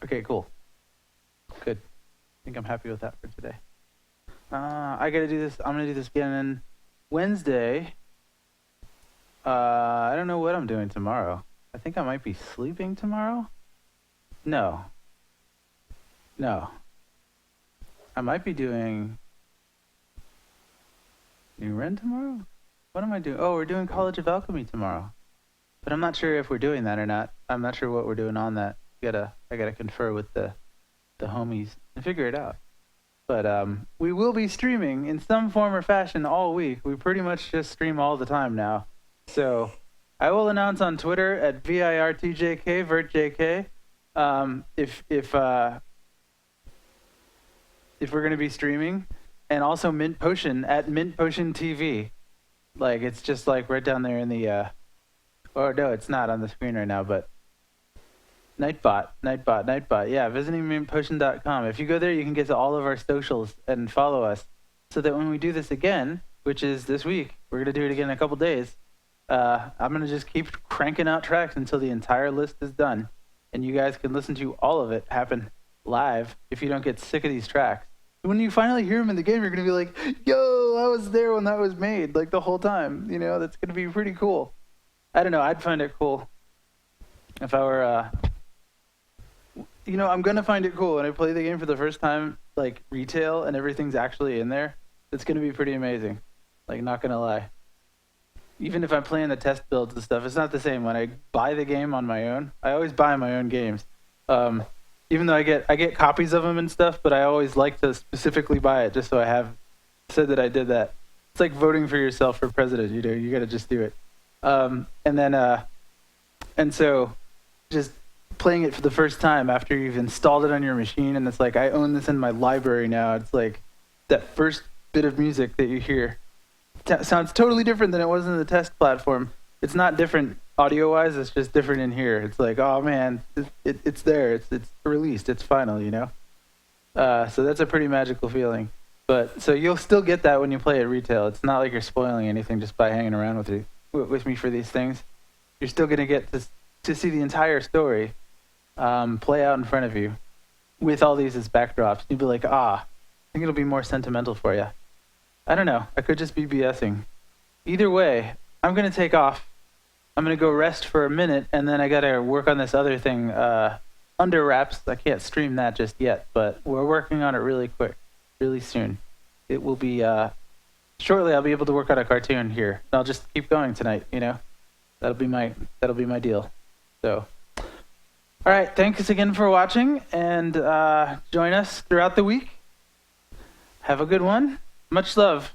[SPEAKER 1] Okay, cool. Good. I think I'm happy with that for today. I gotta do this. I'm gonna do this again on Wednesday. I don't know what I'm doing tomorrow. I think I might be sleeping tomorrow. No. I might be doing New Ren tomorrow. What am I doing? Oh, we're doing College of Alchemy tomorrow. But I'm not sure if we're doing that or not. I'm not sure what we're doing on that. I gotta confer with the homies and figure it out. But we will be streaming in some form or fashion all week. We pretty much just stream all the time now. So I will announce on Twitter at VIRTJK, VertJK, if we're gonna be streaming, and also Mint Potion at Mint Potion TV. Like, it's just like right down there in the or no, it's not on the screen right now, but Nightbot. Yeah, visiting mintpotion.com. If you go there, you can get to all of our socials and follow us, so that when we do this again, which is this week, we're gonna do it again in a couple days. I'm gonna just keep cranking out tracks until the entire list is done, and you guys can listen to all of it happen live if you don't get sick of these tracks. When you finally hear them in the game, you're gonna be like, "Yo, I was there when that was made, like the whole time." You know, that's gonna be pretty cool. I don't know. I'd find it cool if I were. I'm gonna find it cool when I play the game for the first time, like retail, and everything's actually in there. It's gonna be pretty amazing. Like, not gonna lie. Even if I'm playing the test builds and stuff, it's not the same when I buy the game on my own. I always buy my own games, even though I get copies of them and stuff. But I always like to specifically buy it just so I have said that I did that. It's like voting for yourself for president. You gotta just do it. And so just playing it for the first time after you've installed it on your machine, and it's like, I own this in my library now. It's like that first bit of music that you hear sounds totally different than it was in the test platform. It's not different audio wise, it's just different in here. It's like, oh man, it's there, it's released, it's final, so that's a pretty magical feeling. But so you'll still get that when you play at retail. It's not like you're spoiling anything just by hanging around with me for these things. You're still gonna get to see the entire story play out in front of you with all these as backdrops. You'd be like, I think it'll be more sentimental for you. I don't know. I could just be BSing. Either way, I'm going to take off. I'm going to go rest for a minute, and then I got to work on this other thing under wraps. I can't stream that just yet, but we're working on it really quick, really soon. It will be shortly. I'll be able to work on a cartoon here. I'll just keep going tonight. You know, that'll be my deal. So, all right. Thanks again for watching, and join us throughout the week. Have a good one. Much love.